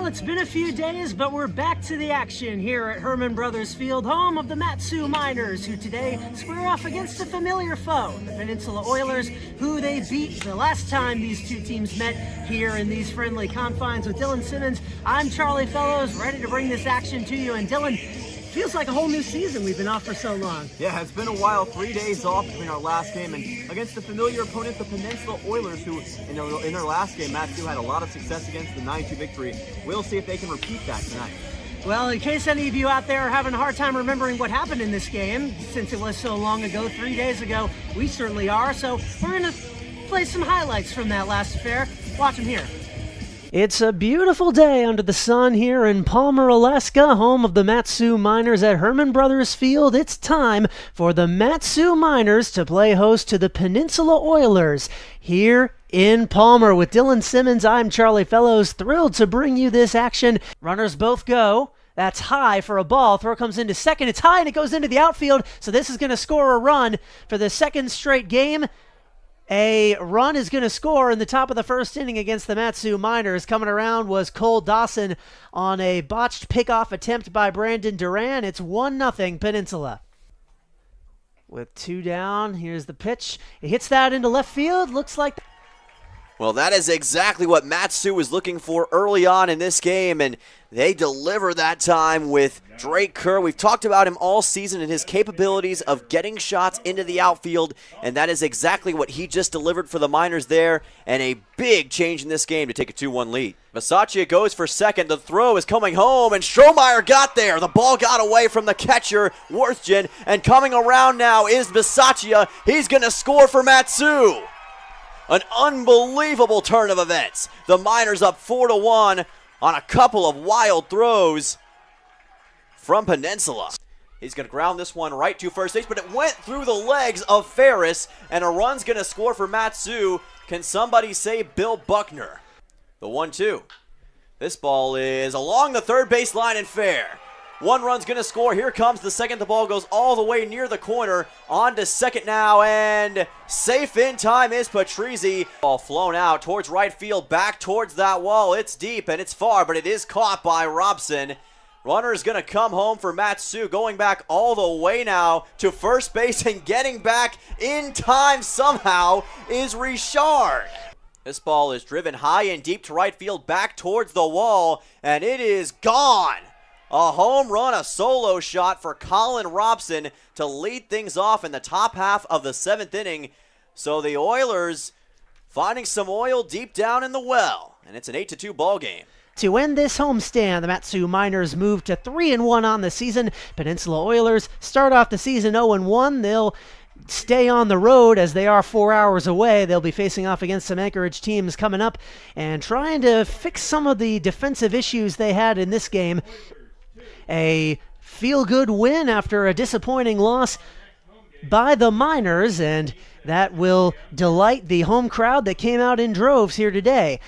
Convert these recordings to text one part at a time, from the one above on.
Well, it's been a few days, but we're back to the action here at Herman Brothers Field, home of the Mat-Su Miners, who today square off against a familiar foe, the Peninsula Oilers, who they beat the last time these two teams met here in these friendly confines. With Dylan Simmons, I'm Charlie Fellows, ready to bring this action to you. And Dylan, feels like a whole new season. We've been off for so long. Yeah, it's been a while. 3 days off between our last game and against the familiar opponent, the Peninsula Oilers, who in their last game, Mat-Su had a lot of success against the 9-2 victory. We'll see if they can repeat that tonight. Well, in case any of you out there are having a hard time remembering what happened in this game, since it was so long ago, 3 days ago, we certainly are. So we're going to play some highlights from that last affair. Watch them here. It's a beautiful day under the sun here in Palmer, Alaska, home of the Mat-Su Miners at Herman Brothers Field. It's time for the Mat-Su Miners to play host to the Peninsula Oilers here in Palmer. With Dylan Simmons, I'm Charlie Fellows, thrilled to bring you this action. Runners both go. That's high for a ball. Throw comes into second. It's high and it goes into the outfield, so this is going to score a run for the second straight game. A run is going to score in the top of the first inning against the Mat-Su Miners. Coming around was Cole Dawson on a botched pickoff attempt by Brandon Duran. It's 1-0 Peninsula. With two down, here's the pitch. It hits that into left field. Looks like... Well, that is exactly what Mat-Su was looking for early on in this game, and they deliver that time with Drake Kerr. We've talked about him all season and his capabilities of getting shots into the outfield, and that is exactly what he just delivered for the Miners there, and a big change in this game to take a 2-1 lead. Masaccia goes for second. The throw is coming home, and Strohmeyer got there. The ball got away from the catcher, Worthgen, and coming around now is Masaccia. He's going to score for Mat-Su. An unbelievable turn of events. The Miners up 4-1 on a couple of wild throws from Peninsula. He's going to ground this one right to first base, but it went through the legs of Ferris, and a run's going to score for Mat-Su. Can somebody say Bill Buckner? The 1-2. This ball is along the third base line and fair. One run's going to score. Here comes the second. The ball goes all the way near the corner. On to second now, and safe in time is Patrizzi. Ball flown out towards right field, back towards that wall. It's deep and it's far, but it is caught by Robson. Runner's going to come home for Mat-Su, going back all the way now to first base, and getting back in time somehow is Richard. This ball is driven high and deep to right field, back towards the wall, and it is gone. A home run, a solo shot for Colin Robson to lead things off in the top half of the seventh inning. So the Oilers finding some oil deep down in the well, and it's an 8-2 ball game. To end this homestand, the Mat-Su Miners move to 3-1 on the season. Peninsula Oilers start off the season 0-1. They'll stay on the road as they are 4 hours away. They'll be facing off against some Anchorage teams coming up and trying to fix some of the defensive issues they had in this game. A feel-good win after a disappointing loss by the Miners, and that will delight the home crowd that came out in droves here today.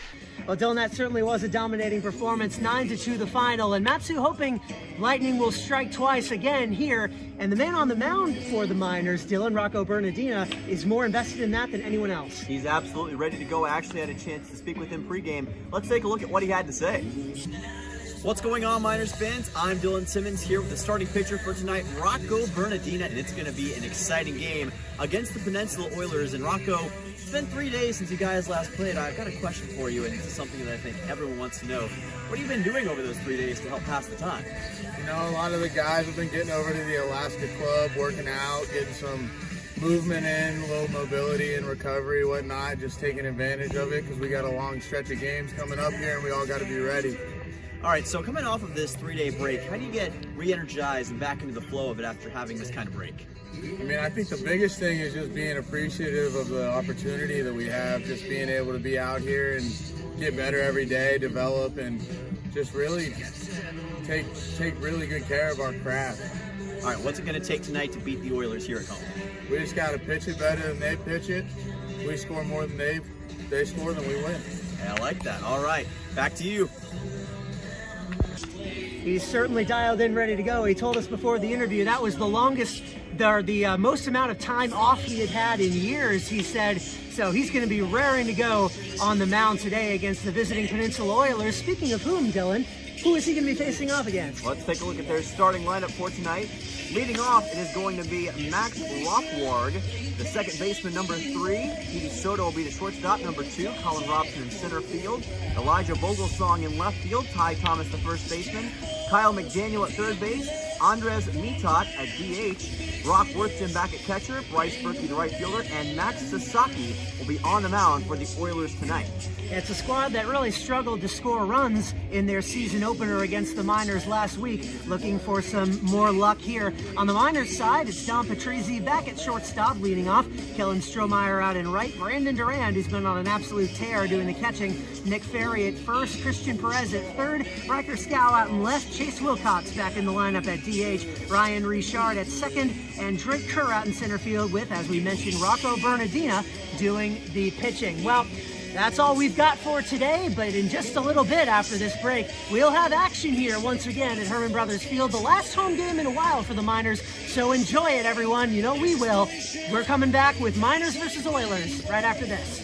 Well, Dylan, that certainly was a dominating performance. 9-2 the final, and Mat-Su hoping lightning will strike twice again here. And the man on the mound for the Miners, Dylan, Rocco Bernardina, is more invested in that than anyone else. He's absolutely ready to go. I actually had a chance to speak with him pregame. Let's take a look at what he had to say. What's going on, Miners fans? I'm Dylan Simmons here with the starting pitcher for tonight, Rocco Bernardina, and it's going to be an exciting game against the Peninsula Oilers. And Rocco, it's been 3 days since you guys last played. I've got a question for you, and this is something that I think everyone wants to know. What have you been doing over those 3 days to help pass the time? You know, a lot of the guys have been getting over to the Alaska Club, working out, getting some movement in, a little mobility and recovery, whatnot, just taking advantage of it because we got a long stretch of games coming up here and we all got to be ready. All right, so coming off of this 3-day break, how do you get re-energized and back into the flow of it after having this kind of break? I mean, I think the biggest thing is just being appreciative of the opportunity that we have, just being able to be out here and get better every day, develop, and just really take really good care of our craft. All right, what's it going to take tonight to beat the Oilers here at home? We just got to pitch it better than they pitch it. We score more than they score, then we win. Yeah, I like that. All right, back to you. He's certainly dialed in, ready to go. He told us before the interview that was the longest, the most amount of time off he had had in years, he said. So he's going to be raring to go on the mound today against the visiting Peninsula Oilers. Speaking of whom, Dylan, who is he going to be facing off against? Let's take a look at their starting lineup for tonight. Leading off, it is going to be Max Rockwarg, the second baseman, number 3. Petey Soto will be the shortstop, number 2. Colin Robson in center field. Elijah Vogelsong in left field. Ty Thomas, the first baseman. Kyle McDaniel at third base. Andres Mitot at DH. Brock Worthington back at catcher. Bryce Berkey, the right fielder. And Max Sasaki will be on the mound for the Oilers tonight. It's a squad that really struggled to score runs in their season opener against the Miners last week. Looking for some more luck here. On the Miners side, it's Don Patrizzi back at shortstop leading off. Kellen Strohmeyer out in right. Brandon Durand, who's been on an absolute tear doing the catching. Nick Ferry at first. Christian Perez at third. Riker Scow out in left. Chase Wilcox back in the lineup at DH. Ryan Richard at second. And Drake Kerr out in center field with, as we mentioned, Rocco Bernardina doing the pitching. Well, that's all we've got for today, but in just a little bit after this break, we'll have action here once again at Herman Brothers Field, the last home game in a while for the Miners, so enjoy it, everyone. You know we will. We're coming back with Miners versus Oilers right after this.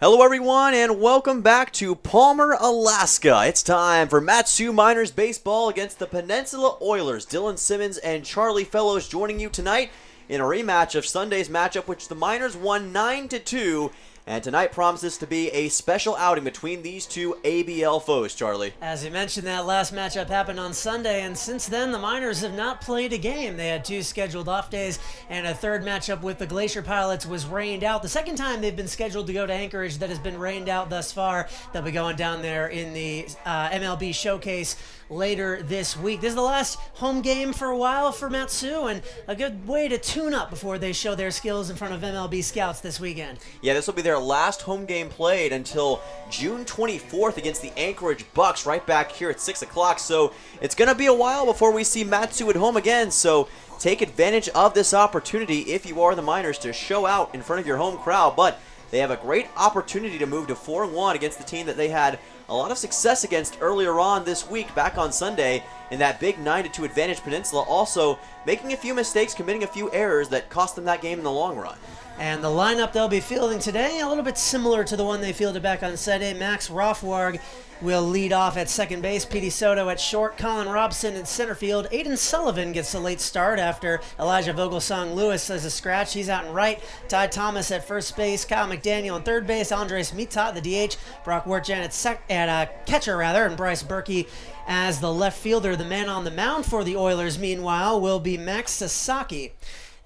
Hello everyone and welcome back to Palmer, Alaska. It's time for Mat-Su Miners baseball against the Peninsula Oilers. Dylan Simmons and Charlie Fellows joining you tonight in a rematch of Sunday's matchup, which the Miners won 9-2. And tonight promises to be a special outing between these two ABL foes, Charlie. As you mentioned, that last matchup happened on Sunday, and since then the Miners have not played a game. They had 2 scheduled off days, and a third matchup with the Glacier Pilots was rained out. The second time they've been scheduled to go to Anchorage that has been rained out thus far. They'll be going down there in the MLB Showcase later this week. This is the last home game for a while for Mat-Su, and a good way to tune up before they show their skills in front of MLB scouts this weekend. Yeah, this will be their last home game played until June 24th against the Anchorage Bucks right back here at 6 o'clock. So it's going to be a while before we see Mat-Su at home again. So take advantage of this opportunity if you are the Miners to show out in front of your home crowd. But they have a great opportunity to move to 4-1 against the team that they had a lot of success against earlier on this week, back on Sunday, in that big 9-2 advantage. Peninsula also making a few mistakes, committing a few errors that cost them that game in the long run. And the lineup they'll be fielding today, a little bit similar to the one they fielded back on Sunday. Max Rothwarg will lead off at second base. Petey Soto at short. Colin Robson in center field. Aiden Sullivan gets a late start after Elijah Vogelsong Lewis has a scratch. He's out in right. Ty Thomas at first base. Kyle McDaniel in third base. Andres Mitat, the DH. Brock Wertjan at catcher, and Bryce Berkey as the left fielder. The man on the mound for the Oilers, meanwhile, will be Max Sasaki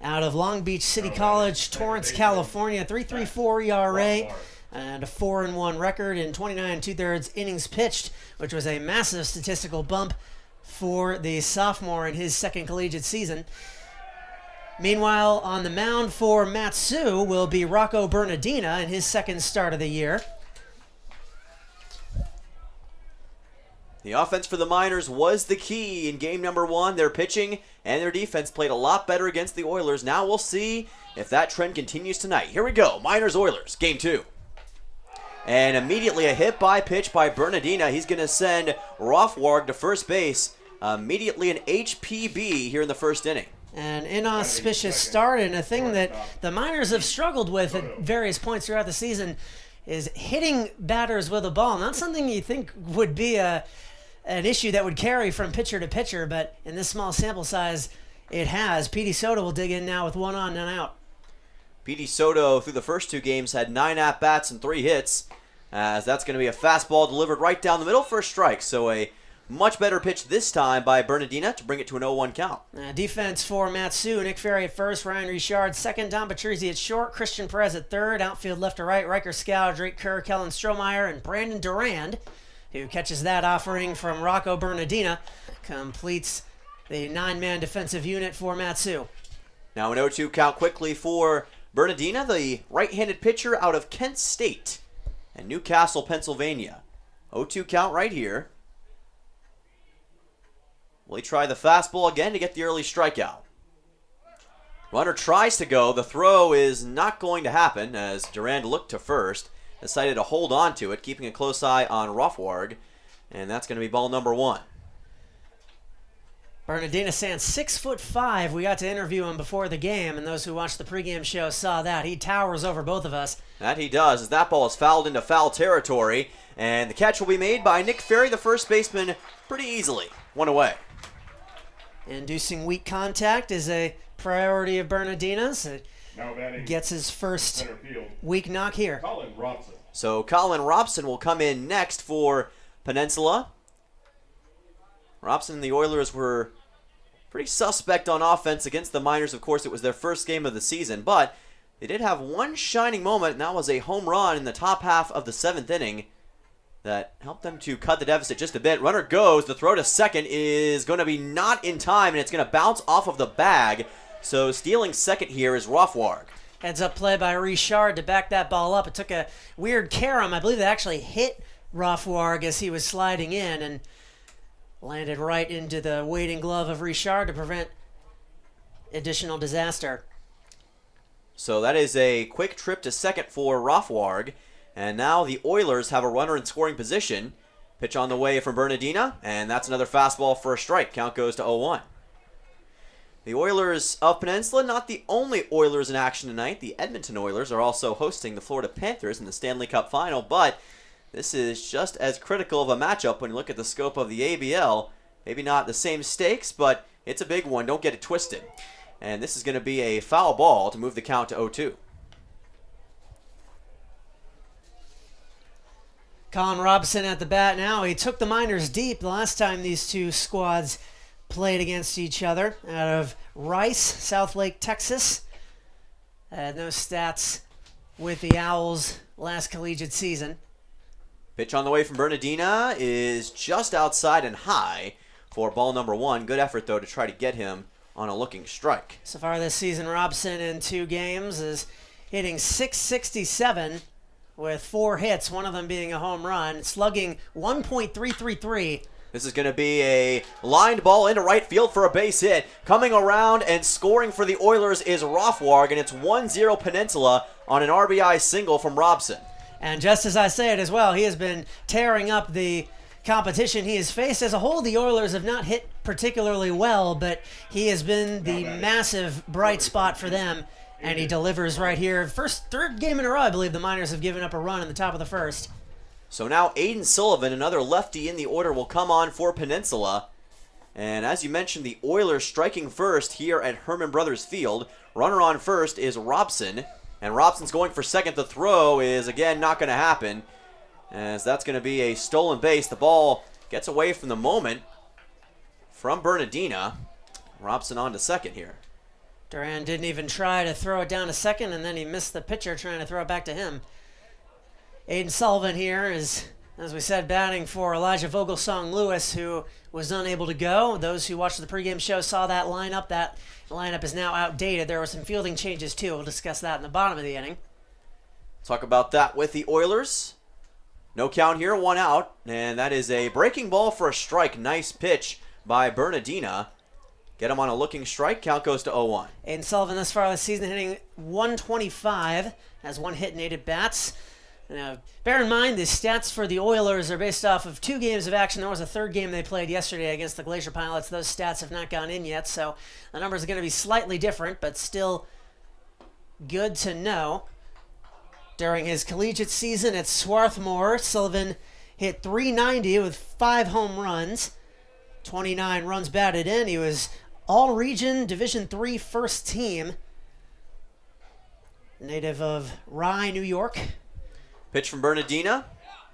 out of Long Beach City College, Torrance, California. 3.34 ERA. And a 4-1 record in 29 2/3 innings pitched, which was a massive statistical bump for the sophomore in his second collegiate season. Meanwhile, on the mound for Mat-Su will be Rocco Bernardina in his second start of the year. The offense for the Miners was the key in game number 1. Their pitching and their defense played a lot better against the Oilers. Now we'll see if that trend continues tonight. Here we go, Miners-Oilers, game 2. And immediately a hit by pitch by Bernardina. He's going to send Rothwarg to first base. Immediately an HPB here in the first inning. An inauspicious start, and a thing that the Miners have struggled with at various points throughout the season is hitting batters with a ball. Not something you think would be an issue that would carry from pitcher to pitcher, but in this small sample size, it has. Petey Soto will dig in now with 1 on, none out. Petey Soto, through the first 2 games, had 9 at-bats and 3 hits, as that's going to be a fastball delivered right down the middle for a strike. So a much better pitch this time by Bernardina to bring it to an 0-1 count. Defense for Mat-Su. Nick Ferry at first, Ryan Richard second, Don Patrizzi at short, Christian Perez at third, outfield left to right, Riker Scow, Drake Kerr, Kellen Strohmeyer, and Brandon Durand, who catches that offering from Rocco Bernardina, completes the 9-man defensive unit for Mat-Su. Now an 0-2 count quickly for Bernardina, the right-handed pitcher out of Kent State and Newcastle, Pennsylvania. 0-2 count right here. Will he try the fastball again to get the early strikeout? Runner tries to go. The throw is not going to happen as Durand looked to first, decided to hold on to it, keeping a close eye on Rothwarg, and that's going to be ball number 1. Bernardina stands 6'5". We got to interview him before the game, and those who watched the pregame show saw that. He towers over both of us. That he does, as that ball is fouled into foul territory, and the catch will be made by Nick Ferry, the first baseman, pretty easily. 1 away. Inducing weak contact is a priority of Bernardina's. Gets his first weak knock here. So Colin Robson will come in next for Peninsula. Robson and the Oilers were pretty suspect on offense against the Miners. Of course, it was their first game of the season, but they did have one shining moment, and that was a home run in the top half of the 7th inning that helped them to cut the deficit just a bit. Runner goes. The throw to second is going to be not in time, and it's going to bounce off of the bag. So stealing second here is Rothwarg. Heads up play by Richard to back that ball up. It took a weird carom. I believe they actually hit Rothwarg as he was sliding in and landed right into the waiting glove of Richard to prevent additional disaster. So that is a quick trip to second for Rothwarg. And now the Oilers have a runner in scoring position. Pitch on the way from Bernardina, and that's another fastball for a strike. Count goes to 0-1. The Oilers of Peninsula, not the only Oilers in action tonight. The Edmonton Oilers are also hosting the Florida Panthers in the Stanley Cup Final, but this is just as critical of a matchup when you look at the scope of the ABL. Maybe not the same stakes, but it's a big one. Don't get it twisted. And this is going to be a foul ball to move the count to 0-2. Colin Robson at the bat now. He took the Miners deep the last time these two squads played against each other out of Rice, South Lake, Texas. Had no stats with the Owls last collegiate season. Pitch on the way from Bernardina is just outside and high for ball number 1. Good effort, though, to try to get him on a looking strike. So far this season, Robson in 2 games is hitting .667 with 4 hits, one of them being a home run, slugging .333. This is going to be a lined ball into right field for a base hit. Coming around and scoring for the Oilers is Rothwarg, and it's 1-0 Peninsula on an RBI single from Robson. And just as I say it as well, he has been tearing up the competition he has faced. As a whole, the Oilers have not hit particularly well, but he has been the massive bright spot for them, and he delivers right here. Third game in a row, I believe the Miners have given up a run in the top of the first. So now Aiden Sullivan, another lefty in the order, will come on for Peninsula. And as you mentioned, the Oilers striking first here at Herman Brothers Field. Runner on first is Robson. And Robson's going for second. The throw is, again, not going to happen, as that's going to be a stolen base. The ball gets away from the moment from Bernardina. Robson on to second here. Duran didn't even try to throw it down to second, and then he missed the pitcher trying to throw it back to him. Aiden Sullivan here is, as we said, batting for Elijah Vogelsong Lewis, who was unable to go. Those who watched the pregame show saw that lineup. That lineup is now outdated. There were some fielding changes, too. We'll discuss that in the bottom of the inning. Talk about that with the Oilers. No count here, 1 out. And that is a breaking ball for a strike. Nice pitch by Bernardina. Get him on a looking strike. Count goes to 0-1. Aiden Sullivan thus far this season hitting .125, has 1 hit and 8 at bats. Now, bear in mind, the stats for the Oilers are based off of 2 games of action. There was a 3rd game they played yesterday against the Glacier Pilots. Those stats have not gone in yet, so the numbers are going to be slightly different, but still good to know. During his collegiate season at Swarthmore, Sullivan hit .390 with 5 home runs, 29 runs batted in. He was All-Region Division III first team, native of Rye, New York. Pitch from Bernardina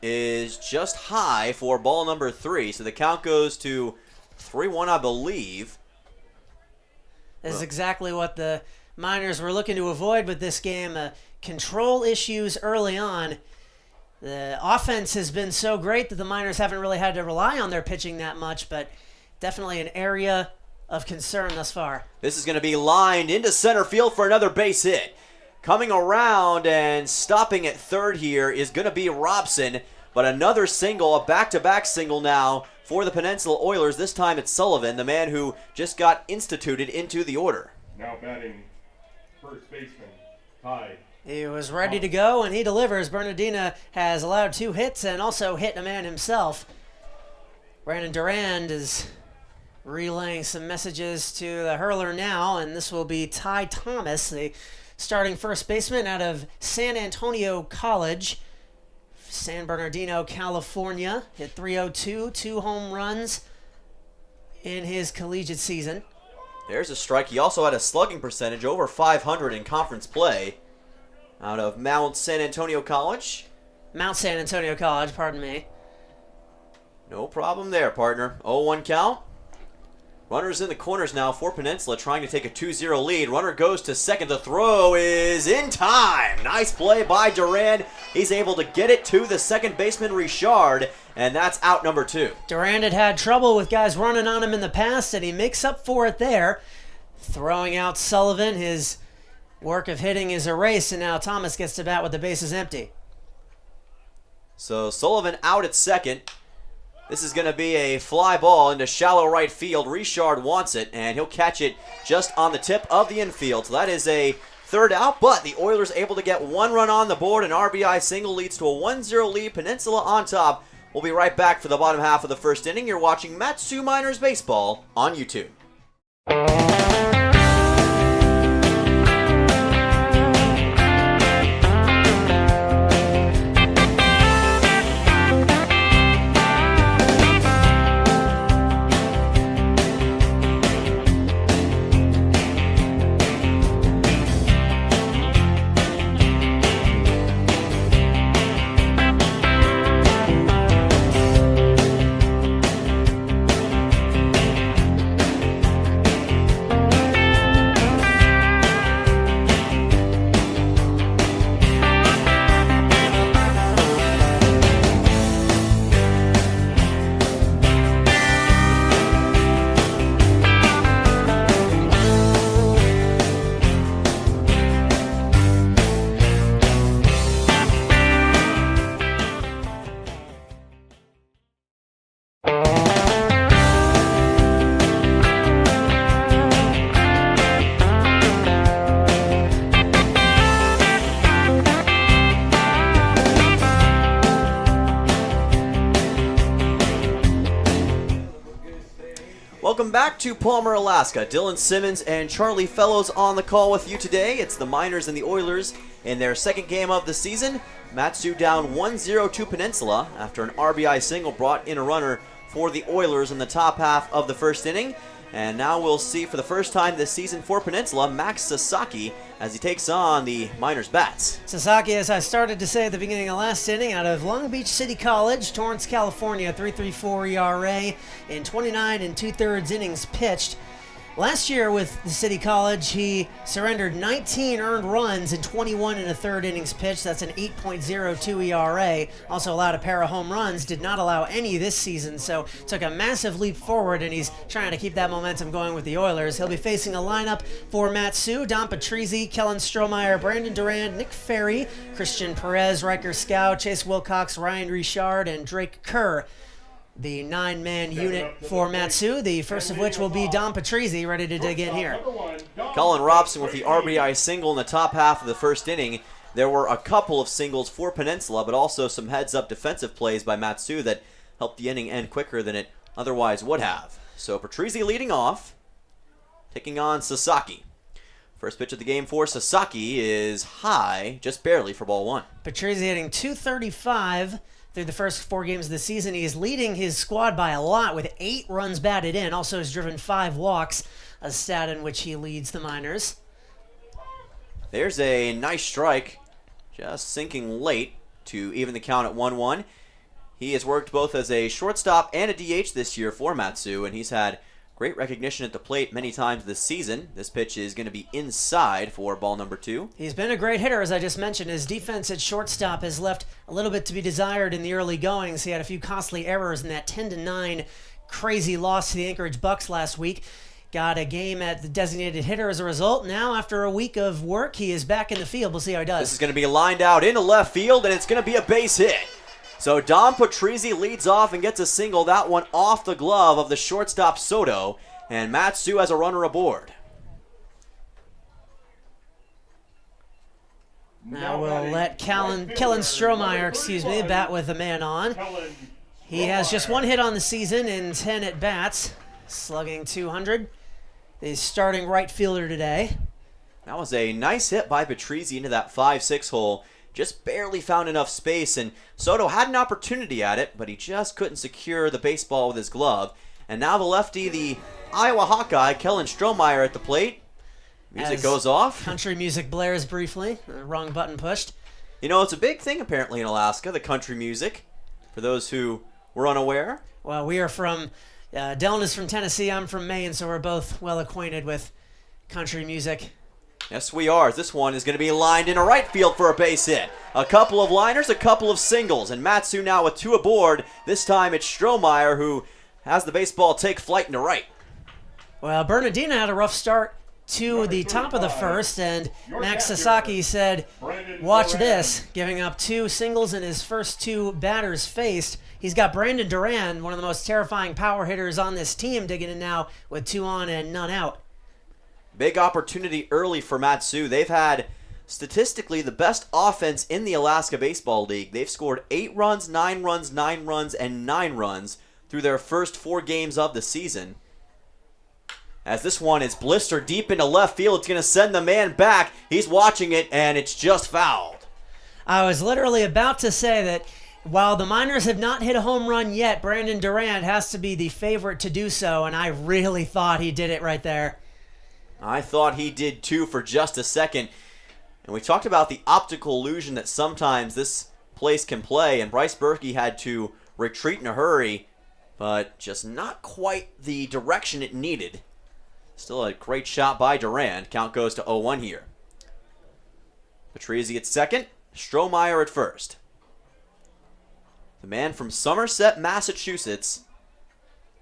is just high for ball number 3. So the count goes to 3-1, I believe. This is exactly what the Miners were looking to avoid with this game. Control issues early on. The offense has been so great that the Miners haven't really had to rely on their pitching that much, but definitely an area of concern thus far. This is going to be lined into center field for another base hit. Coming around and stopping at third here is going to be Robson, but another single, a back-to-back single now for the Peninsula Oilers. This time it's Sullivan, the man who just got instituted into the order. Now batting first baseman, Ty. He was ready to go, and he delivers. Bernardina has allowed 2 hits and also hit a man himself. Brandon Durand is relaying some messages to the hurler now, and this will be Ty Thomas, the starting first baseman out of San Antonio College, San Bernardino, California. Hit .302, 2 home runs in his collegiate season. There's a strike. He also had a slugging percentage over 500 in conference play out of Mount San Antonio College. Mount San Antonio College, pardon me. No problem there, partner. 0-1 count. Runners in the corners now for Peninsula, trying to take a 2-0 lead. Runner goes to second. The throw is in time. Nice play by Durand. He's able to get it to the second baseman, Richard, and that's out number 2. Durand had trouble with guys running on him in the past, and he makes up for it there. Throwing out Sullivan. His work of hitting is erased, and now Thomas gets to bat with the bases empty. So Sullivan out at second. This is going to be a fly ball into shallow right field. Richard wants it, and he'll catch it just on the tip of the infield. So that is a third out, but the Oilers able to get 1 run on the board. An RBI single leads to a 1-0 lead. Peninsula on top. We'll be right back for the bottom half of the first inning. You're watching Mat-Su Miners Baseball on YouTube. back to Palmer, Alaska. Dylan Simmons and Charlie Fellows on the call with you today. It's the Miners and the Oilers in their second game of the season. Mat-Su down 1-0 to Peninsula after an RBI single brought in a runner for the Oilers in the top half of the first inning. And now we'll see for the first time this season for Peninsula, Max Sasaki, as he takes on the Miners bats. Sasaki, as I started to say at the beginning of last inning, out of Long Beach City College, Torrance, California, 3.34 ERA in 29 2/3 innings pitched. Last year with the City College, he surrendered 19 earned runs in 21 1/3 innings pitched. That's an 8.02 ERA. Also allowed a pair of home runs. Did not allow any this season, so took a massive leap forward, and he's trying to keep that momentum going with the Oilers. He'll be facing a lineup for Mat-Su, Don Patrizzi, Kellen Strohmeyer, Brandon Durand, Nick Ferry, Christian Perez, Riker Scow, Chase Wilcox, Ryan Richard, and Drake Kerr. The 9-man unit for Mat-Su, the first of which will be Don Patrizzi, ready to dig in here. Colin Robson with the RBI single in the top half of the first inning. There were a couple of singles for Peninsula, but also some heads-up defensive plays by Mat-Su that helped the inning end quicker than it otherwise would have. So Patrizzi leading off, taking on Sasaki. First pitch of the game for Sasaki is high, just barely for ball one. Patrizzi hitting .235 through the first 4 games of the season. He is leading his squad by a lot with 8 runs batted in. Also has driven 5 walks, a stat in which he leads the Miners. There's a nice strike, just sinking late to even the count at 1-1. He has worked both as a shortstop and a DH this year for Mat-Su, and he's had great recognition at the plate many times this season. This pitch is going to be inside for ball number 2. He's been a great hitter, as I just mentioned. His defense at shortstop has left a little bit to be desired in the early goings. He had a few costly errors in that 10-9 crazy loss to the Anchorage Bucks last week. Got a game at the designated hitter as a result. Now, after a week of work, he is back in the field. We'll see how he does. This is going to be lined out into left field, and it's going to be a base hit. So Don Patrizzi leads off and gets a single, that one off the glove of the shortstop Soto, and Mat-Su has a runner aboard. Now we'll let Kellen Strohmeyer, bat with a man on. He has just 1 hit on the season in 10 at-bats, slugging .200. He's starting right fielder today. That was a nice hit by Patrizzi into that 5-6 hole. Just barely found enough space, and Soto had an opportunity at it, but he just couldn't secure the baseball with his glove. And now the lefty, the Iowa Hawkeye, Kellen Strohmeyer at the plate. Music goes off. Country music blares briefly. Wrong button pushed. You know, it's a big thing apparently in Alaska, the country music, for those who were unaware. Well, we are from, Dylan is from Tennessee, I'm from Maine, so we're both well acquainted with country music. Yes, we are. This one is going to be lined into right field for a base hit. A couple of liners, a couple of singles, and Mat-Su now with 2 aboard. This time it's Strohmeyer who has the baseball take flight into right. Well, Bernardina had a rough start to the top of the first, and Max Sasaki said, watch this, giving up 2 singles in his first 2 batters faced. He's got Brandon Durand, one of the most terrifying power hitters on this team, digging in now with 2 on and none out. Big opportunity early for Mat-Su. They've had statistically the best offense in the Alaska Baseball League. They've scored 8 runs, 9 runs, 9 runs, and 9 runs through their first 4 games of the season. As this one is blistered deep into left field, it's going to send the man back. He's watching it, and it's just fouled. I was literally about to say that while the Miners have not hit a home run yet, Brandon Durand has to be the favorite to do so, and I really thought he did it right there. I thought he did too for just a second. And we talked about the optical illusion that sometimes this place can play, and Bryce Berkey had to retreat in a hurry, but just not quite the direction it needed. Still a great shot by Durand. Count goes to 0-1 here. Patrizzi at second, Strohmeyer at first. The man from Somerset, Massachusetts,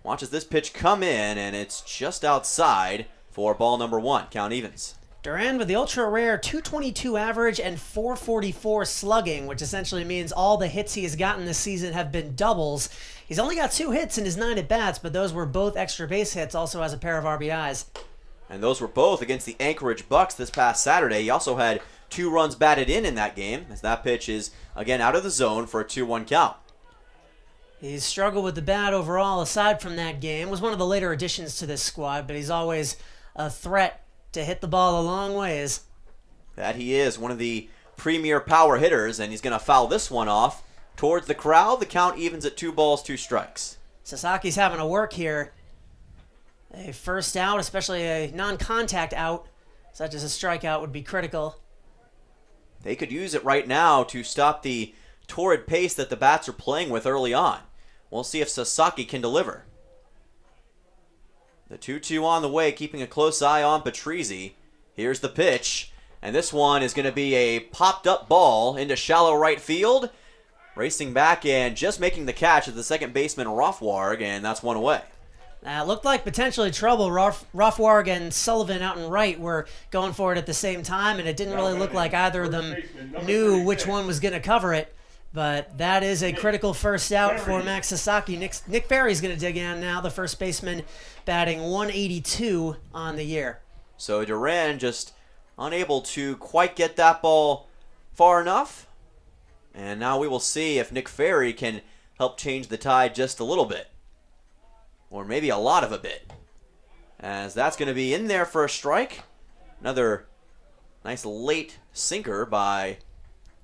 watches this pitch come in, and it's just outside for ball number 1. Count evens. Durand with the ultra-rare .222 average and .444 slugging, which essentially means all the hits he has gotten this season have been doubles. He's only got 2 hits in his 9 at-bats, but those were both extra base hits, also has a pair of RBIs. And those were both against the Anchorage Bucks this past Saturday. He also had 2 runs batted in that game, as that pitch is, again, out of the zone for a 2-1 count. He's struggled with the bat overall aside from that game. Was one of the later additions to this squad, but he's always a threat to hit the ball a long ways. That he is, one of the premier power hitters, and he's going to foul this one off towards the crowd. The count evens at 2 balls, 2 strikes. Sasaki's having to work here. A first out, especially a non-contact out, such as a strikeout, would be critical. They could use it right now to stop the torrid pace that the bats are playing with early on. We'll see if Sasaki can deliver. The 2-2 on the way, keeping a close eye on Patrizzi. Here's the pitch, and this one is going to be a popped-up ball into shallow right field. Racing back and just making the catch is the second baseman, Rothwarg, and that's one away. Looked like potentially trouble. Rothwarg and Sullivan out in right were going for it at the same time, and it didn't really look like either of them knew which one was going to cover it. But that is a critical first out for Max Sasaki. Nick Ferry's going to dig in now, the first baseman, batting 182 on the year. So Duran just unable to quite get that ball far enough. And now we will see if Nick Ferry can help change the tide just a little bit. Or maybe a lot of a bit. As that's going to be in there for a strike. Another nice late sinker by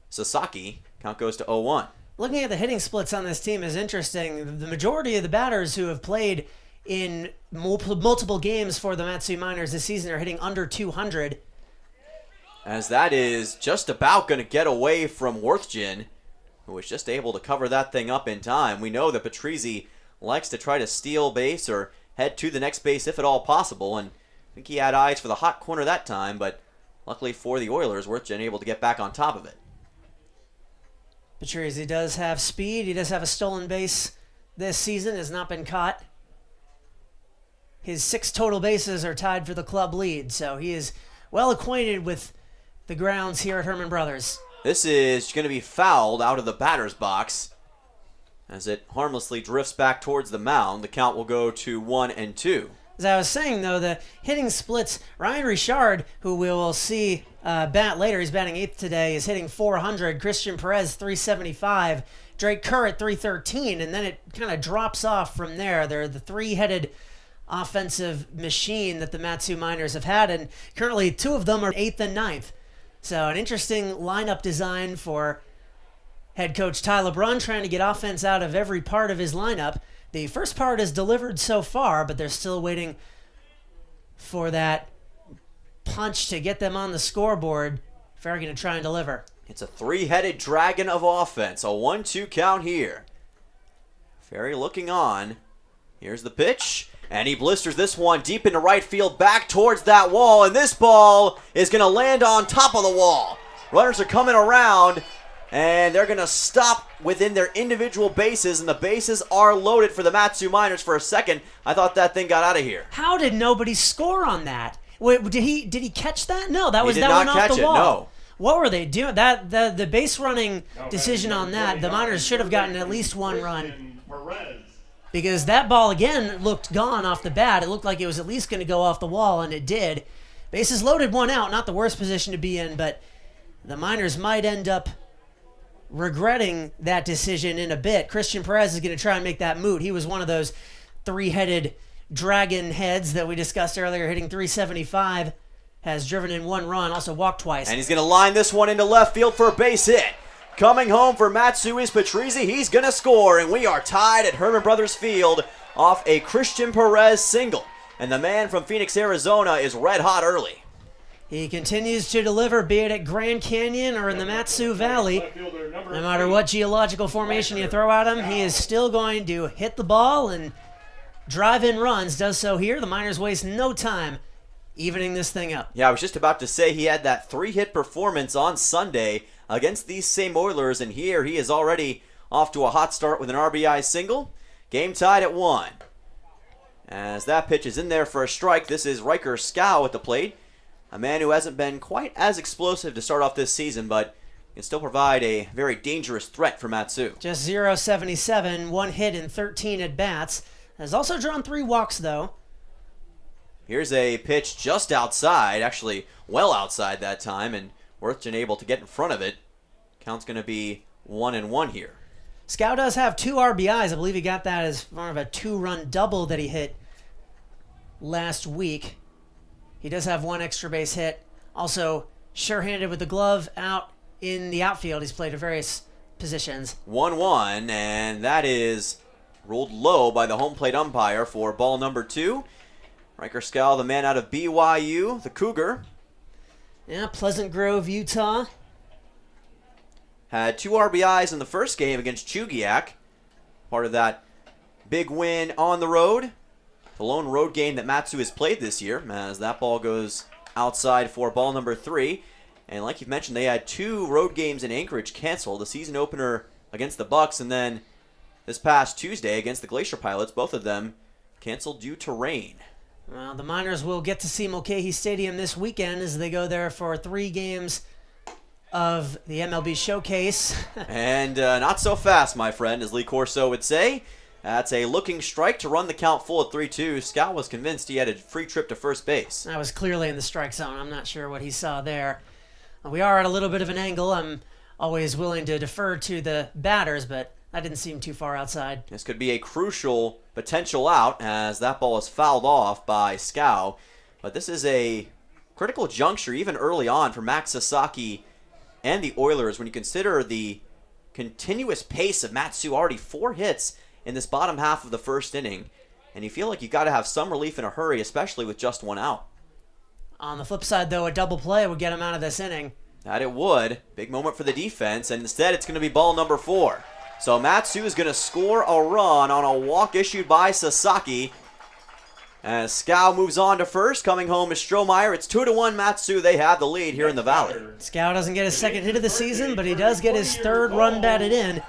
Sasaki. Count goes to 0-1. Looking at the hitting splits on this team is interesting. The majority of the batters who have played in multiple games for the Matsui Miners this season are hitting under 200. As that is just about going to get away from Worthgen, who was just able to cover that thing up in time. We know that Patrizzi likes to try to steal base or head to the next base if at all possible, and I think he had eyes for the hot corner that time, but luckily for the Oilers, Worthgen able to get back on top of it. Patrizzi does have speed. He does have a stolen base this season, has not been caught. His 6 total bases are tied for the club lead, so he is well acquainted with the grounds here at Herman Brothers. This is going to be fouled out of the batter's box as it harmlessly drifts back towards the mound. The count will go to 1-2. As I was saying, though, the hitting splits, Ryan Richard, who we will see bat later, he's batting 8th today, is hitting 400. Christian Perez, 375. Drake Kerr at 313, and then it kind of drops off from there. They're the 3-headed offensive machine that the Matsu Miners have had, and currently 2 of them are 8th and 9th. So an interesting lineup design for head coach Ty LeBrun, trying to get offense out of every part of his lineup. The first part is delivered so far, but they're still waiting for that punch to get them on the scoreboard if they're going to try and deliver. It's a 3-headed dragon of offense. A 1-2 count here. Ferry looking on. Here's the pitch. And he blisters this one deep into right field, back towards that wall. And this ball is going to land on top of the wall. Runners are coming around. And they're going to stop within their individual bases, and the bases are loaded for the Matsu Miners. For a second, I thought that thing got out of here. How did nobody score on that? Wait, did he catch that? No, that was He did that not one off catch the it, wall. no. What were they doing? The base running decision on that, the Miners should have gotten at least 1 run. Because that ball, again, looked gone off the bat. It looked like it was at least going to go off the wall, and it did. Bases loaded, 1 out. Not the worst position to be in, but the Miners might end up regretting that decision in a bit. Christian Perez is going to try and make that moot. He was one of those 3-headed dragon heads that we discussed earlier, hitting 375, has driven in 1 run, also walked twice. And he's going to line this one into left field for a base hit. Coming home for Matsui is Patrizzi. He's going to score, and we are tied at Herman Brothers Field off a Christian Perez single. And the man from Phoenix, Arizona is red hot early. He continues to deliver, be it at Grand Canyon or in the Matsu Valley. No matter what geological formation you throw at him, he is still going to hit the ball and drive in runs. Does so here. The Miners waste no time evening this thing up. Yeah, I was just about to say he had that 3-hit performance on Sunday against these same Oilers, and here he is already off to a hot start with an RBI single. Game tied at 1. As that pitch is in there for a strike, this is Riker Scow at the plate. A man who hasn't been quite as explosive to start off this season, but can still provide a very dangerous threat for Matsu. Just 0-77, 1 hit in 13 at-bats. Has also drawn 3 walks, though. Here's a pitch just outside, actually well outside that time, and Worthgen able to get in front of it. Count's going to be 1-1 here. Scow does have 2 RBIs. I believe he got that as more of a 2-run double that he hit last week. He does have 1 extra base hit. Also, sure-handed with the glove out in the outfield. He's played at various positions. 1-1, and that is ruled low by the home plate umpire for ball number 2. Riker Scow, the man out of BYU, the Cougar. Yeah, Pleasant Grove, Utah. Had 2 RBIs in the first game against Chugiak. Part of that big win on the road. The lone road game that Matsu has played this year, as that ball goes outside for ball number 3. And like you've mentioned, they had 2 road games in Anchorage canceled. The season opener against the Bucks, and then this past Tuesday against the Glacier Pilots, both of them canceled due to rain. Well, the Miners will get to see Mulcahy Stadium this weekend as they go there for 3 games of the MLB Showcase. And not so fast, my friend, as Lee Corso would say. That's a looking strike to run the count full at 3-2. Scott was convinced he had a free trip to first base. That was clearly in the strike zone. I'm not sure what he saw there. We are at a little bit of an angle. I'm always willing to defer to the batters, but that didn't seem too far outside. This could be a crucial potential out as that ball is fouled off by Scow. But this is a critical juncture even early on for Max Sasaki and the Oilers when you consider the continuous pace of Matsu. Already 4 hits in this bottom half of the first inning. And you feel like you got to have some relief in a hurry, especially with just 1 out. On the flip side, though, a double play would get him out of this inning. That it would. Big moment for the defense, and instead it's going to be ball number 4. So Matsu is going to score a run on a walk issued by Sasaki. As Scow moves on to first, coming home is Strohmeyer. It's 2-1 Matsu. They have the lead here in the Valley. Scow doesn't get his 2nd hit of the season, but he does get his 3rd run batted in.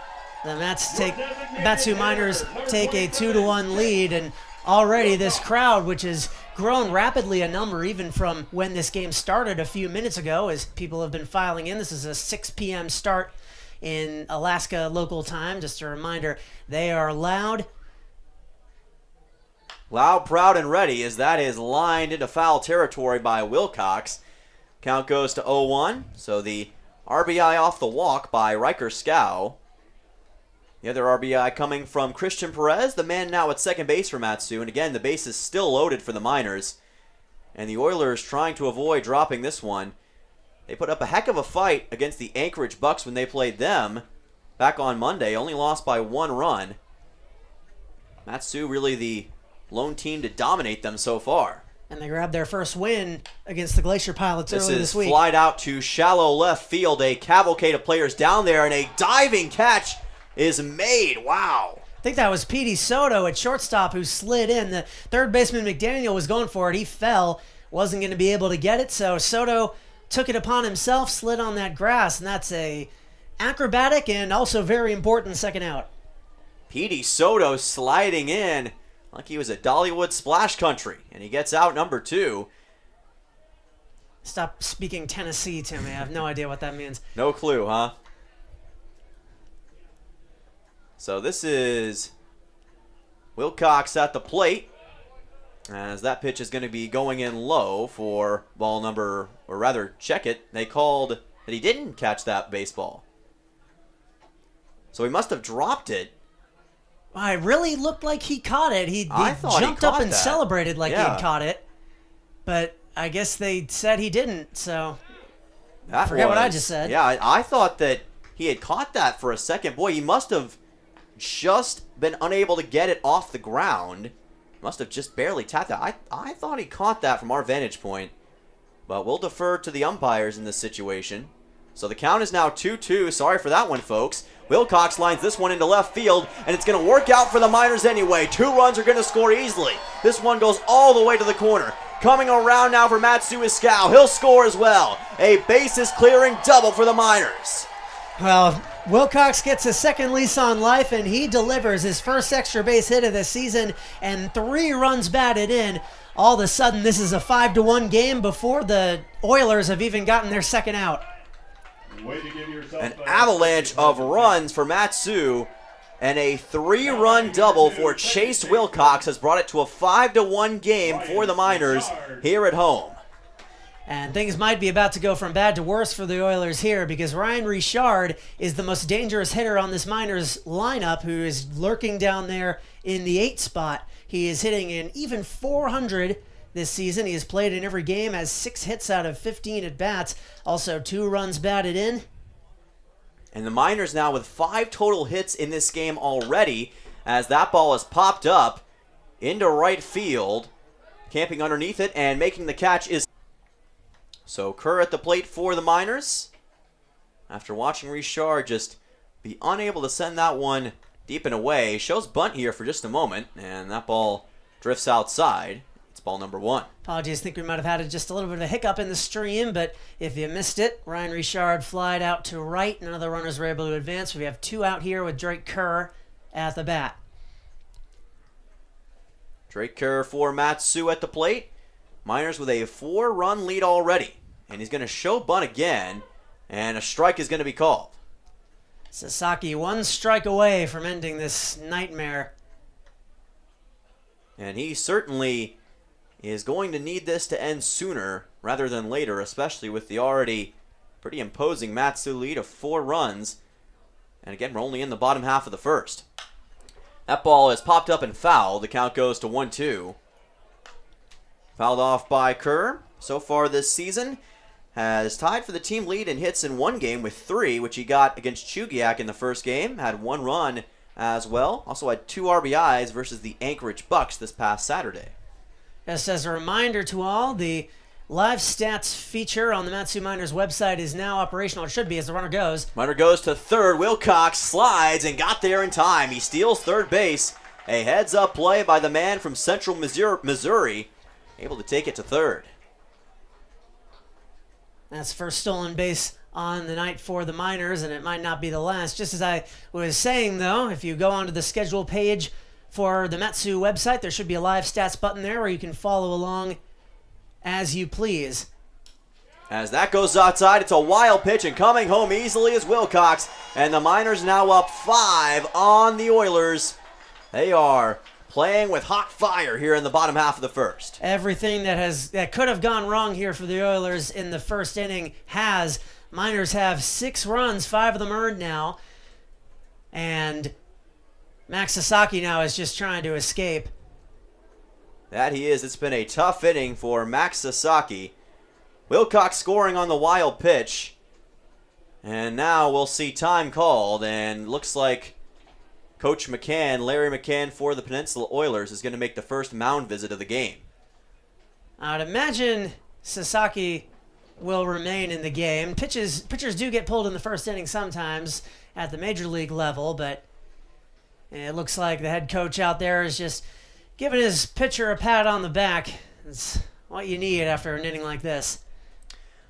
The Matsu Miners take a 2-1 lead, and already this crowd, which has grown rapidly a number even from when this game started a few minutes ago as people have been filing in. This is a 6 p.m. start in Alaska local time. Just a reminder, they are loud. Loud, proud, and ready as that is lined into foul territory by Wilcox. Count goes to 0-1, so the RBI off the walk by Riker Scow. The other RBI coming from Christian Perez, the man now at second base for Matsu. And again, the base is still loaded for the Miners. And the Oilers trying to avoid dropping this one. They put up a heck of a fight against the Anchorage Bucks when they played them back on Monday. Only lost by 1 run. Matsu really the lone team to dominate them so far. And they grabbed their first win against the Glacier Pilots earlier this week. This is flied out to shallow left field. A cavalcade of players down there, and a diving catch is made. Wow. I think that was Petey Soto at shortstop who slid in. The third baseman McDaniel was going for it. He fell. Wasn't going to be able to get it, so Soto took it upon himself, slid on that grass, and that's a acrobatic and also very important 2nd out. Petey Soto sliding in like he was at Dollywood Splash Country, and he gets out number 2. Stop speaking Tennessee to me. I have no idea what that means. No clue, huh? So this is Wilcox at the plate, as that pitch is going to be going in low for ball number, or rather, check it. They called that he didn't catch that baseball. So he must have dropped it. It really looked like he caught it. He jumped up and celebrated like he had caught it. But I guess they said he didn't, so forget what I just said. Yeah, I thought that he had caught that for a second. Boy, he must have just been unable to get it off the ground. Must have just barely tapped that. I thought he caught that from our vantage point. But we'll defer to the umpires in this situation. So the count is now 2-2. Sorry for that one, folks. Wilcox lines this one into left field, and it's going to work out for the Miners anyway. 2 runs are going to score easily. This one goes all the way to the corner. Coming around now for Matsu is Scow. He'll score as well. A bases-clearing double for the Miners. Well, Wilcox gets a 2nd lease on life, and he delivers his first extra base hit of the season and 3 runs batted in. All of a sudden, this is a 5-1 game before the Oilers have even gotten their 2nd out. An avalanche of runs for Matsu, and a 3-run double for Chase Wilcox has brought it to a 5-1 game for the Miners here at home. And things might be about to go from bad to worse for the Oilers here, because Ryan Richard is the most dangerous hitter on this Miners lineup, who is lurking down there in the 8 spot. He is hitting an even .400 this season. He has played in every game, has 6 hits out of 15 at-bats, also 2 runs batted in. And the Miners now with 5 total hits in this game already, as that ball is popped up into right field. Camping underneath it and making the catch is... So Kerr at the plate for the Miners. After watching Richard just be unable to send that one deep and away. Shows bunt here for just a moment, and that ball drifts outside. It's ball number 1. Apologies, think we might have had just a little bit of a hiccup in the stream, but if you missed it, Ryan Richard flied out to right. None of the runners were able to advance. We have 2 out here with Drake Kerr at the bat. Drake Kerr for Matsu at the plate. Miners with a 4-run lead already. And he's going to show bunt again, and a strike is going to be called. Sasaki 1 strike away from ending this nightmare. And he certainly is going to need this to end sooner rather than later, especially with the already pretty imposing Matsu lead of 4 runs. And again, we're only in the bottom half of the first. That ball is popped up and fouled. The count goes to 1-2. Fouled off by Kerr. So far this season, has tied for the team lead in hits in 1 game with 3, which he got against Chugiak in the first game. Had 1 run as well. Also had 2 RBIs versus the Anchorage Bucks this past Saturday. Just as a reminder to all, the live stats feature on the Matsu Miners website is now operational. It should be as the runner goes. Runner goes to third. Wilcox slides and got there in time. He steals third base. A heads-up play by the man from Central Missouri, able to take it to third. That's first stolen base on the night for the Miners, and it might not be the last. Just as I was saying, though, if you go onto the schedule page for the Matsu website, there should be a live stats button there where you can follow along as you please. As that goes outside, it's a wild pitch, and coming home easily is Wilcox, and the Miners now up 5 on the Oilers. They are playing with hot fire here in the bottom half of the first. Everything that could have gone wrong here for the Oilers in the first inning has. Miners have 6 runs, 5 of them earned now. And Max Sasaki now is just trying to escape. That he is. It's been a tough inning for Max Sasaki. Wilcox scoring on the wild pitch. And now we'll see time called, and looks like Coach McCann, Larry McCann for the Peninsula Oilers, is going to make the first mound visit of the game. I would imagine Sasaki will remain in the game. Pitchers do get pulled in the first inning sometimes at the major league level, but it looks like the head coach out there is just giving his pitcher a pat on the back. It's what you need after an inning like this.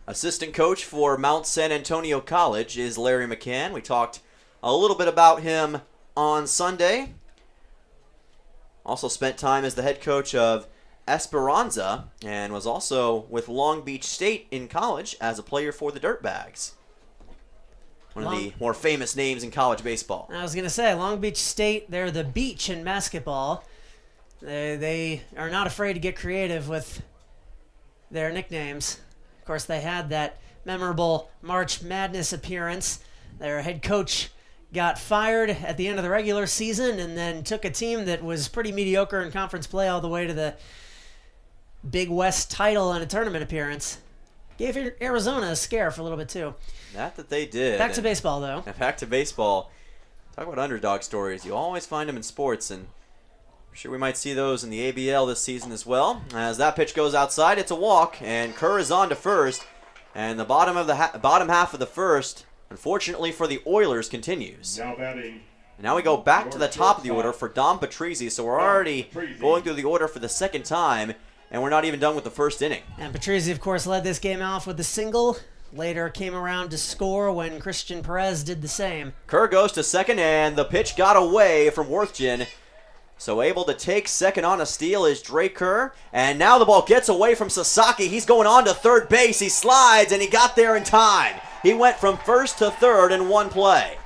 Assistant coach for Mount San Antonio College is Larry McCann. We talked a little bit about him on Sunday. Also spent time as the head coach of Esperanza and was also with Long Beach State in college as a player for the Dirtbags. One of the more famous names in college baseball. I was going to say, Long Beach State, they're the beach in basketball. They are not afraid to get creative with their nicknames. Of course, they had that memorable March Madness appearance. Their head coach got fired at the end of the regular season and then took a team that was pretty mediocre in conference play all the way to the Big West title and a tournament appearance. Gave Arizona a scare for a little bit, too. That they did. Back to baseball, though. Back to baseball. Talk about underdog stories. You always find them in sports, and I'm sure we might see those in the ABL this season as well. As that pitch goes outside, it's a walk, and Kerr is on to first. And the bottom half of the first, unfortunately for the Oilers, continues. Now batting. And now we go back to the top of the order for Dom Patrizzi, so we're already going through the order for the second time, and we're not even done with the first inning. And Patrizzi, of course, led this game off with a single. Later came around to score when Christian Perez did the same. Kerr goes to second, and the pitch got away from Worthgen. So able to take second on a steal is Drake Kerr. And now the ball gets away from Sasaki. He's going on to third base. He slides, and he got there in time. He went from first to third in one play.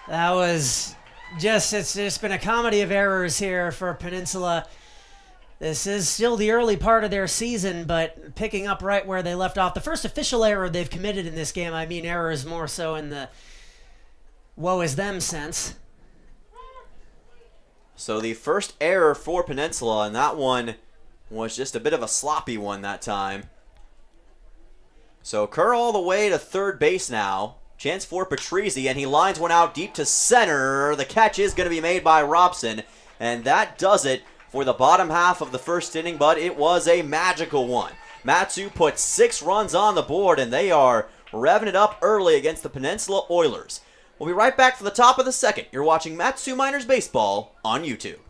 That was it's just been a comedy of errors here for Peninsula. This is still the early part of their season, but picking up right where they left off. The first official error they've committed in this game, I mean errors more so in the woe is them sense. So the first error for Peninsula, and that one was just a bit of a sloppy one that time. So Kerr all the way to third base now. Chance for Patrizzi, and he lines one out deep to center. The catch is going to be made by Robson, and that does it for the bottom half of the first inning, but it was a magical one. Matsu put 6 runs on the board, and they are revving it up early against the Peninsula Oilers. We'll be right back for the top of the second. You're watching Matsu Miners Baseball on YouTube.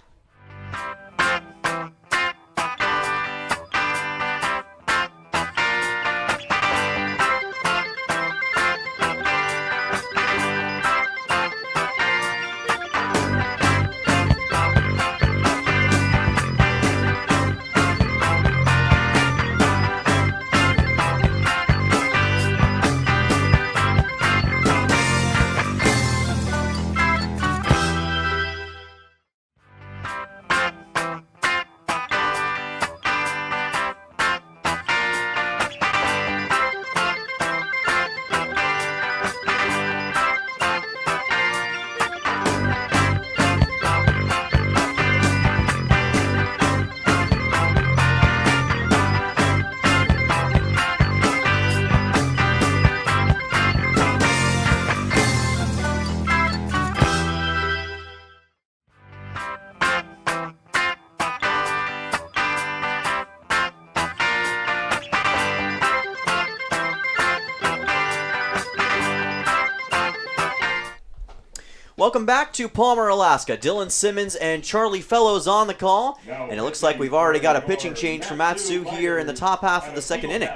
Welcome back to Palmer, Alaska. Dylan Simmons and Charlie Fellows on the call. And it looks like we've already got a pitching change for Matsu here in the top half of the second inning.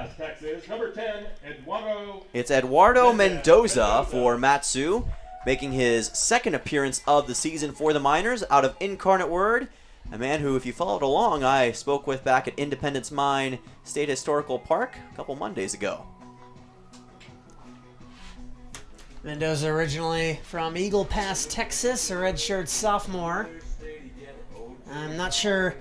It's Eduardo Mendoza for Matsu, making his second appearance of the season for the Miners out of Incarnate Word. A man who, if you followed along, I spoke with back at Independence Mine State Historical Park a couple Mondays ago. Mendoza originally from Eagle Pass, Texas, a redshirt sophomore. I'm not sure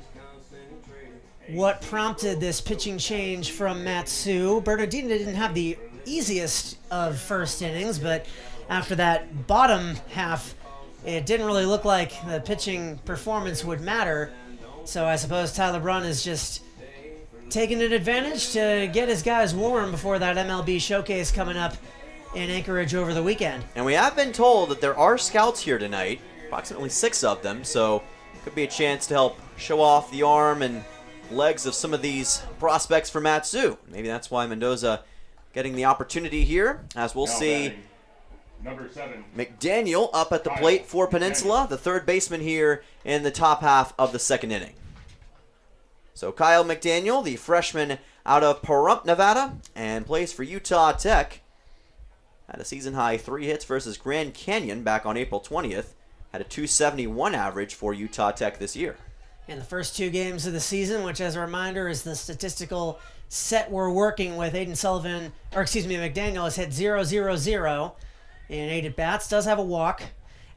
what prompted this pitching change from Matsu. Bernardino didn't have the easiest of first innings, but after that bottom half, it didn't really look like the pitching performance would matter. So I suppose Tyler Brunn is just taking an advantage to get his guys warm before that MLB Showcase coming up in Anchorage over the weekend. And we have been told that there are scouts here tonight, approximately 6 of them, so could be a chance to help show off the arm and legs of some of these prospects for Matsu. Maybe that's why Mendoza getting the opportunity here, as we'll see Number 7. McDaniel up at the plate for Peninsula, the third baseman here in the top half of the second inning. So Kyle McDaniel, the freshman out of Pahrump, Nevada, and plays for Utah Tech. Had a season-high 3 hits versus Grand Canyon back on April 20th. Had a 271 average for Utah Tech this year. In the first 2 games of the season, which as a reminder is the statistical set we're working with, McDaniel has hit 0-0-0 in 8 at-bats. Does have a walk.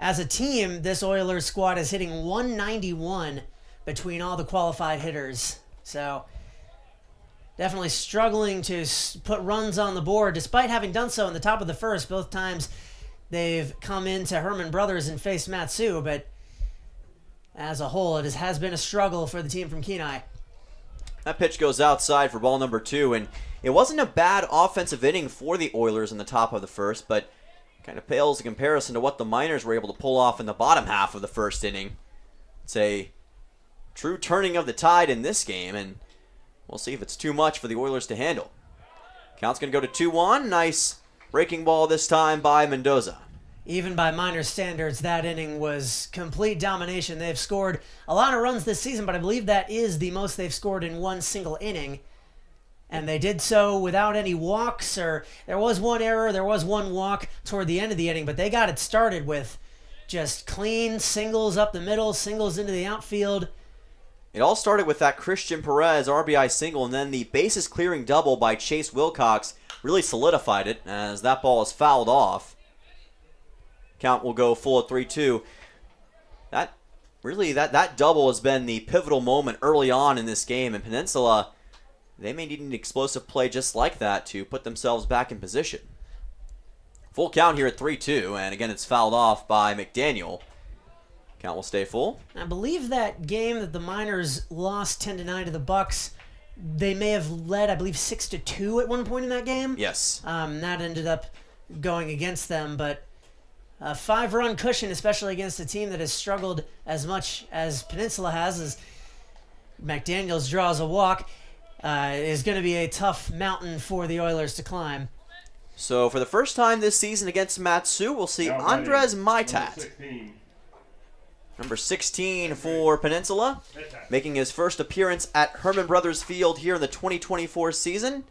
As a team, this Oilers squad is hitting 191 between all the qualified hitters. So definitely struggling to put runs on the board, despite having done so in the top of the first. Both times they've come into Herman Brothers and faced Matsu, but as a whole, it has been a struggle for the team from Kenai. That pitch goes outside for ball number 2, and it wasn't a bad offensive inning for the Oilers in the top of the first, but kind of pales in comparison to what the Miners were able to pull off in the bottom half of the first inning. It's a true turning of the tide in this game, and we'll see if it's too much for the Oilers to handle. Count's going to go to 2-1. Nice breaking ball this time by Mendoza. Even by Miners standards, that inning was complete domination. They've scored a lot of runs this season, but I believe that is the most they've scored in one single inning. And they did so without any walks, or there was one error, there was one walk toward the end of the inning, but they got it started with just clean singles up the middle, singles into the outfield. It all started with that Christian Perez RBI single, and then the bases clearing double by Chase Wilcox really solidified it as that ball is fouled off. Count will go full at 3-2. That really that double has been the pivotal moment early on in this game, and Peninsula, they may need an explosive play just like that to put themselves back in position. Full count here at 3-2, and again it's fouled off by McDaniel. Count will stay full. I believe that game that the Miners lost 10-9 to the Bucks, they may have led, I believe, 6-2 at one point in that game. Yes. That ended up going against them, but a 5-run cushion, especially against a team that has struggled as much as Peninsula has, as McDaniels draws a walk, is going to be a tough mountain for the Oilers to climb. So for the first time this season against Matsu, we'll see Andres Maitat. Number 16 for Peninsula, making his first appearance at Herman Brothers Field here in the 2024 season.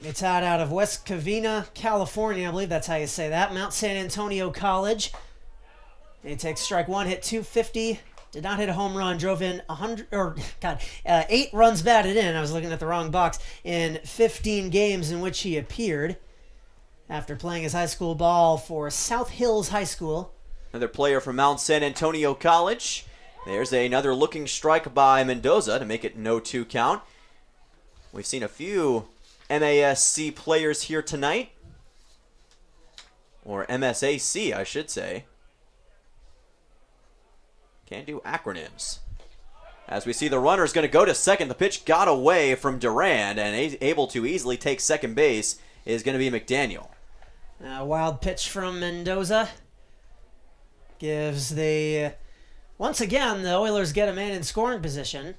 It's out of West Covina, California. I believe that's how you say that. Mount San Antonio College. He takes strike one, hit .250. Did not hit a home run. Drove in 8 runs batted in. I was looking at the wrong box. In 15 games in which he appeared after playing his high school ball for South Hills High School. Another player from Mount San Antonio College. There's another looking strike by Mendoza to make it no 2 count. We've seen a few MASC players here tonight. Or MSAC, I should say. Can't do acronyms. As we see the runner is going to go to second. The pitch got away from Durand, and able to easily take second base is going to be McDaniel. Wild pitch from Mendoza. Gives once again, the Oilers get a man in scoring position.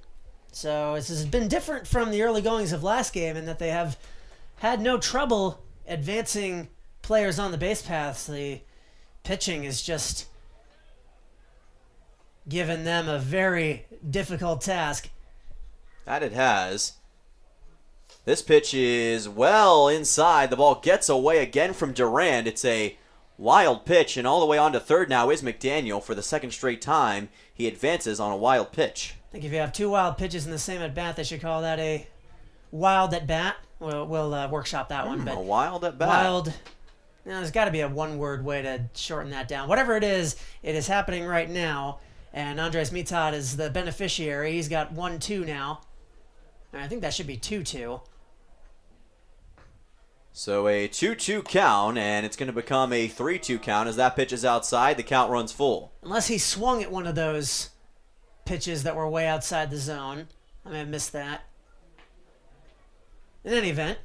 So this has been different from the early goings of last game in that they have had no trouble advancing players on the base paths. The pitching is just given them a very difficult task. That it has. This pitch is well inside. The ball gets away again from Durand. It's a wild pitch, and all the way on to third now is McDaniel for the second straight time. He advances on a wild pitch. I think if you have 2 wild pitches in the same at bat, they should call that a wild at bat. We'll workshop that one. But a wild at bat. Wild. There's got to be a one-word way to shorten that down. Whatever it is happening right now. And Andres Mitat is the beneficiary. He's got 1-2 now. And I think that should be 2-2. So a 2-2 count, and it's going to become a 3-2 count as that pitch is outside. The count runs full. Unless he swung at one of those pitches that were way outside the zone. I may have missed that. In any event,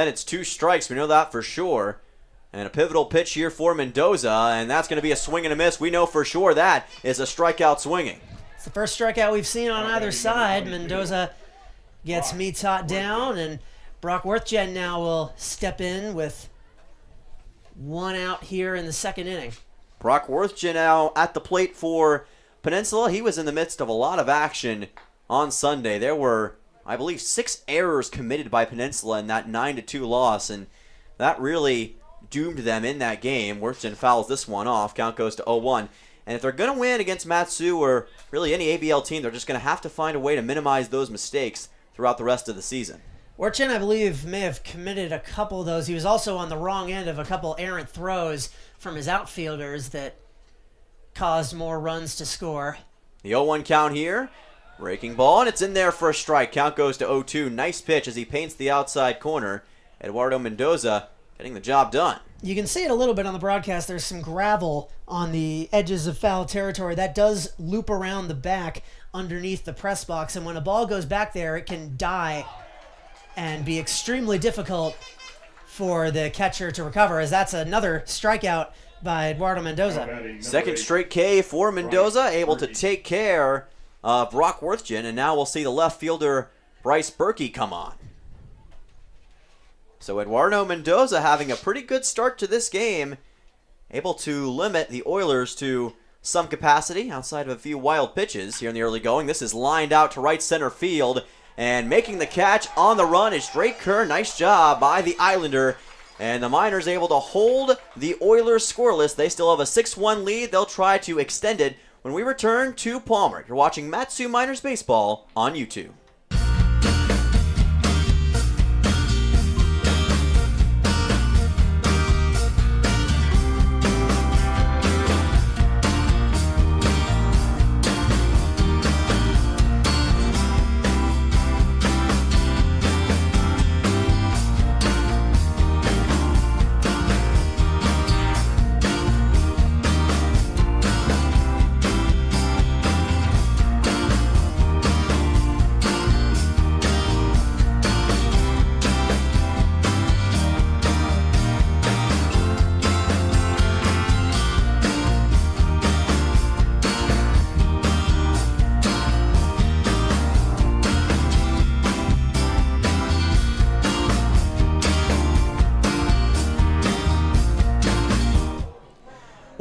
it's 2 strikes. We know that for sure. And a pivotal pitch here for Mendoza, and that's going to be a swing and a miss. We know for sure that is a strikeout swinging. It's the first strikeout we've seen on either side. Mendoza gets Mitat down, and Brock Worthjen now will step in with 1 out here in the second inning. Brock Worthjen now at the plate for Peninsula. He was in the midst of a lot of action on Sunday. There were, I believe, 6 errors committed by Peninsula in that 9-2 loss, and that really doomed them in that game. Worthjen fouls this one off. Count goes to 0-1. And if they're going to win against Matsu or really any ABL team, they're just going to have to find a way to minimize those mistakes throughout the rest of the season. Worthjen, I believe, may have committed a couple of those. He was also on the wrong end of a couple errant throws from his outfielders that caused more runs to score. The 0-1 count here. Breaking ball, and it's in there for a strike. Count goes to 0-2. Nice pitch as he paints the outside corner. Eduardo Mendoza getting the job done. You can see it a little bit on the broadcast. There's some gravel on the edges of foul territory. That does loop around the back underneath the press box, and when a ball goes back there, it can die and be extremely difficult for the catcher to recover, as that's another strikeout by Eduardo Mendoza. Second straight K for Mendoza, able to take care of Brock Worthjen, and now we'll see the left fielder Bryce Berkey come on. So Eduardo Mendoza having a pretty good start to this game, able to limit the Oilers to some capacity outside of a few wild pitches here in the early going. This is lined out to right center field, and making the catch on the run is Drake Kerr. Nice job by the Islander. And the Miners able to hold the Oilers scoreless. They still have a 6-1 lead. They'll try to extend it when we return to Palmer. You're watching Matsu Miners Baseball on YouTube.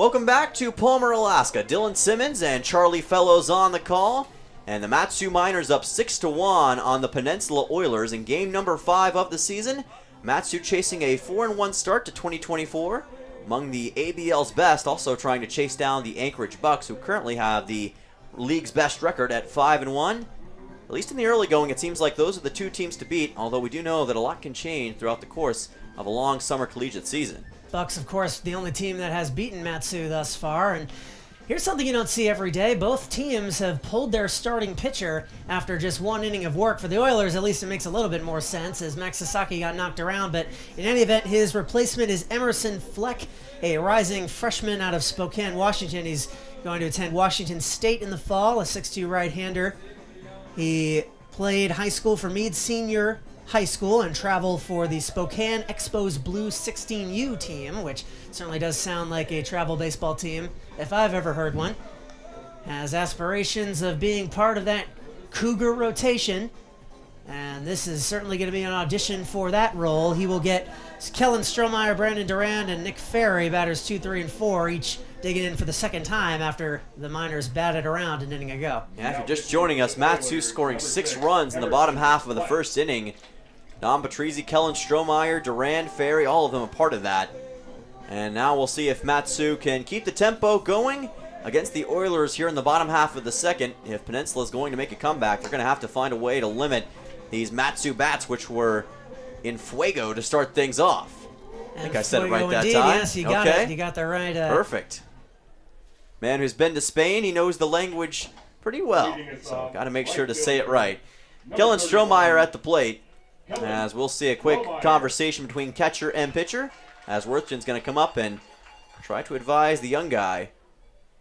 Welcome back to Palmer, Alaska. Dylan Simmons and Charlie Fellows on the call. And the Mat-Su Miners up 6-1 on the Peninsula Oilers in game number 5 of the season. Mat-Su chasing a 4-1 start to 2024. Among the ABL's best, also trying to chase down the Anchorage Bucks, who currently have the league's best record at 5-1. At least in the early going, it seems like those are the two teams to beat, although we do know that a lot can change throughout the course of a long summer collegiate season. Bucks, of course, the only team that has beaten Mat-Su thus far. And here's something you don't see every day. Both teams have pulled their starting pitcher after just one inning of work. For the Oilers, at least it makes a little bit more sense as Max Sasaki got knocked around. But in any event, his replacement is Emerson Fleck, a rising freshman out of Spokane, Washington. He's going to attend Washington State in the fall, a 6'2" right-hander. He played high school for Meade Senior High School and traveled for the Spokane Expos Blue 16U team, which certainly does sound like a travel baseball team if I've ever heard one. Has aspirations of being part of that Cougar rotation, and this is certainly going to be an audition for that role. He will get Kellen Strohmeyer, Brandon Durand, and Nick Ferry, batters 2, 3, and 4, each digging in for the second time after the Miners batted around an inning ago. Yeah, if you're just joining us, Mat-Su scoring 6 runs in the bottom half of the first inning. Don Patrizzi, Kellen Strohmeyer, Durand, Ferry, all of them a part of that. And now we'll see if Mat-Su can keep the tempo going against the Oilers here in the bottom half of the second. If Peninsula is going to make a comeback, they're going to have to find a way to limit these Mat-Su bats, which were in fuego to start things off. I think I said it right that time. Yes, you got it. You got the right. Perfect. Man who's been to Spain, he knows the language pretty well. So got to make sure to say it right. Kellen Strohmeyer at the plate. As we'll see a quick conversation between catcher and pitcher, as Worthington's going to come up and try to advise the young guy.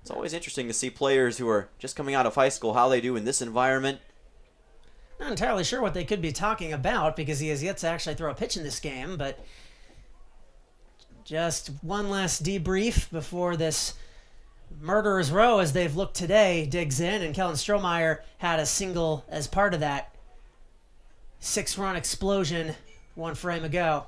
It's always interesting to see players who are just coming out of high school, how they do in this environment. Not entirely sure what they could be talking about because he has yet to actually throw a pitch in this game, but just one last debrief before this murderer's row, as they've looked today, digs in, and Kellen Strohmeyer had a single as part of that 6-run explosion one frame ago.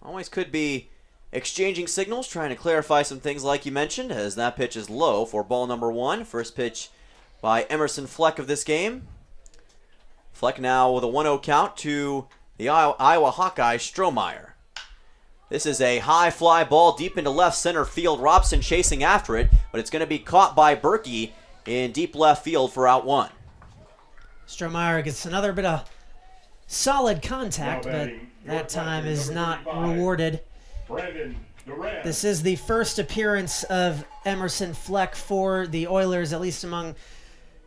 Always could be exchanging signals, trying to clarify some things like you mentioned, as that pitch is low for ball number 1. First pitch by Emerson Fleck of this game. Fleck now with a 1-0 count to the Iowa Hawkeye, Strohmeyer. This is a high fly ball deep into left center field. Robson chasing after it, but it's going to be caught by Berkey in deep left field for out 1. Strohmeyer gets another bit of solid contact, but that time is not rewarded. This is the first appearance of Emerson Fleck for the Oilers, at least among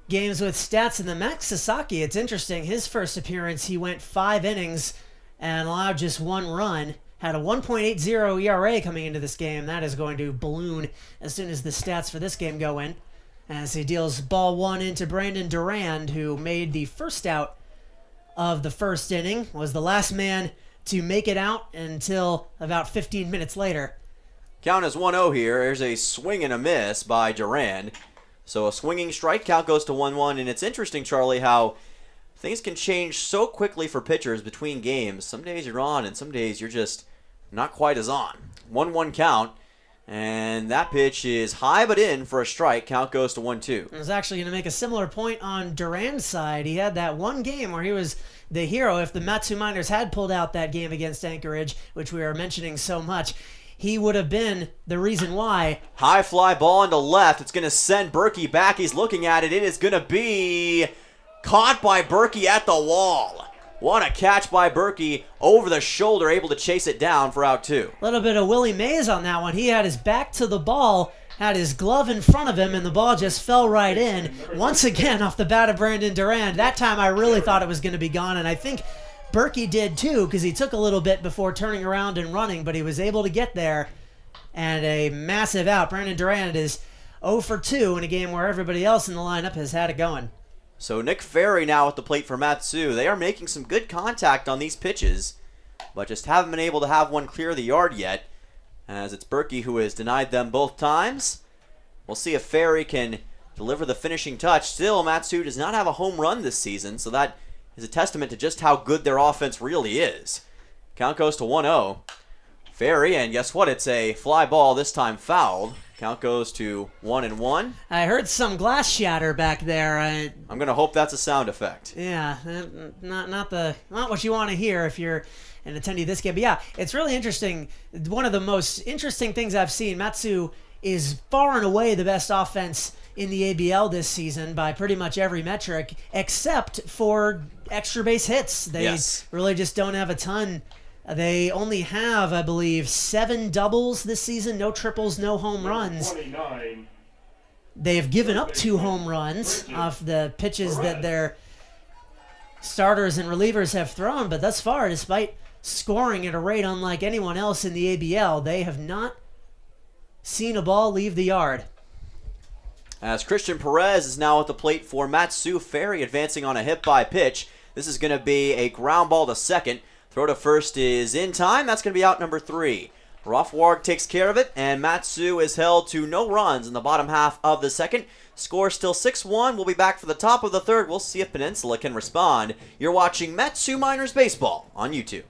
games with stats. And the Max Sasaki, it's interesting, his first appearance, he went 5 innings and allowed just 1 run. Had a 1.80 ERA coming into this game. That is going to balloon as soon as the stats for this game go in, as he deals ball 1 into Brandon Durand, who made the first out of the first inning, was the last man to make it out until about 15 minutes later. Count is 1-0 here. There's a swing and a miss by Durand. So a swinging strike, count goes to 1-1. And it's interesting, Charlie, how things can change so quickly for pitchers between games. Some days you're on and some days you're just not quite as on. 1-1 count. And that pitch is high but in for a strike. Count goes to 1-2. I was actually going to make a similar point on Durand's side. He had that one game where he was the hero. If the Mat-Su Miners had pulled out that game against Anchorage, which we are mentioning so much, he would have been the reason why. High fly ball into left. It's going to send Berkey back. He's looking at it. It is going to be caught by Berkey at the wall. What a catch by Berkey over the shoulder, able to chase it down for out 2. A little bit of Willie Mays on that one. He had his back to the ball, had his glove in front of him, and the ball just fell right in. Once again, off the bat of Brandon Durand. That time I really thought it was going to be gone, and I think Berkey did too, because he took a little bit before turning around and running, but he was able to get there. And a massive out. Brandon Durand is 0 for 2 in a game where everybody else in the lineup has had it going. So Nick Ferry now at the plate for Mat-Su. They are making some good contact on these pitches, but just haven't been able to have one clear the yard yet, as it's Berkey who has denied them both times. We'll see if Ferry can deliver the finishing touch. Still, Mat-Su does not have a home run this season, so that is a testament to just how good their offense really is. Count goes to 1-0. Ferry, and guess what? It's a fly ball, this time fouled. Count goes to 1-1. I heard some glass shatter back there. I'm going to hope that's a sound effect. Yeah, not what you want to hear if you're an attendee of this game. But yeah, it's really interesting. One of the most interesting things I've seen, Matsu is far and away the best offense in the ABL this season by pretty much every metric, except for extra base hits. They really just don't have a ton. They only have, I believe, 7 doubles this season, no triples, no home runs. 29. They have given up 2 home runs off the pitches that their starters and relievers have thrown, but thus far, despite scoring at a rate unlike anyone else in the ABL, they have not seen a ball leave the yard. As Christian Perez is now at the plate for Matsu, Ferry advancing on a hit-by pitch. This is going to be a ground ball to second. Throw to first is in time. That's going to be out number 3. Rothwarg takes care of it, and Matsu is held to no runs in the bottom half of the second. Score still 6-1. We'll be back for the top of the third. We'll see if Peninsula can respond. You're watching Matsu Miners Baseball on YouTube.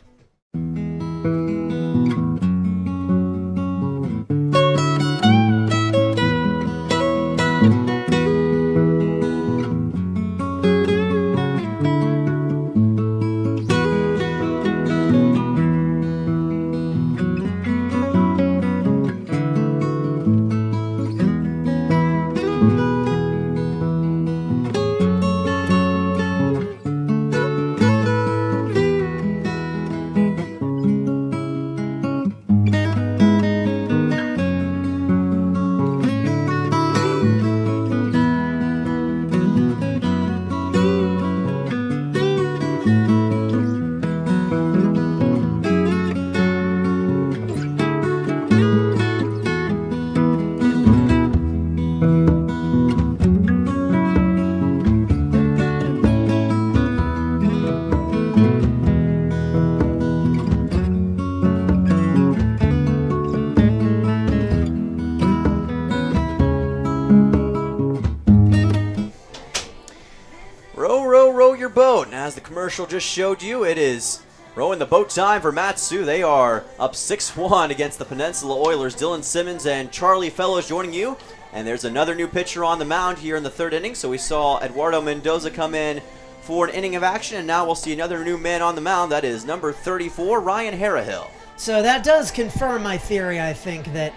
Boat. And as the commercial just showed you, it is rowing the boat time for Matsu. They are up 6-1 against the Peninsula Oilers. Dylan Simmons and Charlie Fellows joining you. And there's another new pitcher on the mound here in the third inning. So we saw Eduardo Mendoza come in for an inning of action, and now we'll see another new man on the mound. That is number 34, Ryan Harrahill. So that does confirm my theory, I think, that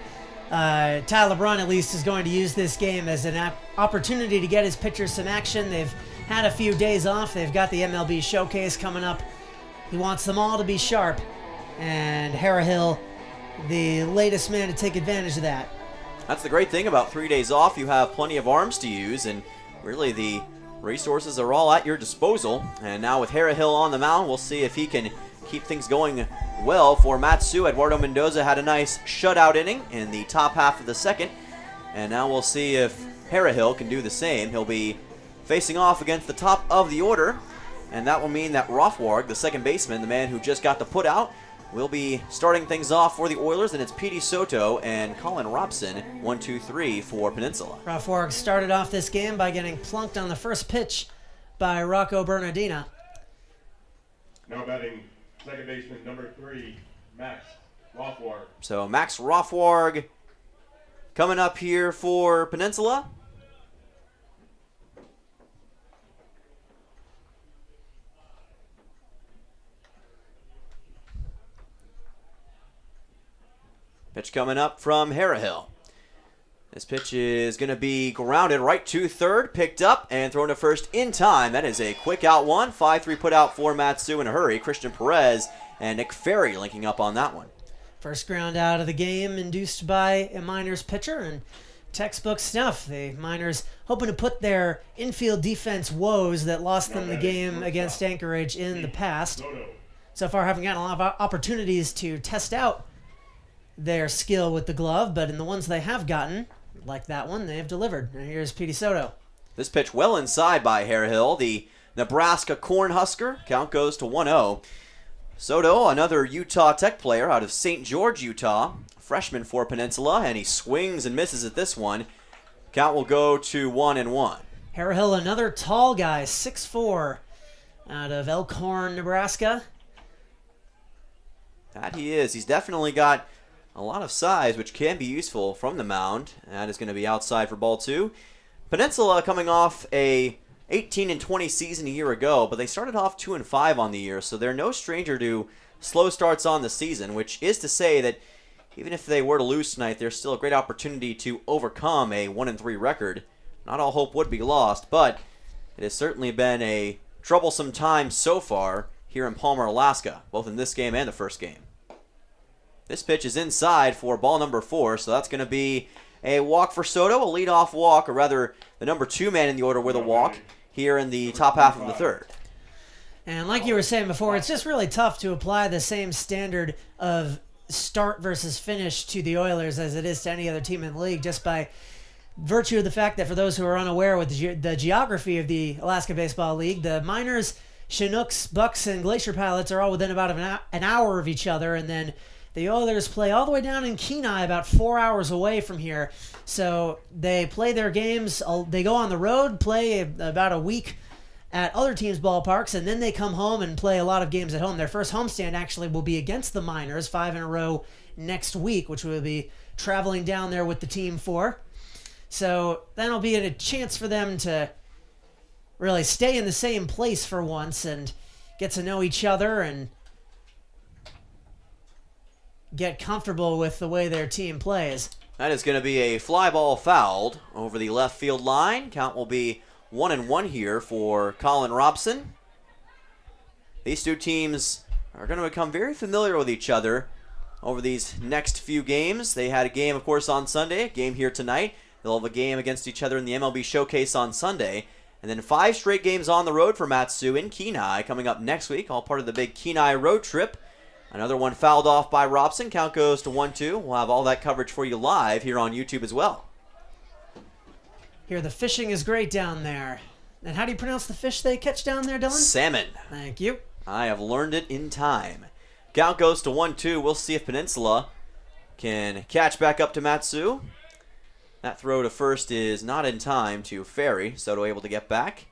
Tyler Brunn at least is going to use this game as an opportunity to get his pitchers some action. They've had a few days off. They've got the MLB Showcase coming up. He wants them all to be sharp, and Harrahill, the latest man to take advantage of that. That's the great thing about 3 days off. You have plenty of arms to use, and really the resources are all at your disposal. And now with Harrahill on the mound, we'll see if he can keep things going well for Matsu. Eduardo Mendoza had a nice shutout inning in the top half of the second, and now we'll see if Harrahill can do the same. He'll be facing off against the top of the order, and that will mean that Rothwarg, the second baseman, the man who just got the put out, will be starting things off for the Oilers, and it's Petey Soto and Colin Robson, 1-2-3 for Peninsula. Rothwarg started off this game by getting plunked on the first pitch by Rocco Bernardina. Now batting second baseman number 3, Max Rothwarg. So Max Rothwarg coming up here for Peninsula. Pitch coming up from Harrahill. This pitch is going to be grounded right to third, picked up, and thrown to first in time. That is a quick out one. 5-3 put out for Matsu in a hurry. Christian Perez and Nick Ferry linking up on that one. First ground out of the game induced by a Miners pitcher, and textbook stuff. The Miners hoping to put their infield defense woes that lost them the game against Anchorage in the past. So far haven't gotten a lot of opportunities to test out their skill with the glove, but in the ones they have gotten, like that one, they have delivered. And here's Petey Soto. This pitch well inside by Harrahill, the Nebraska Cornhusker. Count goes to 1-0. Soto, another Utah Tech player out of St. George, Utah. Freshman for Peninsula, and he swings and misses at this one. Count will go to 1-1. Harrahill, another tall guy, 6'4", out of Elkhorn, Nebraska. That he is. He's definitely got a lot of size, which can be useful from the mound. That is going to be outside for ball 2. Peninsula coming off a 18-20 season a year ago, but they started off 2-5 on the year, so they're no stranger to slow starts on the season, which is to say that even if they were to lose tonight, there's still a great opportunity to overcome a 1-3 record. Not all hope would be lost, but it has certainly been a troublesome time so far here in Palmer, Alaska, both in this game and the first game. This pitch is inside for ball number 4, so that's going to be a walk for Soto, a leadoff walk, or rather the number 2 man in the order with a walk here in the top half of the third. And like you were saying before, it's just really tough to apply the same standard of start versus finish to the Oilers as it is to any other team in the league, just by virtue of the fact that for those who are unaware with the geography of the Alaska Baseball League, the Miners, Chinooks, Bucks, and Glacier Pilots are all within about an hour of each other, and then the Oilers play all the way down in Kenai, about 4 hours away from here. So they play their games, they go on the road, play about a week at other teams' ballparks, and then they come home and play a lot of games at home. Their first homestand actually will be against the Miners, 5 in a row next week, which we'll be traveling down there with the team for. So that'll be a chance for them to really stay in the same place for once and get to know each other and get comfortable with the way their team plays. That is going to be a fly ball fouled over the left field line. Count will be 1-1 here for Colin Robson. These two teams are going to become very familiar with each other over these next few games. They had a game, of course, on Sunday, a game here tonight. They'll have a game against each other in the MLB Showcase on Sunday. And then 5 straight games on the road for Matsu in Kenai coming up next week, all part of the big Kenai road trip. Another one fouled off by Robson. Count goes to 1-2. We'll have all that coverage for you live here on YouTube as well. Here, the fishing is great down there. And how do you pronounce the fish they catch down there, Dylan? Salmon. Thank you. I have learned it in time. Count goes to 1-2. We'll see if Peninsula can catch back up to Matsu. That throw to first is not in time to Ferry. Soto able to get back.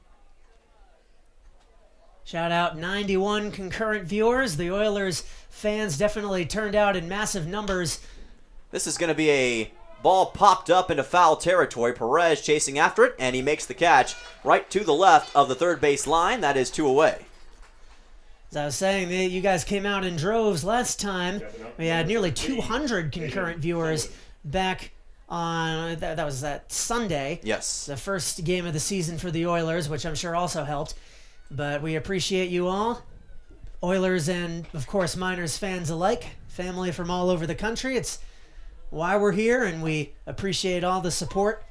Shout out 91 concurrent viewers. The Oilers fans definitely turned out in massive numbers. This is going to be a ball popped up into foul territory. Perez chasing after it, and he makes the catch right to the left of the third base line. That is 2 away. As I was saying, you guys came out in droves last time. We had nearly 200 concurrent viewers back on, that was that Sunday. Yes. The first game of the season for the Oilers, which I'm sure also helped. But we appreciate you all. Oilers and, of course, Miners fans alike. Family from all over the country. It's why we're here, and we appreciate all the support.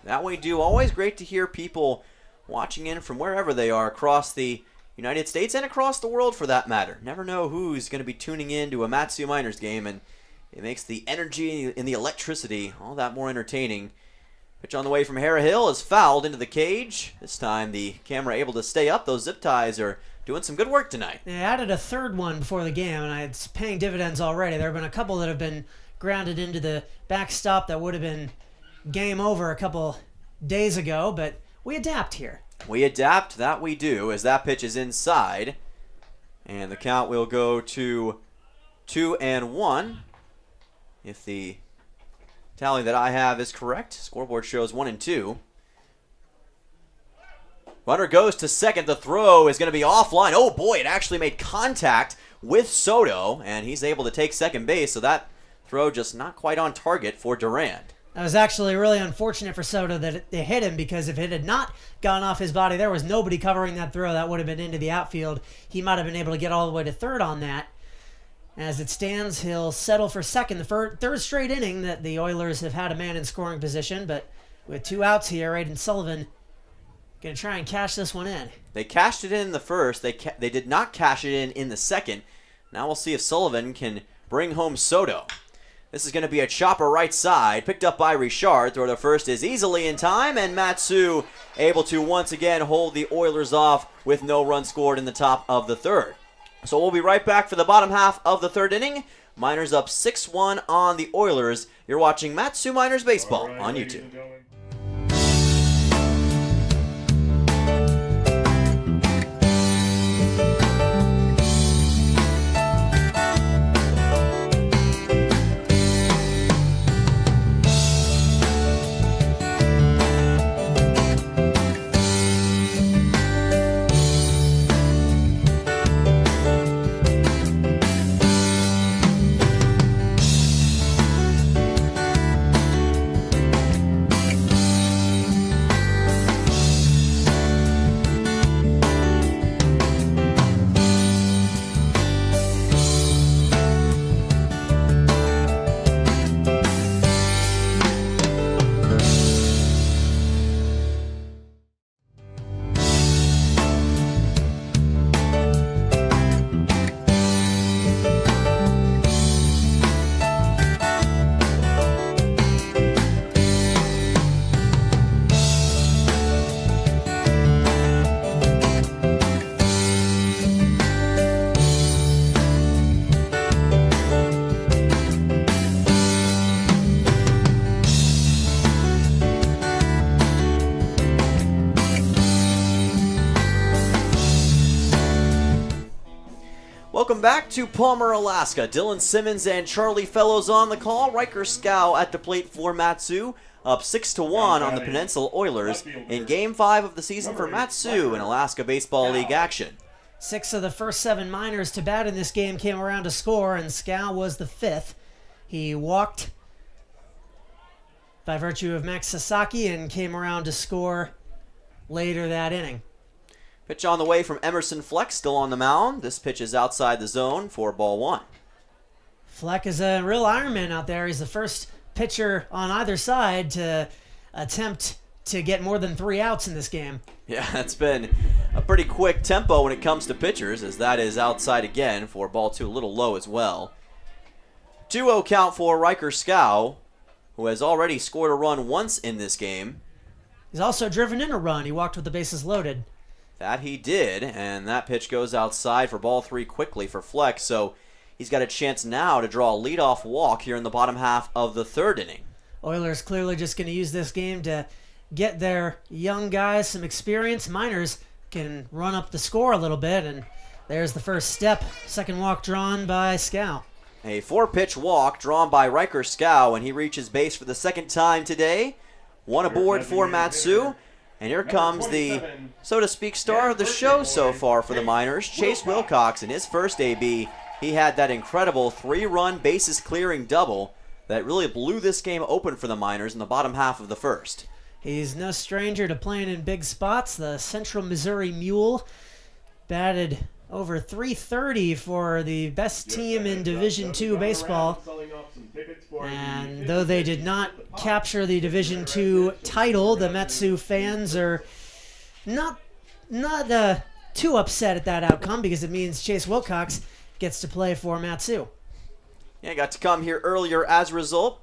That we do. Always great to hear people watching in from wherever they are across the United States and across the world for that matter. Never know who's going to be tuning in to a Matsu Miners game, and it makes the energy and the electricity all that more entertaining. Pitch on the way from Hara Hill is fouled into the cage. This time the camera able to stay up. Those zip ties are doing some good work tonight. They added a third one before the game, and it's paying dividends already. There have been a couple that have been grounded into the backstop that would have been game over a couple days ago, but we adapt here. We adapt, that we do, as that pitch is inside. And the count will go to 2-1. If the tally that I have is correct, scoreboard shows 1-2. Runner goes to second. The throw is going to be offline. Oh boy, it actually made contact with Soto, and he's able to take second base, so that throw just not quite on target for Durand. That was actually really unfortunate for Soto that it hit him, because if it had not gone off his body, there was nobody covering that throw. That would have been into the outfield. He might have been able to get all the way to third on that. As it stands, he'll settle for second. The third straight inning that the Oilers have had a man in scoring position, but with 2 outs here, Aiden Sullivan going to try and cash this one in. They cashed it in the first. They did not cash it in the second. Now we'll see if Sullivan can bring home Soto. This is going to be a chopper right side, picked up by Richard. Throw to first is easily in time, and Matsu able to once again hold the Oilers off with no run scored in the top of the third. So we'll be right back for the bottom half of the third inning. Miners up 6-1 on the Oilers. You're watching Matsu Miners Baseball on YouTube. welcome back to Palmer, Alaska. Dylan Simmons and Charlie Fellows on the call. Riker Scow at the plate for Matsu, up 6-1 on the Peninsula Oilers in Game 5 of the season for Matsu in Alaska Baseball League action. 6 of the first 7 minors to bat in this game came around to score, and Scow was the 5th. He walked by virtue of Max Sasaki and came around to score later that inning. Pitch on the way from Emerson Fleck, still on the mound. This pitch is outside the zone for ball 1. Fleck is a real Ironman out there. He's the first pitcher on either side to attempt to get more than 3 outs in this game. Yeah, it's been a pretty quick tempo when it comes to pitchers, as that is outside again for ball 2, a little low as well. 2-0 count for Riker Scow, who has already scored a run once in this game. He's also driven in a run. He walked with the bases loaded. That he did, and that pitch goes outside for ball 3 quickly for Fleck, so he's got a chance now to draw a leadoff walk here in the bottom half of the 3rd inning. Oilers clearly just going to use this game to get their young guys some experience. Miners can run up the score a little bit, and there's the first step. Second walk drawn by Scow. A 4-pitch walk drawn by Riker Scow, and he reaches base for the 2nd time today. 1 aboard for Matsu. And here comes the, so to speak, star of the show so far for the Miners, Chase Wilcox. In his first AB, he had that incredible 3-run bases clearing double that really blew this game open for the Miners in the bottom half of the 1st. He's no stranger to playing in big spots. The Central Missouri Mule batted over .330 for the best team in Division II baseball. And though they did not capture the Division II title, the Matsu fans are not too upset at that outcome because it means Chase Wilcox gets to play for Matsu. Yeah, got to come here earlier as a result.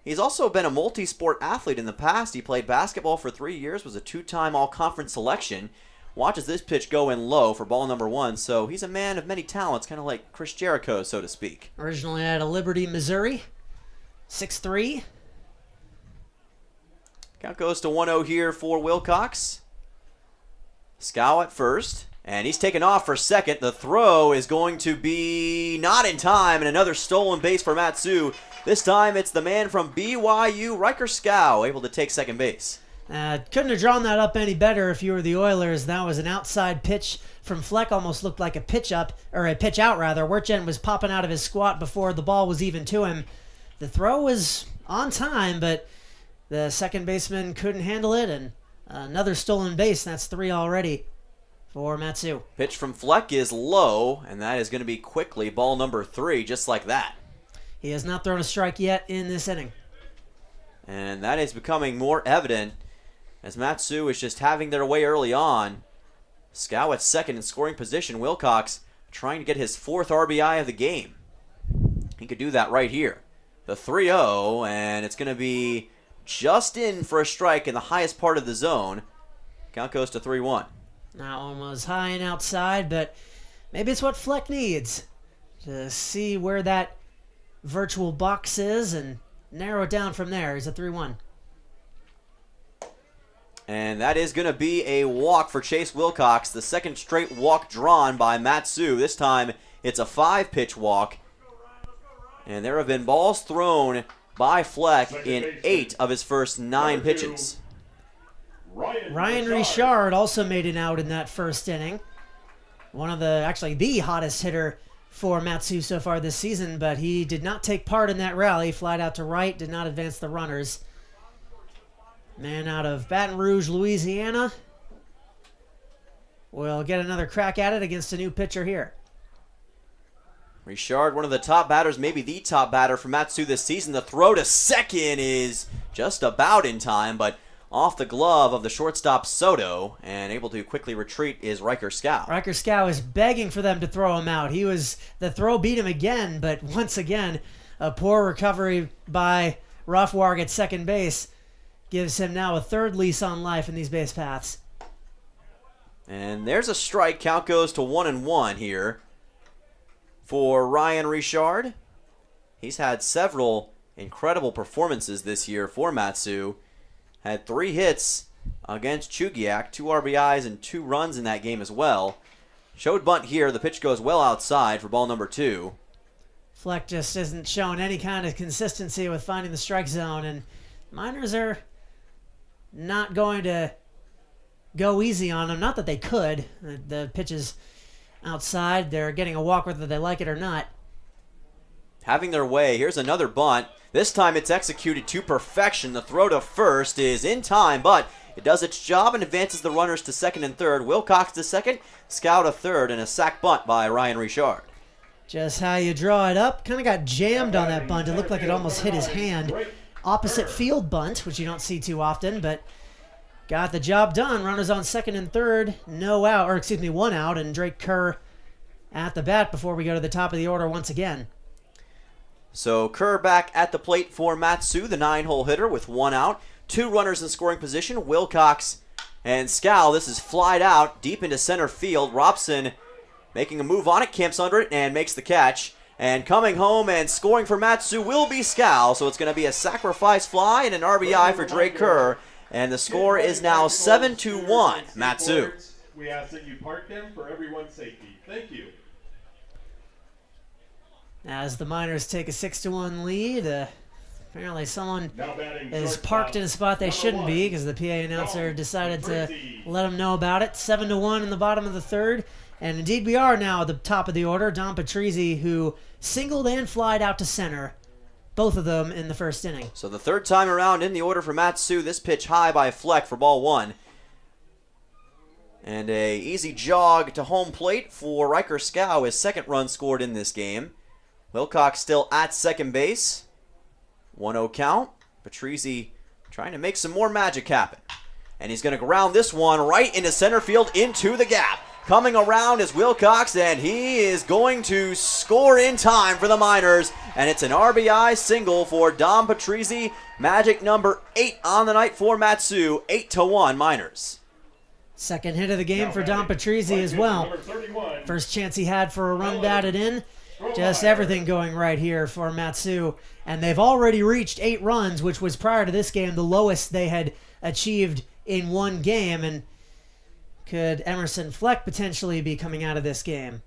He's also been a multi-sport athlete in the past. He played basketball for 3 years, was a 2-time all-conference selection. Watches this pitch go in low for ball number 1, so he's a man of many talents, kind of like Chris Jericho, so to speak. Originally out of Liberty, Missouri, 6'3". Count goes to 1-0 here for Wilcox. Scow at first, and he's taken off for second. The throw is going to be not in time, and another stolen base for Matsu. This time it's the man from BYU, Riker Scow, able to take second base. Couldn't have drawn that up any better if you were the Oilers. That was an outside pitch from Fleck, almost looked like a pitch up, or a pitch out rather. Wertjen was popping out of his squat before the ball was even to him. The throw was on time, but the second baseman couldn't handle it, and another stolen base. That's 3 already for Matsu. Pitch from Fleck is low, and that is going to be quickly ball number 3, just like that. He has not thrown a strike yet in this inning. And that is becoming more evident as Matsu is just having their way early on. Scow at second in scoring position. Wilcox trying to get his 4th RBI of the game. He could do that right here. The 3-0, and it's going to be just in for a strike in the highest part of the zone. Count goes to 3-1. That one was high and outside, but maybe it's what Fleck needs to see where that virtual box is and narrow it down from there. He's a 3-1. And that is going to be a walk for Chase Wilcox, the 2nd straight walk drawn by Matsu. This time it's a 5-pitch walk. And there have been balls thrown by Fleck in 8 of his first 9 pitches. Ryan Richard also made an out in that first inning. Actually the hottest hitter for Matsu so far this season, but he did not take part in that rally. Flied out to right, did not advance the runners. Man out of Baton Rouge, Louisiana will get another crack at it against a new pitcher here. Richard, one of the top batters, maybe the top batter for Matsu this season. The throw to second is just about in time, but off the glove of the shortstop Soto, and able to quickly retreat is Riker Scow. Riker Scow is begging for them to throw him out. The throw beat him again, but once again, a poor recovery by Rothwarg at second base gives him now a 3rd lease on life in these base paths. And there's a strike. Count goes to 1-1 here for Ryan Richard. He's had several incredible performances this year for Matsu. Had 3 hits against Chugiak, 2 RBIs and 2 runs in that game as well. Showed bunt here. The pitch goes well outside for ball number 2. Fleck just isn't showing any kind of consistency with finding the strike zone, and Miners are not going to go easy on him. Not that they could. The pitch is outside. They're getting a walk whether they like it or not. Having their way. Here's another bunt. This time it's executed to perfection. The throw to first is in time, but it does its job and advances the runners to second and third. Wilcox to second, Scow to third, and a sac bunt by Ryan Richard. Just how you draw it up. Kind of got jammed on that bunt. It looked like it almost hit his hand. Opposite field bunt, which you don't see too often, but got the job done. Runners on second and third. One out, and Drake Kerr at the bat before we go to the top of the order once again. So Kerr back at the plate for Matsu, the 9-hole hitter with 1 out. 2 runners in scoring position, Wilcox and Scow. This is flied out deep into center field. Robson making a move on it, camps under it, and makes the catch. And coming home and scoring for Matsu will be Scow. So it's going to be a sacrifice fly and an RBI for Drake Kerr. And the score is now 7-1, Matsu. We ask that you park them for everyone's safety. Thank you. As the Miners take a 6-1 lead, apparently someone is parked in a spot they shouldn't be because the PA announcer decided to let them know about it. 7-1 in the bottom of the third. And indeed we are now at the top of the order. Don Patrizzi, who singled and flied out to center, both of them in the first inning. So the third time around in the order for Matsu. This pitch high by Fleck for ball 1. And a easy jog to home plate for Riker Scow. His second run scored in this game. Wilcox still at second base. 1-0 count. Patrizzi trying to make some more magic happen. And he's going to ground this one right into center field into the gap. Coming around is Wilcox, and he is going to score in time for the Miners. And it's an RBI single for Dom Patrizzi. Magic number 8 on the night for Matsu. 8-1 Miners. Second hit of the game for Don Patrizzi as well. First chance he had for a run batted in. Just everything going right here for Matsu. And they've already reached 8 runs, which was prior to this game the lowest they had achieved in one game. And could Emerson Fleck potentially be coming out of this game?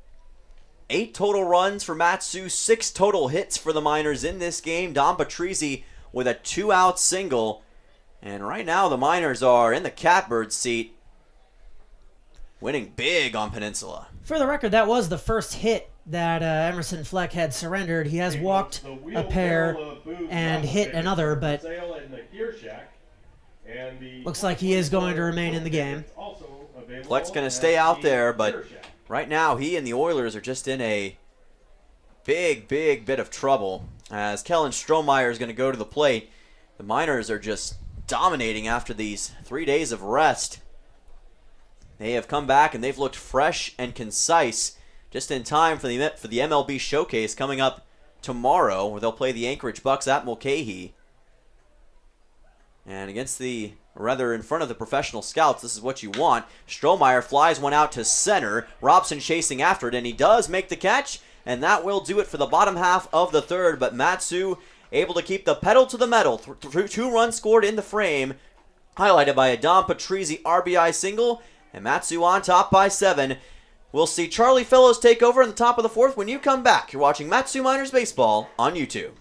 8 total runs for Matsu, 6 total hits for the Miners in this game. Don Patrizzi with a 2-out single. And right now the Miners are in the catbird seat, winning big on Peninsula. For the record, that was the first hit that Emerson Fleck had surrendered. He has walked a pair and hit another, but looks like he is going to remain in the game. Fleck's going to stay out there, but right now he and the Oilers are just in a big bit of trouble as Kellen Strohmeyer is going to go to the plate. The Miners are just dominating after these 3 days of rest. They have come back and they've looked fresh and concise just in time for the MLB Showcase coming up tomorrow, where they'll play the Anchorage Bucks at Mulcahy. And in front of the professional scouts, this is what you want. Strohmeyer flies one out to center. Robson chasing after it, and he does make the catch, and that will do it for the bottom half of the third. But Matsu able to keep the pedal to the metal. 2 runs scored in the frame, highlighted by a Don Patrizzi RBI single, and Matsu on top by 7. We'll see Charlie Fellows take over in the top of the 4th when you come back. You're watching Matsu Miners Baseball on YouTube.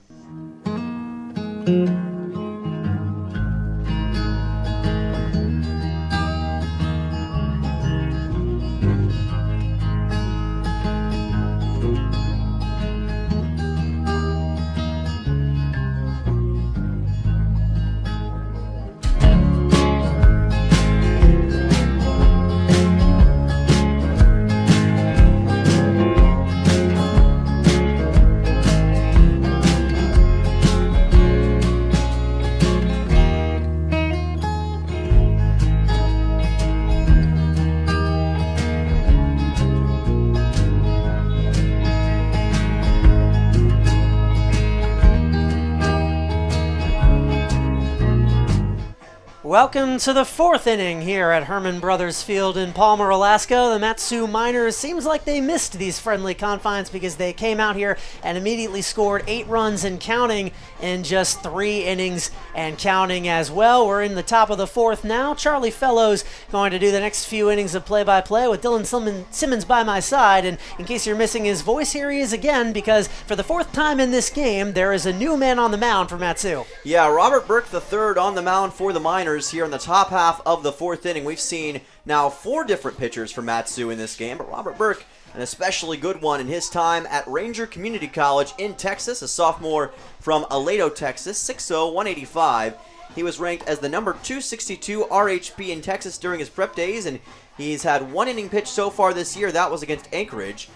Welcome to the fourth inning here at Herman Brothers Field in Palmer, Alaska. The Mat-Su Miners seems like they missed these friendly confines because they came out here and immediately scored 8 runs and counting in just 3 innings and counting as well. We're in the top of the fourth now. Charlie Fellows going to do the next few innings of play-by-play with Dylan Simmons by my side. And in case you're missing his voice, here he is again, because for the 4th time in this game, there is a new man on the mound for Mat-Su. Yeah, Robert Burke III on the mound for the Miners here in the top half of the 4th inning. We've seen now 4 different pitchers for Mat-Su in this game, but Robert Burke, an especially good one in his time at Ranger Community College in Texas, a sophomore from Aledo, Texas, 6'0", 185. He was ranked as the number 262 RHP in Texas during his prep days, and he's had 1 inning pitch so far this year. That was against Anchorage.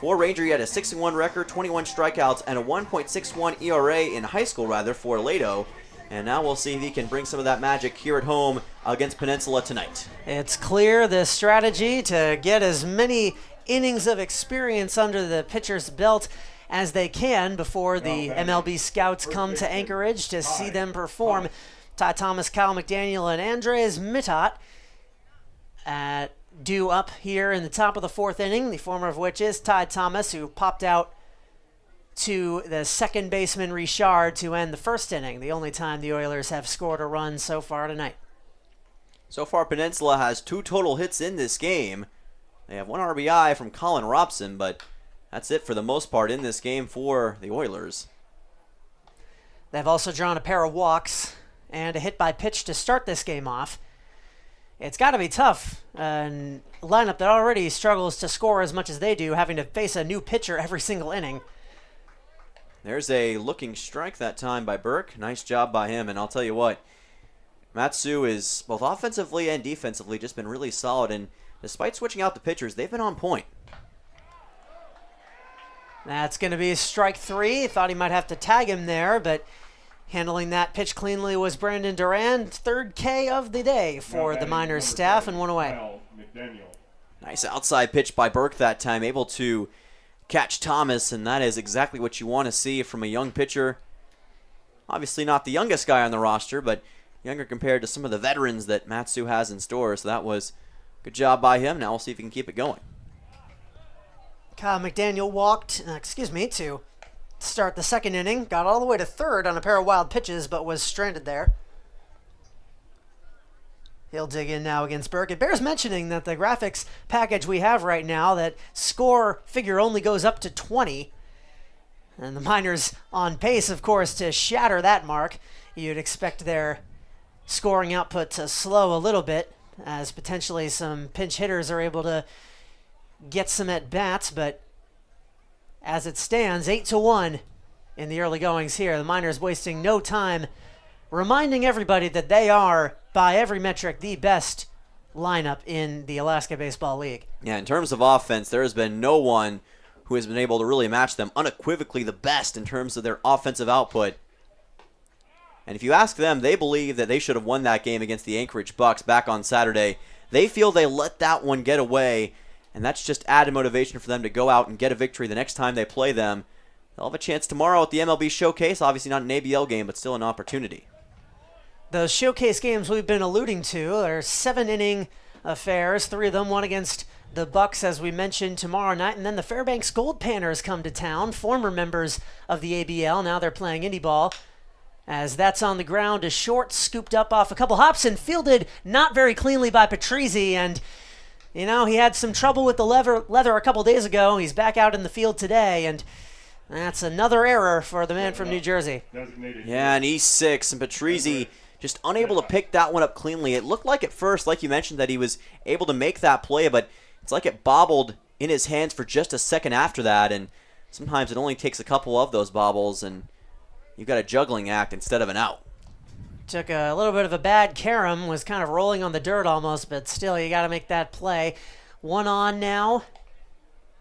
For Ranger, he had a 6-1 record, 21 strikeouts, and a 1.61 ERA in high school, for Aledo. And now we'll see if he can bring some of that magic here at home against Peninsula tonight. It's clear the strategy to get as many innings of experience under the pitcher's belt as they can before the MLB scouts come to Anchorage to see them perform. Ty Thomas, Kyle McDaniel, and Andres Mittot due up here in the top of the 4th inning, the former of which is Ty Thomas, who popped out to the second baseman Richard to end the 1st inning, the only time the Oilers have scored a run so far tonight. So far, Peninsula has 2 total hits in this game. They have 1 RBI from Colin Robson, but that's it for the most part in this game for the Oilers. They've also drawn a pair of walks and a hit by pitch to start this game off. It's got to be tough, a lineup that already struggles to score as much as they do, having to face a new pitcher every single inning. There's a looking strike that time by Burke. Nice job by him, and I'll tell you what, Mat-Su is both offensively and defensively just been really solid, and despite switching out the pitchers, they've been on point. That's going to be strike 3. Thought he might have to tag him there, but handling that pitch cleanly was Brandon Duran. 3rd K of the day for the Miners staff, and 1 away. Nice outside pitch by Burke that time, able to catch Thomas, and that is exactly what you want to see from a young pitcher. Obviously not the youngest guy on the roster, but younger compared to some of the veterans that Mat-Su has in store, so that was a good job by him. Now we'll see if he can keep it going. Kyle McDaniel walked, to start the 2nd inning. Got all the way to 3rd on a pair of wild pitches, but was stranded there. He'll dig in now against Burke. It bears mentioning that the graphics package we have right now, that score figure only goes up to 20. And the Miners on pace, of course, to shatter that mark. You'd expect their scoring output to slow a little bit, as potentially some pinch hitters are able to get some at-bats. But as it stands, 8-1 in the early goings here. The Miners wasting no time reminding everybody that they are, by every metric, the best lineup in the Alaska Baseball League. Yeah, in terms of offense, there has been no one who has been able to really match them. Unequivocally the best in terms of their offensive output. And if you ask them, they believe that they should have won that game against the Anchorage Bucks back on Saturday. They feel they let that one get away, and that's just added motivation for them to go out and get a victory the next time they play them. They'll have a chance tomorrow at the MLB Showcase. Obviously not an ABL game, but still an opportunity. Those showcase games we've been alluding to are 7-inning affairs. 3 of them, one against the Bucks, as we mentioned, tomorrow night. And then the Fairbanks Gold Panners come to town, former members of the ABL. Now they're playing indie ball. As that's on the ground, a short scooped up off a couple hops and fielded not very cleanly by Patrizzi. And, you know, he had some trouble with the leather a couple days ago. He's back out in the field today, and that's another error for the man from New Jersey. Yeah, and E6, and Patrizzi just unable to pick that one up cleanly. It looked like at first, like you mentioned, that he was able to make that play, but it's like it bobbled in his hands for just a second after that, and sometimes it only takes a couple of those bobbles, and you've got a juggling act instead of an out. Took a little bit of a bad carom, was kind of rolling on the dirt almost, but still, you got to make that play. 1 on now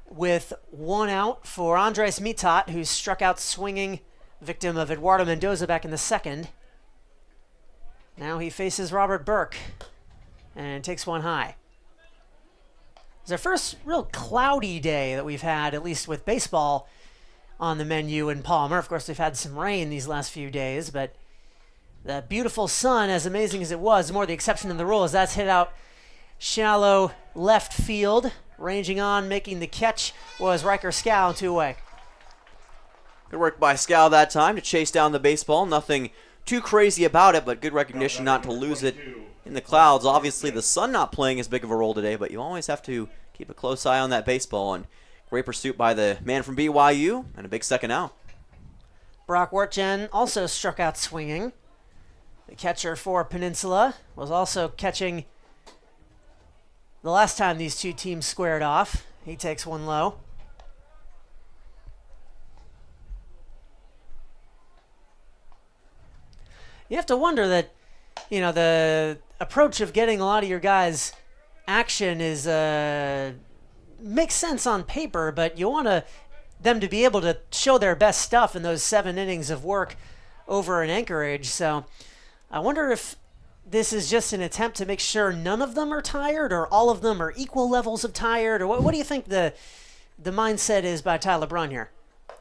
with 1 out for Andres Mittot, who struck out swinging, victim of Eduardo Mendoza back in the 2nd. Now he faces Robert Burke and takes 1 high. It's our first real cloudy day that we've had, at least with baseball on the menu in Palmer. Of course, we've had some rain these last few days, but The beautiful sun, as amazing as it was, more the exception than the rule, as that's hit out shallow left field. Ranging on, making the catch was Riker Scow, 2 away. Good work by Scow that time to chase down the baseball. Nothing too crazy about it, but good recognition not to lose it in the clouds. Obviously, the sun not playing as big of a role today, but you always have to keep a close eye on that baseball. And great pursuit by the man from BYU, and a big second out. Brock Wertjen also struck out swinging. The catcher for Peninsula was also catching the last time these two teams squared off. He takes one low. You have to wonder that, the approach of getting a lot of your guys action is makes sense on paper, but you want them to be able to show their best stuff in those 7 innings of work over in Anchorage. So I wonder if this is just an attempt to make sure none of them are tired, or all of them are equal levels of tired, or what do you think the mindset is by Tyler Brunn here?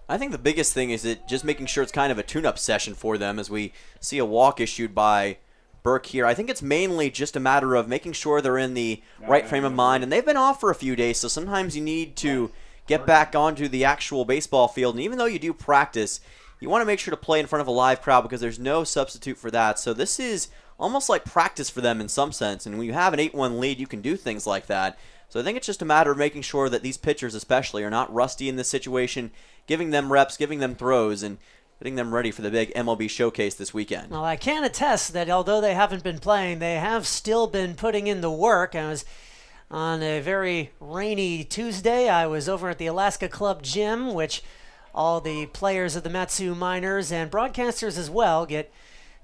I think the biggest thing is just making sure it's kind of a tune-up session for them as we see a walk issued by Burke here. I think it's mainly just a matter of making sure they're in the right frame of mind, and they've been off for a few days, so sometimes you need to get back onto the actual baseball field, and even though you do practice, you want to make sure to play in front of a live crowd because there's no substitute for that. So this is almost like practice for them in some sense, and when you have an 8-1 lead, you can do things like that. So I think it's just a matter of making sure that these pitchers especially are not rusty in this situation, giving them reps, giving them throws, and getting them ready for the big MLB Showcase this weekend. Well, I can attest that although they haven't been playing, they have still been putting in the work. I was on a very rainy Tuesday. I was over at the Alaska Club Gym, which all the players of the Matsu Miners and broadcasters as well get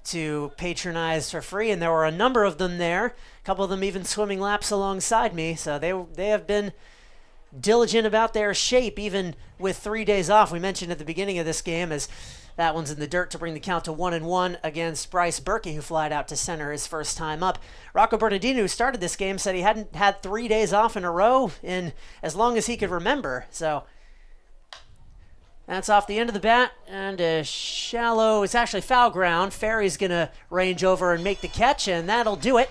to patronize for free, and there were a number of them there, a couple of them even swimming laps alongside me, so they have been diligent about their shape even with 3 days off. We mentioned at the beginning of this game as that one's in the dirt to bring the count to 1-1 against Bryce Berkey, who flied out to center his first time up. Rocco Bernardino, who started this game, said he hadn't had 3 days off in a row in as long as he could remember, so that's off the end of the bat, and a shallow, it's actually foul ground. Ferry's going to range over and make the catch, and that'll do it.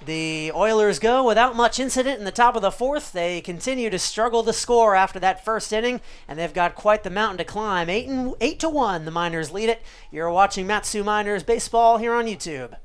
The Oilers go without much incident in the top of the 4th. They continue to struggle to score after that first inning, and they've got quite the mountain to climb. 8-1, the Miners lead it. You're watching Matsu Miners baseball here on YouTube.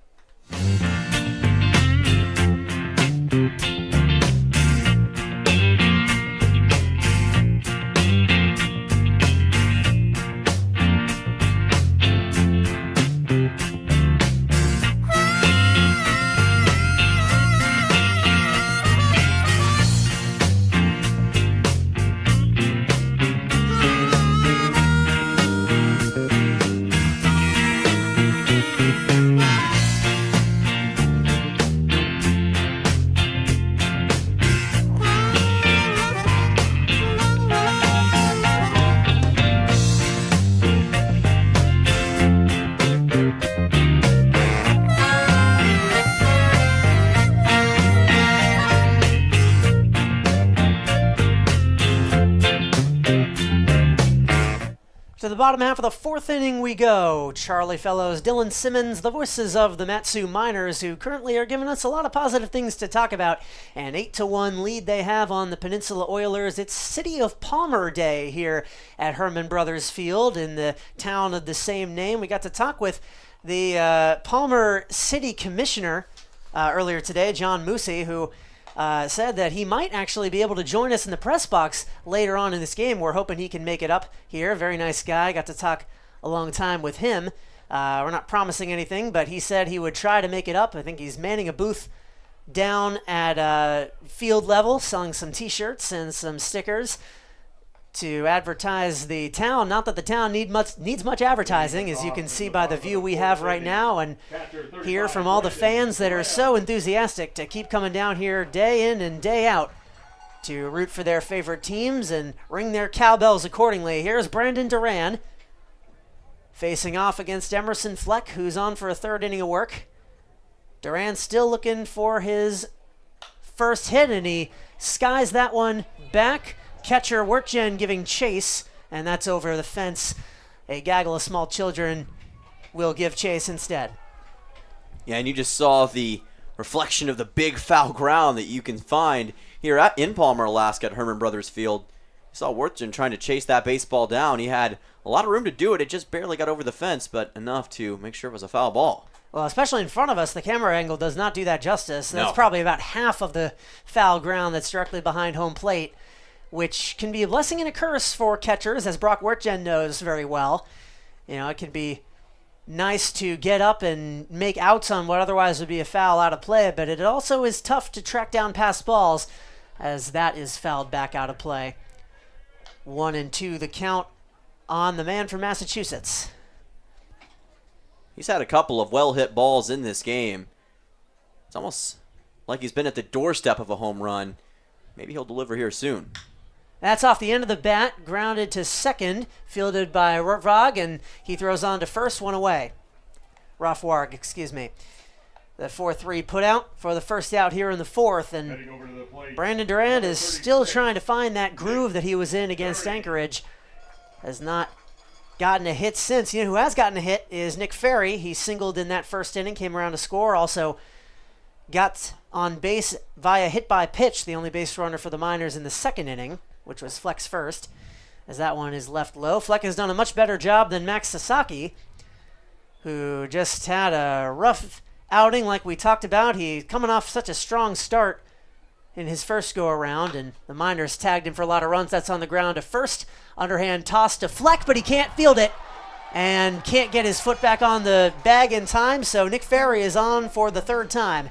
To the bottom half of the 4th inning we go. Charlie Fellows, Dylan Simmons, the voices of the Matsu Miners, who currently are giving us a lot of positive things to talk about. An 8-1 lead they have on the Peninsula Oilers. It's City of Palmer Day here at Herman Brothers Field in the town of the same name. We got to talk with the Palmer City Commissioner earlier today, John Moosey, who said that he might actually be able to join us in the press box later on in this game. We're hoping he can make it up here. Very nice guy. Got to talk a long time with him. We're not promising anything, but he said he would try to make it up. I think he's manning a booth down at field level, selling some T-shirts and some stickers to advertise the town. Not that the town needs much advertising, as you can see by the view we have right now and hear from all the fans that are so enthusiastic to keep coming down here day in and day out to root for their favorite teams and ring their cowbells accordingly. Here's Brandon Duran facing off against Emerson Fleck, who's on for a 3rd inning of work. Duran still looking for his first hit, and he skies that one back. Catcher Wertjen giving chase, and that's over the fence. A gaggle of small children will give chase instead. Yeah, and you just saw the reflection of the big foul ground that you can find here in Palmer, Alaska at Herman Brothers Field. You saw Worthington trying to chase that baseball down. He had a lot of room to do it. It just barely got over the fence, but enough to make sure it was a foul ball. Well, especially in front of us, the camera angle does not do that justice. That's No. probably about half of the foul ground that's directly behind home plate, which can be a blessing and a curse for catchers, as Brock Wertjen knows very well. It can be nice to get up and make outs on what otherwise would be a foul out of play, but it also is tough to track down pass balls, as that is fouled back out of play. 1-2 the count on the man from Massachusetts. He's had a couple of well-hit balls in this game. It's almost like he's been at the doorstep of a home run. Maybe he'll deliver here soon. That's off the end of the bat, grounded to second, fielded by Rothwag, and he throws on to first, one away. Rothwag, excuse me. The 4-3 put out for the first out here in the fourth, and Heading over to the plate. Brandon Durand is still 36. trying to find that groove that he was in against Anchorage. Has not gotten a hit since. Who has gotten a hit is Nick Ferry. He singled in that first inning, came around to score, also got on base via hit by pitch, the only base runner for the Miners in the second inning, which was Fleck's first, as that one is left low. Fleck has done a much better job than Max Sasaki, who just had a rough outing like we talked about. He coming off such a strong start in his first go-around, and the Miners tagged him for a lot of runs. That's on the ground to first. Underhand toss to Fleck, but he can't field it and can't get his foot back on the bag in time, so Nick Ferry is on for the third time.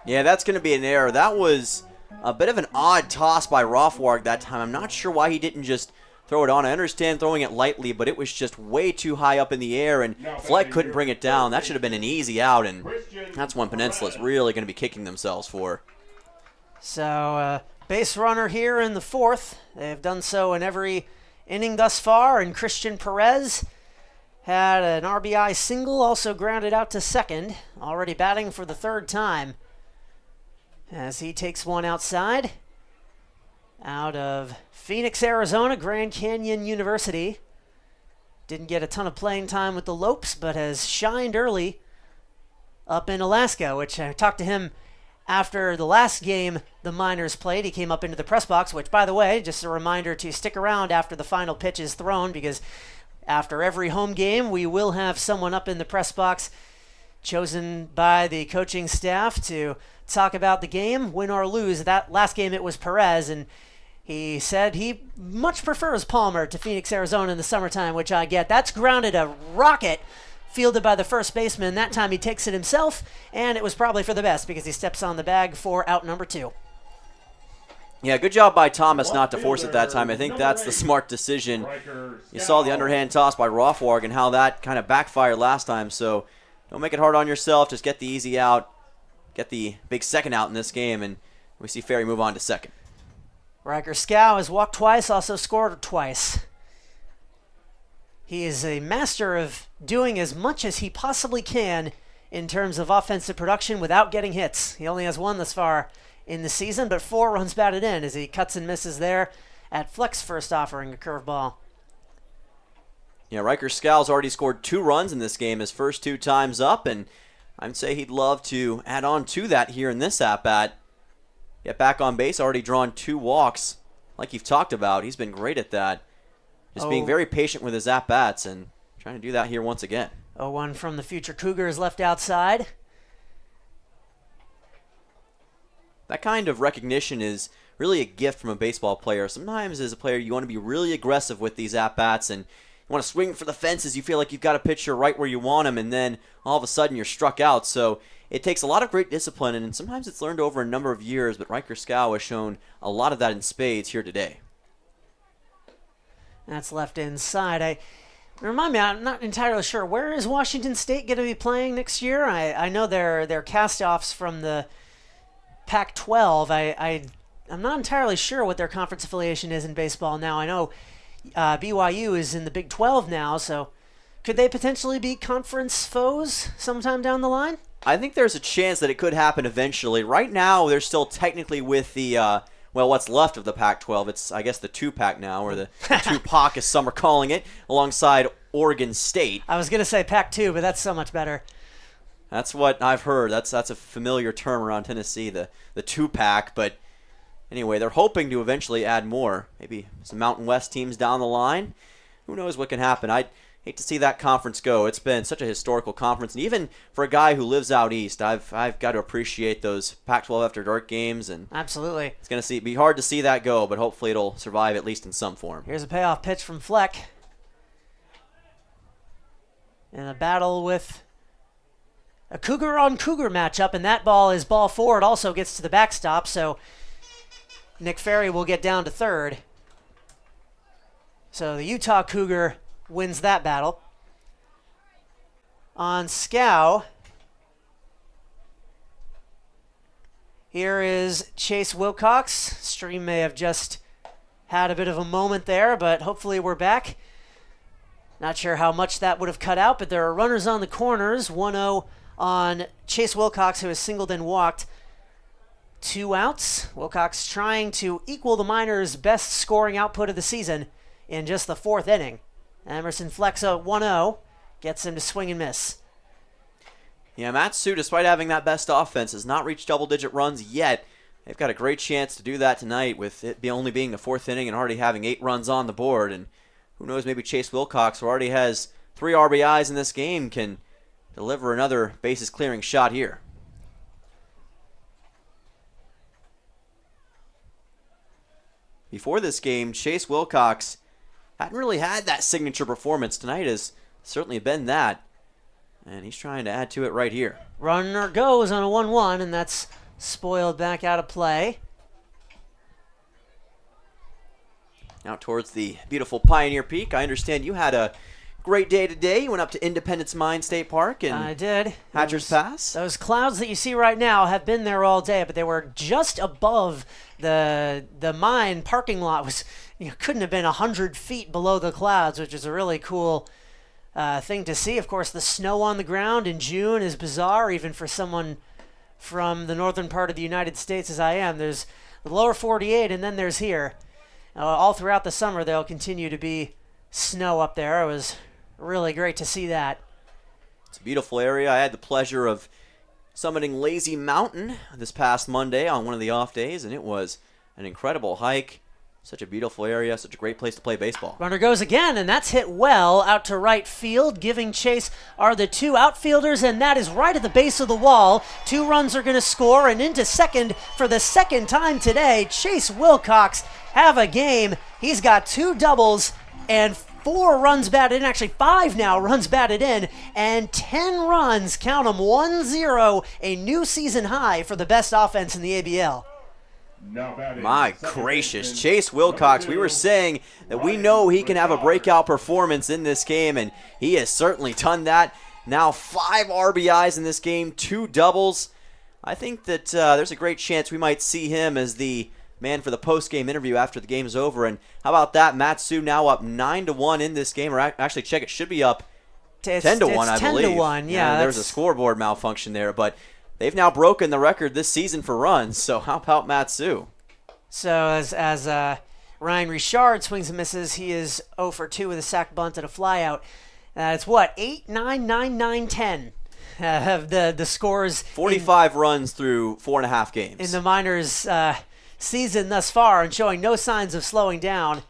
Yeah, that's going to be an error. That was a bit of an odd toss by Rothwag that time. I'm not sure why he didn't just throw it on. I understand throwing it lightly, but it was just way too high up in the air, and Fleck couldn't bring it down. That should have been an easy out, and that's one Peninsula's really going to be kicking themselves for. So, base runner here in the fourth. They've done so in every inning thus far, and Christian Perez had an RBI single, also grounded out to second, already batting for the third time, as he takes one outside. Out of Phoenix, Arizona, Grand Canyon University. Didn't get a ton of playing time with the Lopes, but has shined early up in Alaska, which I talked to him after the last game the Miners played. He came up into the press box, which, by the way, just a reminder to stick around after the final pitch is thrown, because after every home game, we will have someone up in the press box chosen by the coaching staff to talk about the game, win or lose. That last game, it was Perez, and he said he much prefers Palmer to Phoenix, Arizona in the summertime, which I get. That's grounded a rocket, fielded by the first baseman. That time he takes it himself, and it was probably for the best because he steps on the bag for out number 2. Yeah, good job by Thomas not to force it that time. I think that's the smart decision. You saw the underhand toss by Rothwag and how that kind of backfired last time, so don't make it hard on yourself. Just get the easy out, get the big second out in this game, and we see Ferry move on to second. Riker Scow has walked twice, also scored twice. He is a master of doing as much as he possibly can in terms of offensive production without getting hits. He only has one thus far in the season, but 4 runs batted in as he cuts and misses there at Fleck's first offering a curveball. Yeah, Riker Scow's already scored 2 runs in this game, his first 2 times up, and I'd say he'd love to add on to that here in this at-bat. Get back on base, already drawn 2 walks. Like you've talked about, he's been great at that. Just being very patient with his at-bats and trying to do that here once again. 0-1 from the future Cougars left outside. That kind of recognition is really a gift from a baseball player. Sometimes as a player you want to be really aggressive with these at-bats and you want to swing for the fences. You feel like you've got a pitcher right where you want him, and then all of a sudden you're struck out. So it takes a lot of great discipline, and sometimes it's learned over a number of years, but Riker Scow has shown a lot of that in spades here today. That's left inside. Remind me, I'm not entirely sure. Where is Washington State going to be playing next year? I know they're cast-offs from the Pac-12. I'm not entirely sure what their conference affiliation is in baseball now. I know BYU is in the Big 12 now, so could they potentially be conference foes sometime down the line? I think there's a chance that it could happen eventually. Right now, they're still technically with the, what's left of the Pac-12. It's, I guess, the 2-Pac now, or the 2-Pac as some are calling it, alongside Oregon State. I was going to say Pac-2, but that's so much better. That's what I've heard. That's a familiar term around Tennessee, the two-pack. But anyway, they're hoping to eventually add more. Maybe some Mountain West teams down the line. Who knows what can happen? I'd hate to see that conference go. It's been such a historical conference. And even for a guy who lives out east, I've got to appreciate those Pac-12 After Dark games. And absolutely. It's going to be hard to see that go, but hopefully it'll survive at least in some form. Here's a payoff pitch from Fleck. In a battle with a Cougar-on-Cougar matchup, and that ball is ball 4. It also gets to the backstop, so Nick Ferry will get down to third. So the Utah Cougar wins that battle. On Scow, here is Chase Wilcox. Stream may have just had a bit of a moment there, but hopefully we're back. Not sure how much that would have cut out, but there are runners on the corners. 1-0 on Chase Wilcox, who has singled and walked. 2 outs. Wilcox trying to equal the Miners' best scoring output of the season in just the 4th inning. Emerson Flexa 1-0 gets him to swing and miss. Yeah, Matsu, despite having that best offense, has not reached double-digit runs yet. They've got a great chance to do that tonight with it only being the 4th inning and already having 8 runs on the board. And who knows, maybe Chase Wilcox, who already has 3 RBIs in this game, can deliver another bases-clearing shot here. Before this game, Chase Wilcox hadn't really had that signature performance. Tonight has certainly been that. And he's trying to add to it right here. Runner goes on a 1-1, and that's spoiled back out of play. Out towards the beautiful Pioneer Peak. I understand you had a great day today. You went up to Independence Mine State Park and I did. Hatcher's Pass. Those clouds that you see right now have been there all day, but they were just above the mine parking lot. Couldn't have been 100 feet below the clouds, which is a really cool thing to see. Of course, the snow on the ground in June is bizarre, even for someone from the northern part of the United States as I am. There's the lower 48, and then there's here. All throughout the summer, there'll continue to be snow up there. It was really great to see that. It's a beautiful area. I had the pleasure of summiting Lazy Mountain this past Monday on one of the off days, and it was an incredible hike. Such a beautiful area, such a great place to play baseball. Runner goes again, and that's hit well out to right field. Giving chase are the 2 outfielders, and that is right at the base of the wall. 2 runs are going to score, and into second for the 2nd time today. Chase Wilcox have a game. He's got 2 doubles and 4 runs batted in, actually 5 now runs batted in, and 10 runs, count them, 1-0, a new season high for the best offense in the ABL. My gracious, Chase Wilcox, we were saying that we know he can have a breakout performance in this game, and he has certainly done that. Now 5 RBIs in this game, 2 doubles. I think that there's a great chance we might see him as the man for the post-game interview after the game is over. And how about that? Matsu now up 9-1 in this game, or actually check, it should be up 10-1, I believe. 10-1, yeah. There was a scoreboard malfunction there, but they've now broken the record this season for runs, so how about Matsu? So as Ryan Richard swings and misses, he is 0 for 2 with a sac bunt and a flyout. It's 8, 9, 9, 9, 10 of the scores. 45 runs through 4.5 games. In the Miners' season thus far, and showing no signs of slowing down.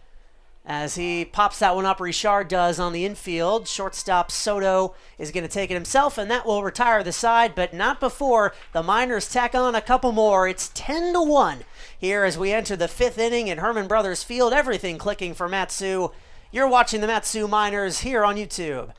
As he pops that one up, Richard does on the infield. Shortstop Soto is going to take it himself, and that will retire the side, but not before the Miners tack on a couple more. It's 10-1 here as we enter the 5th inning at Herman Brothers Field. Everything clicking for Matsu. You're watching the Matsu Miners here on YouTube.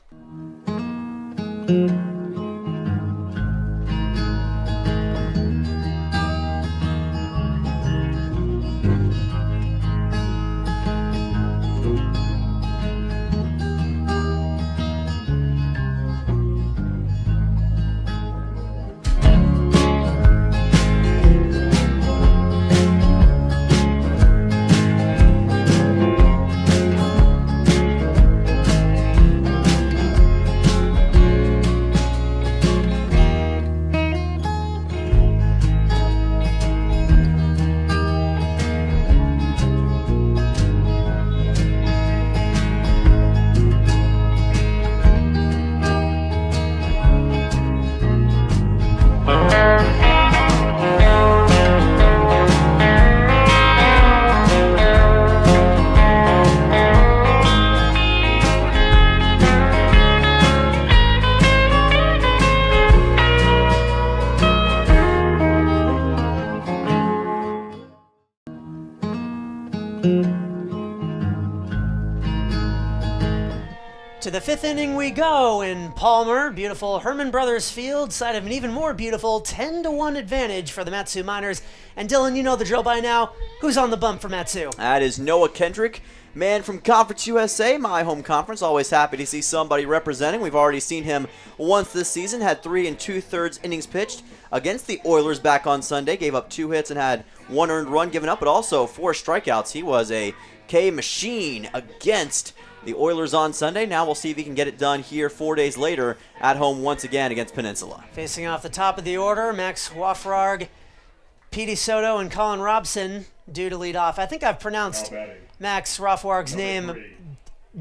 To the 5th inning we go in Palmer. Beautiful Herman Brothers Field, side of an even more beautiful 10-1 advantage for the Mat-Su Miners. And Dylan, you know the drill by now. Who's on the bump for Mat-Su? That is Noah Kendrick, man from Conference USA, my home conference. Always happy to see somebody representing. We've already seen him once this season. Had 3 2/3 innings pitched against the Oilers back on Sunday. Gave up 2 hits and had 1 earned run given up, but also 4 strikeouts. He was a K machine against the Oilers on Sunday. Now we'll see if he can get it done here 4 days later at home once again against Peninsula. Facing off the top of the order, Max Wafrarg, Petey Soto, and Colin Robson due to lead off. I think I've pronounced Max Wafrarg's name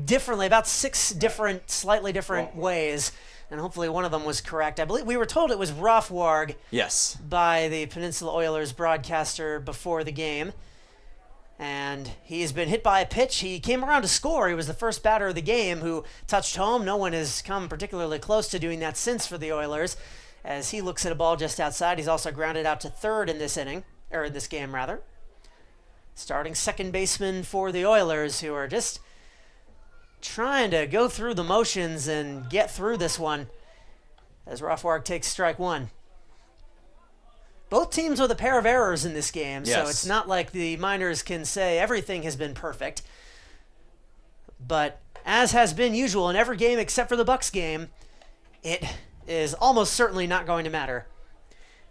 differently, about 6 different, slightly different ways, and hopefully one of them was correct. I believe we were told it was Wafrarg. Yes. By the Peninsula Oilers broadcaster before the game. And he's been hit by a pitch. He came around to score. He was the first batter of the game who touched home. No one has come particularly close to doing that since for the Oilers. As he looks at a ball just outside, he's also grounded out to third in this inning, or in this game rather. Starting second baseman for the Oilers, who are just trying to go through the motions and get through this one. As Wafrarg takes strike 1. Both teams with a pair of errors in this game, so it's not like the Miners can say everything has been perfect. But as has been usual in every game except for the Bucks game, it is almost certainly not going to matter.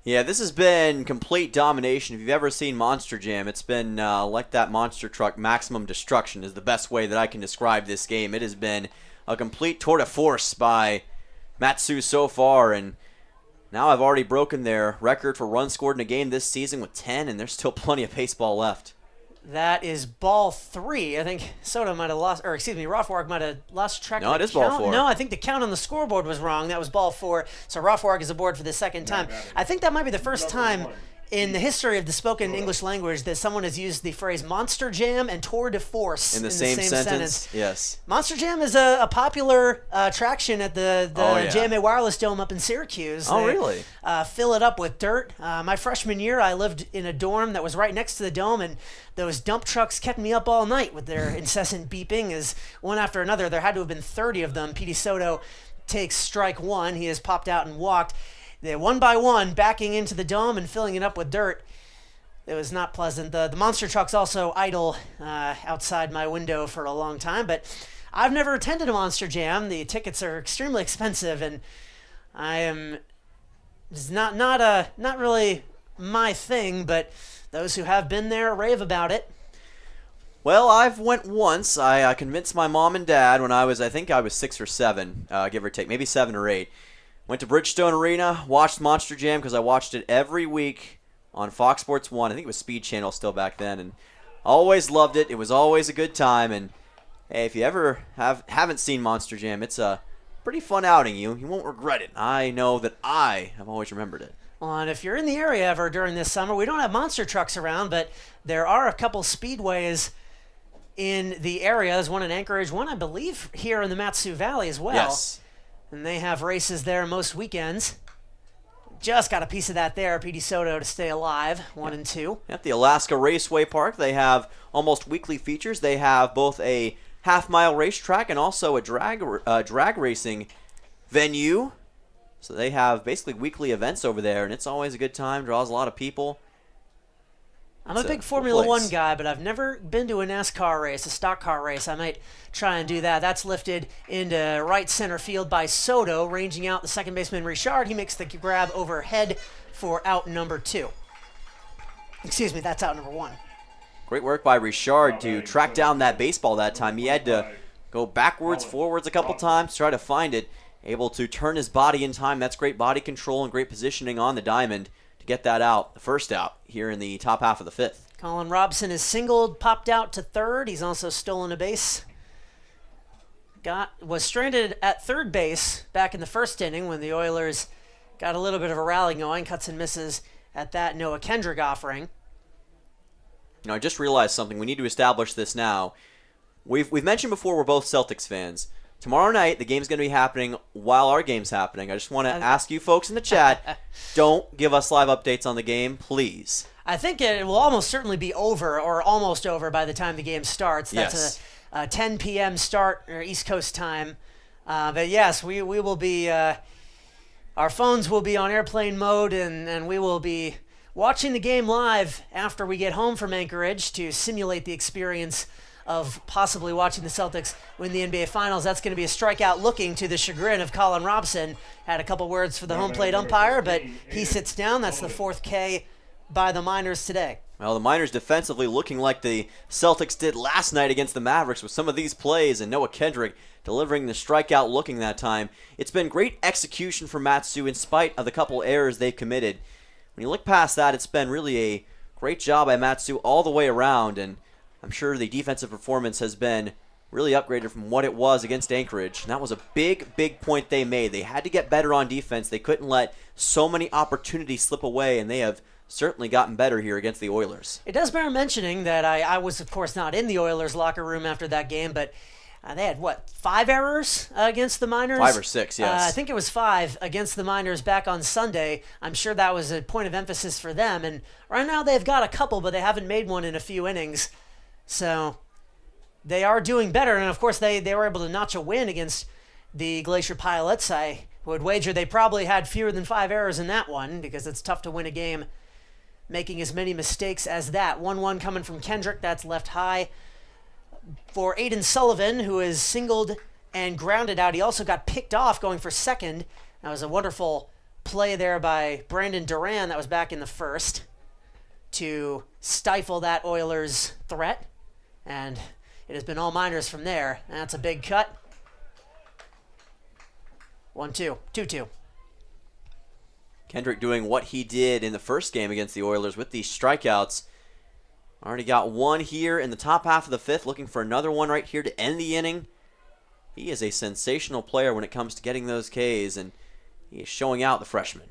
Yeah, this has been complete domination. If you've ever seen Monster Jam, it's been like that monster truck. Maximum destruction is the best way that I can describe this game. It has been a complete tour de force by Mat-Su so far, and now I've already broken their record for runs scored in a game this season with 10, and there's still plenty of baseball left. That is ball 3. I think Soto might have lost, or excuse me, Wafrarg might have lost track of the count. No, it is ball 4. No, I think the count on the scoreboard was wrong. That was ball 4. So Wafrarg is aboard for the second time. I think that might be the first time in the history of the spoken English language that someone has used the phrase Monster Jam and Tour de Force in the same sentence. Yes. Monster Jam is a popular attraction at the JMA Wireless Dome up in Syracuse. Oh, really? Fill it up with dirt. My freshman year, I lived in a dorm that was right next to the dome, and those dump trucks kept me up all night with their incessant beeping as one after another. There had to have been 30 of them. Petey Soto takes strike 1. He has popped out and walked. They're one by one backing into the dome and filling it up with dirt. It was not pleasant. The monster trucks also idle outside my window for a long time, but I've never attended a Monster Jam. The tickets are extremely expensive, and it's not really my thing, but those who have been there rave about it. Well, I've went once. I convinced my mom and dad when I think I was 6 or 7, give or take, maybe 7 or 8. Went to Bridgestone Arena, watched Monster Jam because I watched it every week on Fox Sports 1. I think it was Speed Channel still back then, and always loved it. It was always a good time, and hey, if you ever haven't seen Monster Jam, it's a pretty fun outing. You won't regret it. I know that I have always remembered it. Well, and if you're in the area ever during this summer, we don't have monster trucks around, but there are a couple speedways in the area. There's one in Anchorage, one I believe here in the Mat-Su Valley as well. Yes. And they have races there most weekends. Just got a piece of that there, Petey Soto to stay alive, 1 and 2. At the Alaska Raceway Park, they have almost weekly features. They have both a half-mile racetrack and also a drag racing venue. So they have basically weekly events over there, and it's always a good time, draws a lot of people. I'm a big Formula One guy, but I've never been to a NASCAR race, a stock car race. I might try and do that. That's lifted into right center field by Soto, ranging out the second baseman Richard. He makes the grab overhead for out number 2. Excuse me, that's out number 1. Great work by Richard to track down that baseball that time. He had to go backwards, forwards a couple times to try to find it. Able to turn his body in time. That's great body control and great positioning on the diamond to get that out, the first out, here in the top half of the 5th. Colin Robson is singled, popped out to third. He's also stolen a base. Was stranded at third base back in the first inning when the Oilers got a little bit of a rally going. Cuts and misses at that Noah Kendrick offering. Now, I just realized something. We need to establish this now. We've mentioned before we're both Celtics fans. Tomorrow night, the game's going to be happening while our game's happening. I just want to ask you folks in the chat, don't give us live updates on the game, please. I think it will almost certainly be over or almost over by the time the game starts. That's a 10 p.m. start or East Coast time But yes, we will be, our phones will be on airplane mode, and we will be watching the game live after we get home from Anchorage to simulate the experience of possibly watching the Celtics win the NBA Finals. That's going to be a strikeout looking to the chagrin of Colin Robson. Had a couple words for the home plate umpire, but he sits down. That's the 4th K by the Miners today. Well, the Miners defensively looking like the Celtics did last night against the Mavericks with some of these plays, and Noah Kendrick delivering the strikeout looking that time. It's been great execution for Matsu in spite of the couple errors they've committed. When you look past that, it's been really a great job by Matsu all the way around, and I'm sure the defensive performance has been really upgraded from what it was against Anchorage. And that was a big, big point they made. They had to get better on defense. They couldn't let so many opportunities slip away, and they have certainly gotten better here against the Oilers. It does bear mentioning that I was, of course, not in the Oilers locker room after that game, but they had, 5 errors against the Miners? 5 or 6, yes. I think it was 5 against the Miners back on Sunday. I'm sure that was a point of emphasis for them. And right now they've got a couple, but they haven't made one in a few innings. So they are doing better. And, of course, they were able to notch a win against the Glacier Pilots. I would wager they probably had fewer than 5 errors in that one because it's tough to win a game making as many mistakes as that. 1-1 coming from Kendrick. That's left high for Aiden Sullivan, who is singled and grounded out. He also got picked off going for second. That was a wonderful play there by Brandon Duran that was back in the first to stifle that Oilers threat. And it has been all Miners from there. That's a big cut. 1-2. 2-2. Kendrick doing what he did in the first game against the Oilers with these strikeouts. Already got one here in the top half of the 5th, looking for another one right here to end the inning. He is a sensational player when it comes to getting those Ks, and he is showing out, the freshman.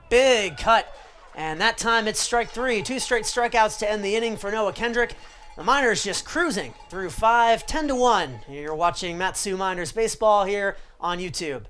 Big cut. And that time it's strike 3. 2 straight strikeouts to end the inning for Noah Kendrick. The Miners just cruising through 5, 10-1. You're watching Matsu Miners baseball here on YouTube.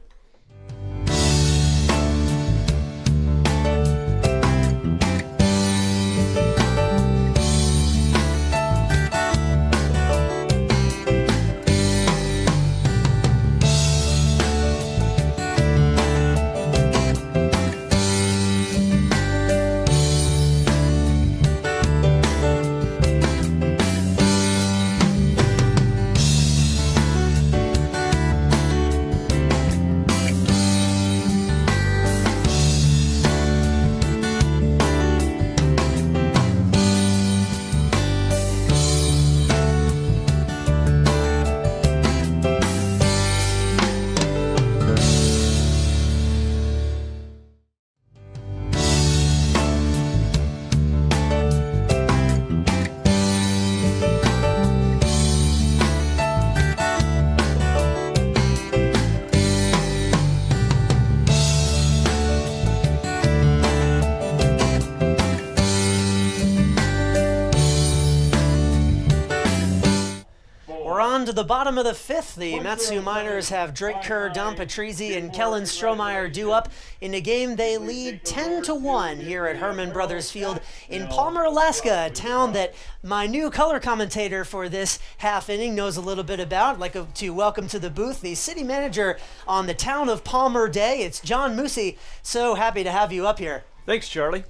To the bottom of the 5th, the Matsu Miners have Drake Kerr, Don Patrizzi, and Kellen Strohmeyer due up in a game they lead 10-1 here at Herman Brothers Field in Palmer, Alaska, a town that my new color commentator for this half inning knows a little bit about. I'd like to welcome to the booth the city manager on the Town of Palmer Day. It's John Moosey. So happy to have you up here. Thanks, Charlie.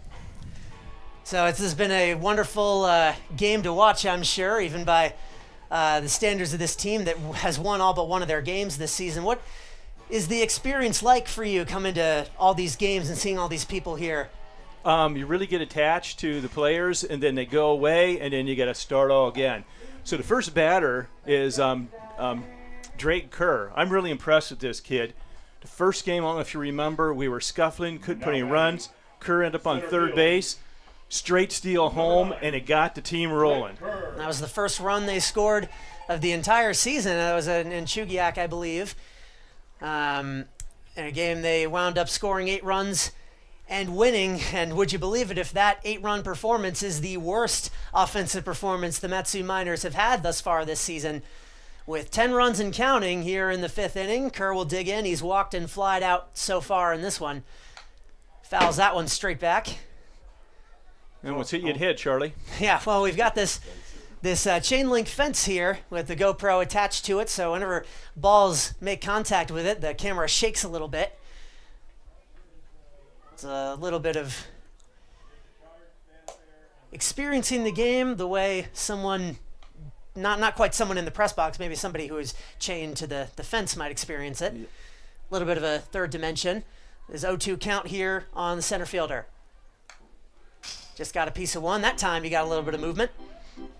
So this has been a wonderful game to watch, I'm sure, even by the standards of this team that has won all but one of their games this season. What is the experience like for you coming to all these games and seeing all these people here? You really get attached to the players, and then they go away, and then you got to start all again. So the first batter is Drake Kerr. I'm really impressed with this kid. The first game, I don't know if you remember, we were scuffling, couldn't put any runs. Kerr ended up on third base. Straight steal home, and it got the team rolling. That was the first run they scored of the entire season. That was in Chugiak, I believe. In a game they wound up scoring 8 runs and winning. And would you believe it, if that 8-run performance is the worst offensive performance the Matsu Miners have had thus far this season. With 10 runs and counting here in the 5th inning, Kerr will dig in. He's walked and flied out so far in this one. Fouls that one straight back. And what's hit you'd hit, Charlie? Yeah, well, we've got this this chain link fence here with the GoPro attached to it, so whenever balls make contact with it, the camera shakes a little bit. It's a little bit of experiencing the game the way someone, not quite someone in the press box, maybe somebody who is chained to the fence might experience it. A little bit of a third dimension. There's 0-2 count here on the center fielder. Just got a piece of one. That time he got a little bit of movement.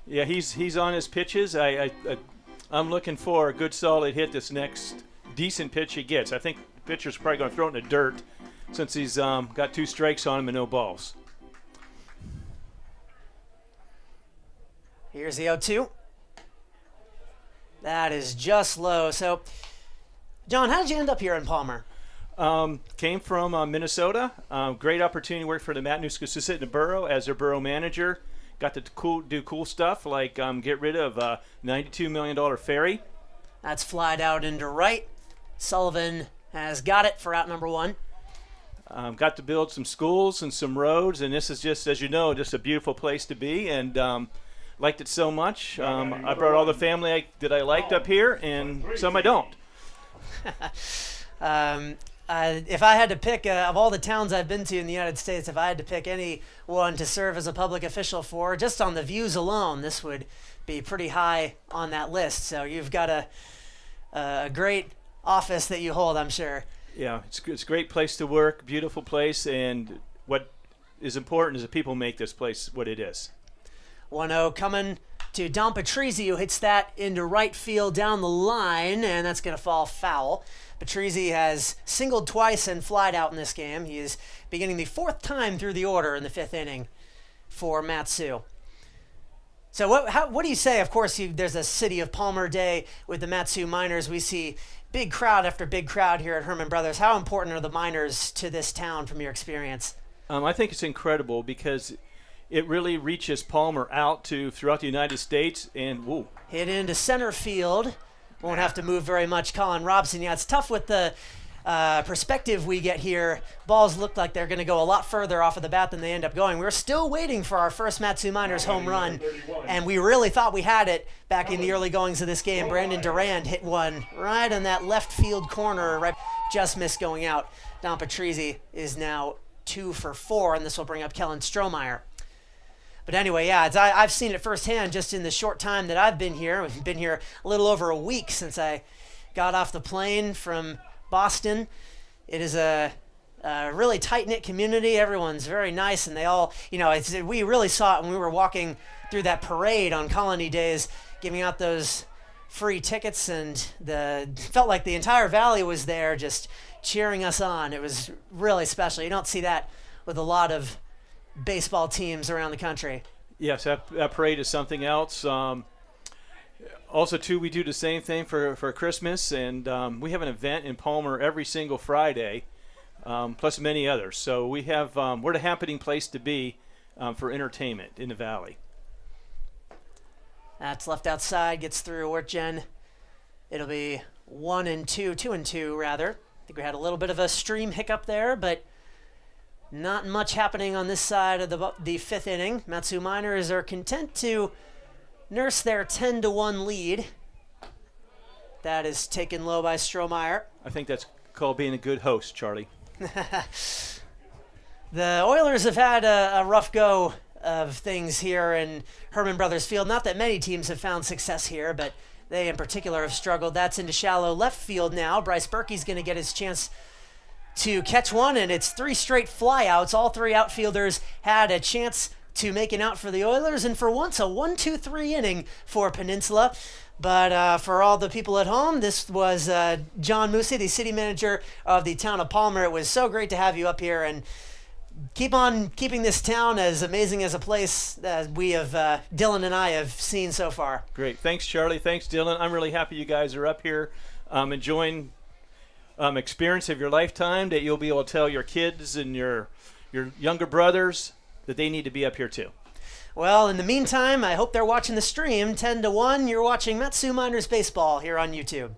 Yeah, he's on his pitches. I'm looking for a good solid hit this next decent pitch he gets. I think the pitcher's probably going to throw it in the dirt since he's got 2 strikes on him and no balls. Here's the 0-2. That is just low. So, John, how did you end up here in Palmer? Came from Minnesota. Great opportunity to work for the Matanuska-Susitna Borough as their borough manager. Got to do cool stuff like get rid of a $92 million ferry. That's flied out into right. Sullivan has got it for out number 1. Got to build some schools and some roads, and this is just, as you know, just a beautiful place to be, and liked it so much. I brought all the family that I liked up here, and some I don't. If I had to pick, of all the towns I've been to in the United States, if I had to pick any one to serve as a public official for, just on the views alone, this would be pretty high on that list. So you've got a great office that you hold, I'm sure. Yeah, it's a great place to work, beautiful place, and what is important is that people make this place what it is. 1-0 coming to Don Patrizzi, who hits that into right field down the line, and that's going to fall foul. Patrizzi has singled twice and flied out in this game. He is beginning the 4th time through the order in the 5th inning for Mat-Su. So what do you say? Of course, there's a City of Palmer Day with the Mat-Su Miners. We see big crowd after big crowd here at Herman Brothers. How important are the Miners to this town from your experience? I think it's incredible because it really reaches Palmer out to throughout the United States, and whoa. Hit into center field. Won't have to move very much. Colin Robson. Yeah, it's tough with the perspective we get here. Balls look like they're going to go a lot further off of the bat than they end up going. We're still waiting for our first Mat-Su Miners home run, and we really thought we had it back in the early goings of this game. Brandon Durand hit one right on that left field corner, right, just missed going out. Don Patrizzi is now 2 for 4, and this will bring up Kellen Strohmeyer. But anyway, yeah, I've seen it firsthand just in the short time that I've been here. I've been here a little over a week since I got off the plane from Boston. It is a really tight-knit community. Everyone's very nice, and they all, we really saw it when we were walking through that parade on Colony Days, giving out those free tickets, and felt like the entire valley was there just cheering us on. It was really special. You don't see that with a lot of baseball teams around the country. Yes, that parade is something else. Also, too, we do the same thing for Christmas, and we have an event in Palmer every single Friday, plus many others. So we have we're the happening place to be for entertainment in the valley. That's left outside, gets through Ortgen. It'll be 1-2, 2-2 rather. I think we had a little bit of a stream hiccup there, but not much happening on this side of the 5th inning. Mat-Su Miners are content to nurse their 10-1 lead. That is taken low by Strohmeyer. I think that's called being a good host, Charlie. The Oilers have had a rough go of things here in Herman Brothers Field. Not that many teams have found success here, but they in particular have struggled. That's into shallow left field now. Bryce Berkey's going to get his chance to catch one, and it's 3 straight flyouts. All 3 outfielders had a chance to make an out for the Oilers, and for once, a 1-2-3 inning for Peninsula. But for all the people at home, this was John Moosey, the city manager of the town of Palmer. It was so great to have you up here, and keep on keeping this town as amazing as a place that we have, Dylan and I have seen so far. Great. Thanks, Charlie. Thanks, Dylan. I'm really happy you guys are up here enjoying experience of your lifetime that you'll be able to tell your kids and your younger brothers that they need to be up here too. Well, in the meantime, I hope they're watching the stream. 10-1, you're watching Mat-Su Miners Baseball here on YouTube.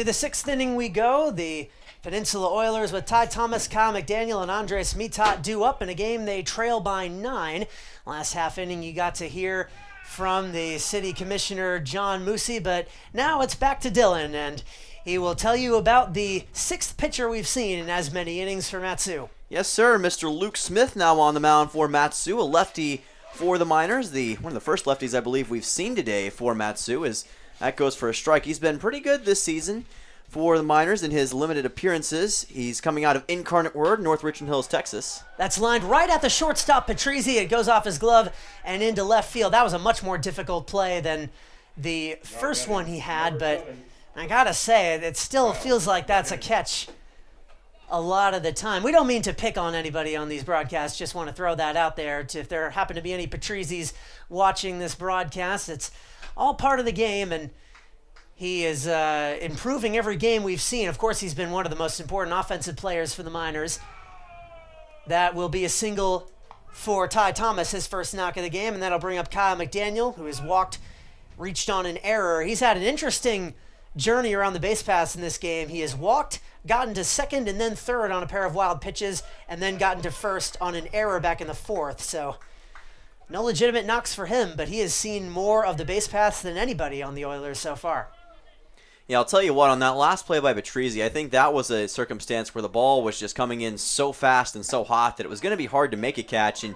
To the 6th inning we go. The Peninsula Oilers with Ty Thomas, Kyle McDaniel, and Andres Mitat due up in a game they trail by 9. Last half inning you got to hear from the city commissioner, John Moosey, but now it's back to Dylan, and he will tell you about the 6th pitcher we've seen in as many innings for Matsu. Yes, sir. Mr. Luke Smith now on the mound for Matsu, a lefty for the Miners. One of the first lefties I believe we've seen today for Matsu, as that goes for a strike. He's been pretty good this season for the Miners in his limited appearances. He's coming out of Incarnate Word, North Richland Hills, Texas. That's lined right at the shortstop, Patrizzi. It goes off his glove and into left field. That was a much more difficult play than the first one he had, but I gotta say, it still feels like that's a catch a lot of the time. We don't mean to pick on anybody on these broadcasts, just want to throw that out there. If there happen to be any Patrizzis watching this broadcast, it's all part of the game, and he is improving every game we've seen. Of course, he's been one of the most important offensive players for the Miners. That will be a single for Ty Thomas, his first knock of the game, and that'll bring up Kyle McDaniel, who has reached on an error. He's had an interesting journey around the base paths in this game. He has walked, gotten to second and then third on a pair of wild pitches, and then gotten to first on an error back in the 4th. So no legitimate knocks for him, but he has seen more of the base paths than anybody on the Oilers so far. Yeah, I'll tell you what, on that last play by Patrizzi, I think that was a circumstance where the ball was just coming in so fast and so hot that it was going to be hard to make a catch. And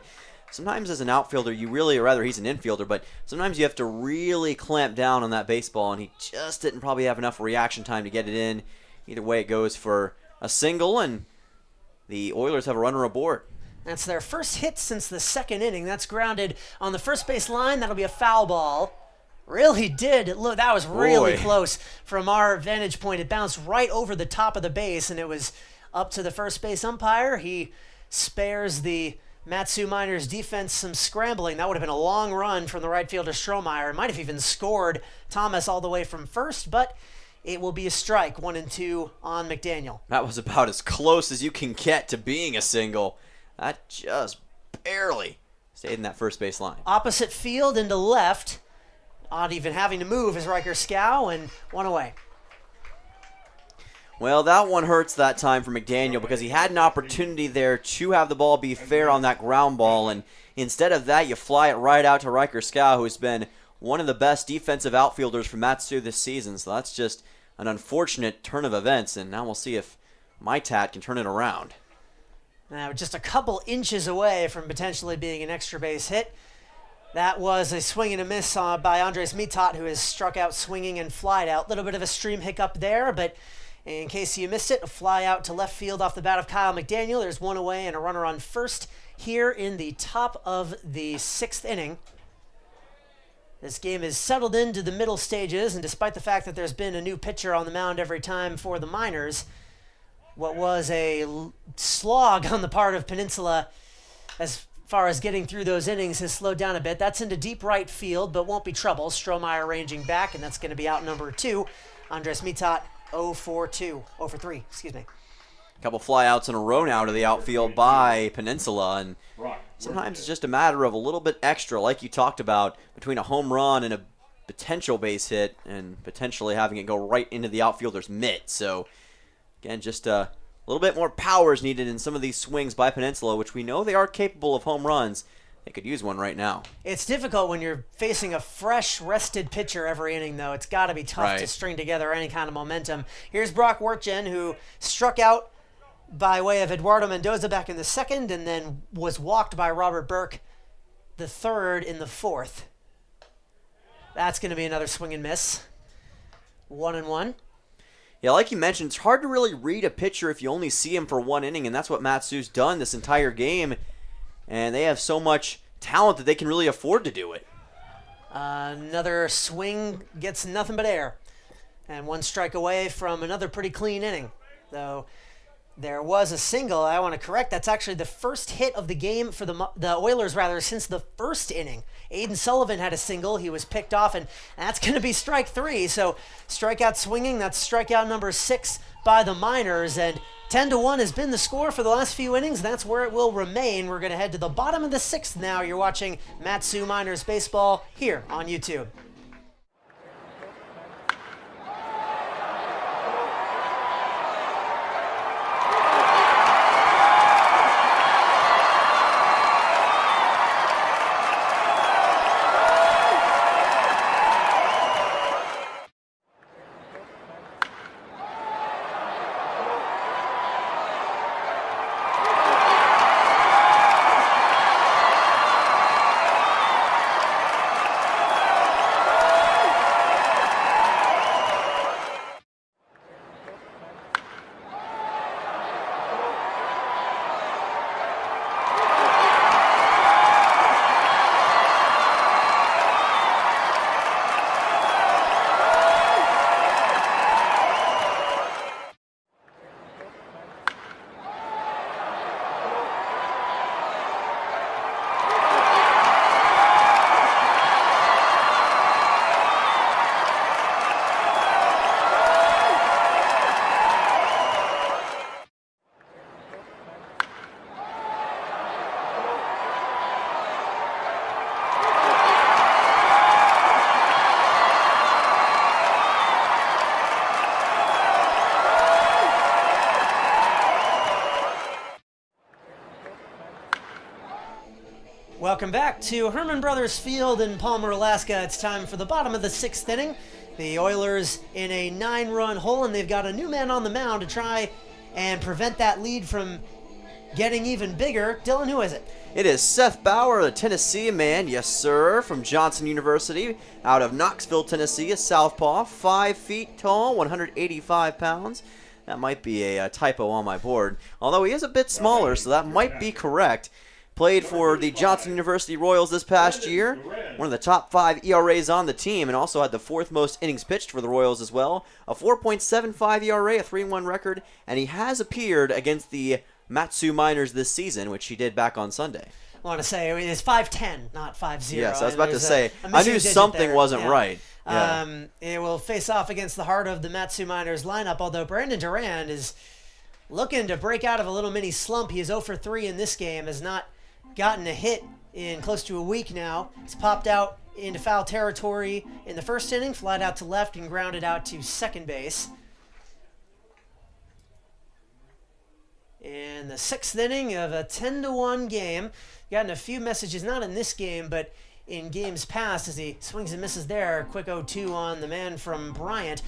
sometimes as an outfielder, or rather he's an infielder, but sometimes you have to really clamp down on that baseball, and he just didn't probably have enough reaction time to get it in. Either way, it goes for a single, and the Oilers have a runner aboard. That's their first hit since the 2nd inning. That's grounded on the first base line. That'll be a foul ball. Really did. Look, that was really close from our vantage point. It bounced right over the top of the base, and it was up to the first base umpire. He spares the Matsu Miners defense some scrambling. That would have been a long run from the right fielder Strohmeyer. It might have even scored Thomas all the way from first, but it will be a strike, 1-2 on McDaniel. That was about as close as you can get to being a single. That just barely stayed in that first base line. Opposite field into left. Not even having to move is Riker Scow, and 1 away. Well, that one hurts that time for McDaniel because he had an opportunity there to have the ball be fair on that ground ball, and instead of that, you fly it right out to Riker Scow, who's been one of the best defensive outfielders for Matsu this season. So that's just an unfortunate turn of events, and now we'll see if Mitat can turn it around. Now, just a couple inches away from potentially being an extra base hit. That was a swing and a miss by Andres Mitat, who has struck out swinging and flied out. A little bit of a stream hiccup there, but in case you missed it, a fly out to left field off the bat of Kyle McDaniel. There's 1 away and a runner on first here in the top of the 6th inning. This game is settled into the middle stages, and despite the fact that there's been a new pitcher on the mound every time for the Miners, what was a slog on the part of Peninsula as far as getting through those innings has slowed down a bit. That's into deep right field, but won't be trouble. Strohmeyer ranging back, and that's going to be out number 2. Andres Mitat 0 for 3, excuse me. A couple flyouts in a row now to the outfield by Peninsula, and sometimes it's just a matter of a little bit extra, like you talked about, between a home run and a potential base hit, and potentially having it go right into the outfielder's mitt. So, again, just a little bit more power is needed in some of these swings by Peninsula, which we know they are capable of home runs. They could use one right now. It's difficult when you're facing a fresh, rested pitcher every inning, though. It's got to be tough to string together any kind of momentum. Here's Brock Workgen, who struck out by way of Eduardo Mendoza back in the 2nd, and then was walked by Robert Burke the 3rd in the 4th. That's going to be another swing and miss. 1-1. Yeah, like you mentioned, it's hard to really read a pitcher if you only see him for 1 inning, and that's what Matsu's done this entire game. And they have so much talent that they can really afford to do it. Another swing gets nothing but air. And 1 strike away from another pretty clean inning. Though there was a single, I want to correct, that's actually the first hit of the game for the Oilers, since the 1st inning. Aiden Sullivan had a single. He was picked off, and that's going to be strike 3. So strikeout swinging, that's strikeout number 6 by the Miners, and 10-1 has been the score for the last few innings. That's where it will remain. We're going to head to the bottom of the 6th now. You're watching Matsu Miners Baseball here on YouTube. Welcome back to Herman Brothers Field in Palmer, Alaska. It's time for the bottom of the 6th inning. The Oilers in a 9-run hole, and they've got a new man on the mound to try and prevent that lead from getting even bigger. Dylan, who is it? It is Seth Bauer, a Tennessee man, yes sir, from Johnson University, out of Knoxville, Tennessee, a southpaw, 5 feet tall, 185 pounds. That might be a typo on my board, although he is a bit smaller, so that might be correct. Played for the Johnson University Royals this past year, one of the top 5 ERAs on the team, and also had the 4th most innings pitched for the Royals as well. A 4.75 ERA, a 3-1 record, and he has appeared against the Matsu Miners this season, which he did back on Sunday. I want to say it's 5-10, not 5-0. Yes, I was about to say, I I knew something wasn't right. Yeah. It will face off against the heart of the Matsu Miners lineup, although Brandon Durand is looking to break out of a little mini slump. He is 0 for 3 in this game, has not gotten a hit in close to a week now. He's popped out into foul territory in the first inning, flied out to left, and grounded out to second base. In the 6th inning of a 10-1 game, gotten a few messages, not in this game, but in games past, as he swings and misses there. Quick 0-2 on the man from Bryant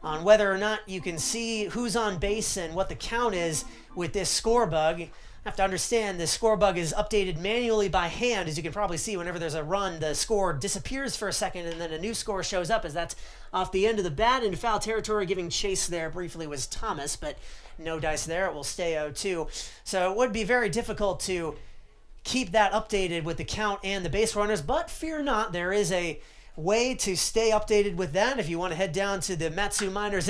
on whether or not you can see who's on base and what the count is with this score bug. Have to understand this score bug is updated manually by hand. As you can probably see, whenever there's a run, the score disappears for a second and then a new score shows up as that's off the end of the bat into foul territory. Giving chase there briefly was Thomas, but no dice there. It will stay 0-2. So it would be very difficult to keep that updated with the count and the base runners, but fear not, there is a way to stay updated with that. If you want to head down to the Matsu Miners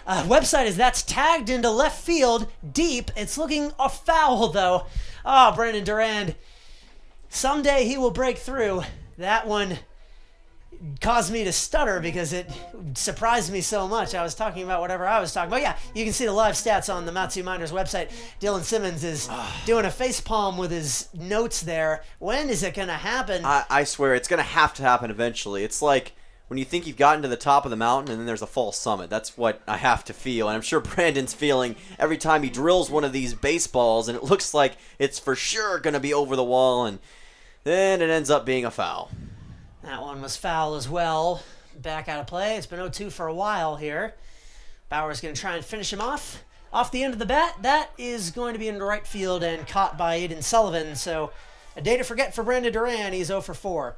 website, is that's tagged into left field deep. It's looking a foul though. Brandon Durand, someday he will break through. That one caused me to stutter because it surprised me so much. I was talking about whatever I was talking about. Yeah, you can see the live stats on the Matsu Miners website. Dylan Simmons is doing a face palm with his notes there. When is it going to happen? I swear, it's going to have to happen eventually. It's like when you think you've gotten to the top of the mountain and then there's a false summit. That's what I have to feel, and I'm sure Brandon's feeling every time he drills one of these baseballs, and it looks like it's for sure going to be over the wall, and then it ends up being a foul. That one was foul as well. Back out of play. It's been 0-2 for a while here. Bauer's going to try and finish him off. Off the end of the bat, that is going to be in the right field and caught by Aiden Sullivan. So a day to forget for Brandon Durand. He's 0 for 4.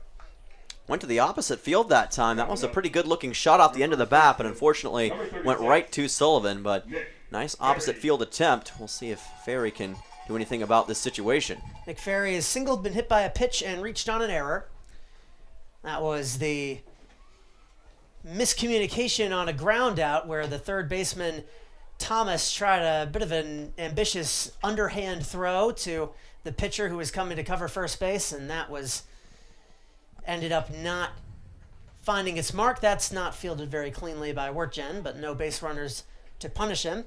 Went to the opposite field that time. That was a pretty good-looking shot off the end of the bat, but unfortunately went right to Sullivan. But nice opposite field attempt. We'll see if Ferry can do anything about this situation. Nick Ferry has singled, been hit by a pitch, and reached on an error. That was the miscommunication on a ground out where the third baseman, Thomas, tried a bit of an ambitious underhand throw to the pitcher who was coming to cover first base, and that was ended up not finding its mark. That's not fielded very cleanly by Wertjen, but no base runners to punish him.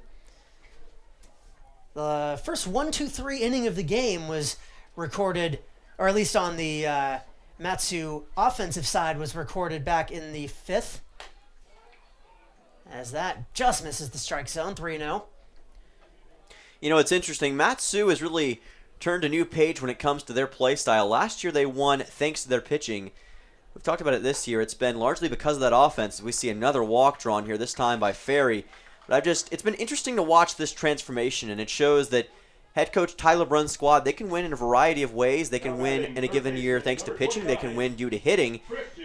The first 1-2-3 inning of the game was recorded, or at least on the Matsu offensive side, was recorded back in the 5th. As that just misses the strike zone, 3-0. You know, it's interesting. Matsu has really turned a new page when it comes to their play style. Last year they won thanks to their pitching. We've talked about it this year. It's been largely because of that offense. We see another walk drawn here, this time by Ferry. But it's been interesting to watch this transformation, and it shows that head coach Tyler Brunn's squad, they can win in a variety of ways. They can win in a given year thanks to pitching. They can win due to hitting.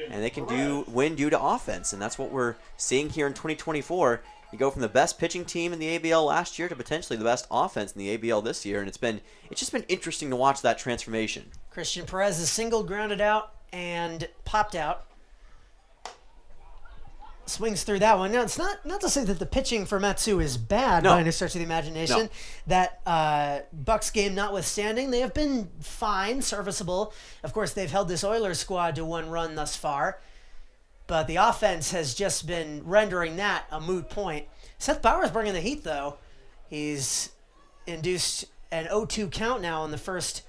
And they can win due to offense. And that's what we're seeing here in 2024. You go from the best pitching team in the ABL last year to potentially the best offense in the ABL this year. And it's just been interesting to watch that transformation. Christian Perez is singled, grounded out, and popped out. Swings through that one. Now, it's not to say that the pitching for Matsu is bad by any stretch of the imagination. No. That Bucks game notwithstanding, they have been fine, serviceable. Of course, they've held this Oilers squad to 1 run thus far. But the offense has just been rendering that a moot point. Seth Bauer's bringing the heat, though. He's induced an 0-2 count now in the first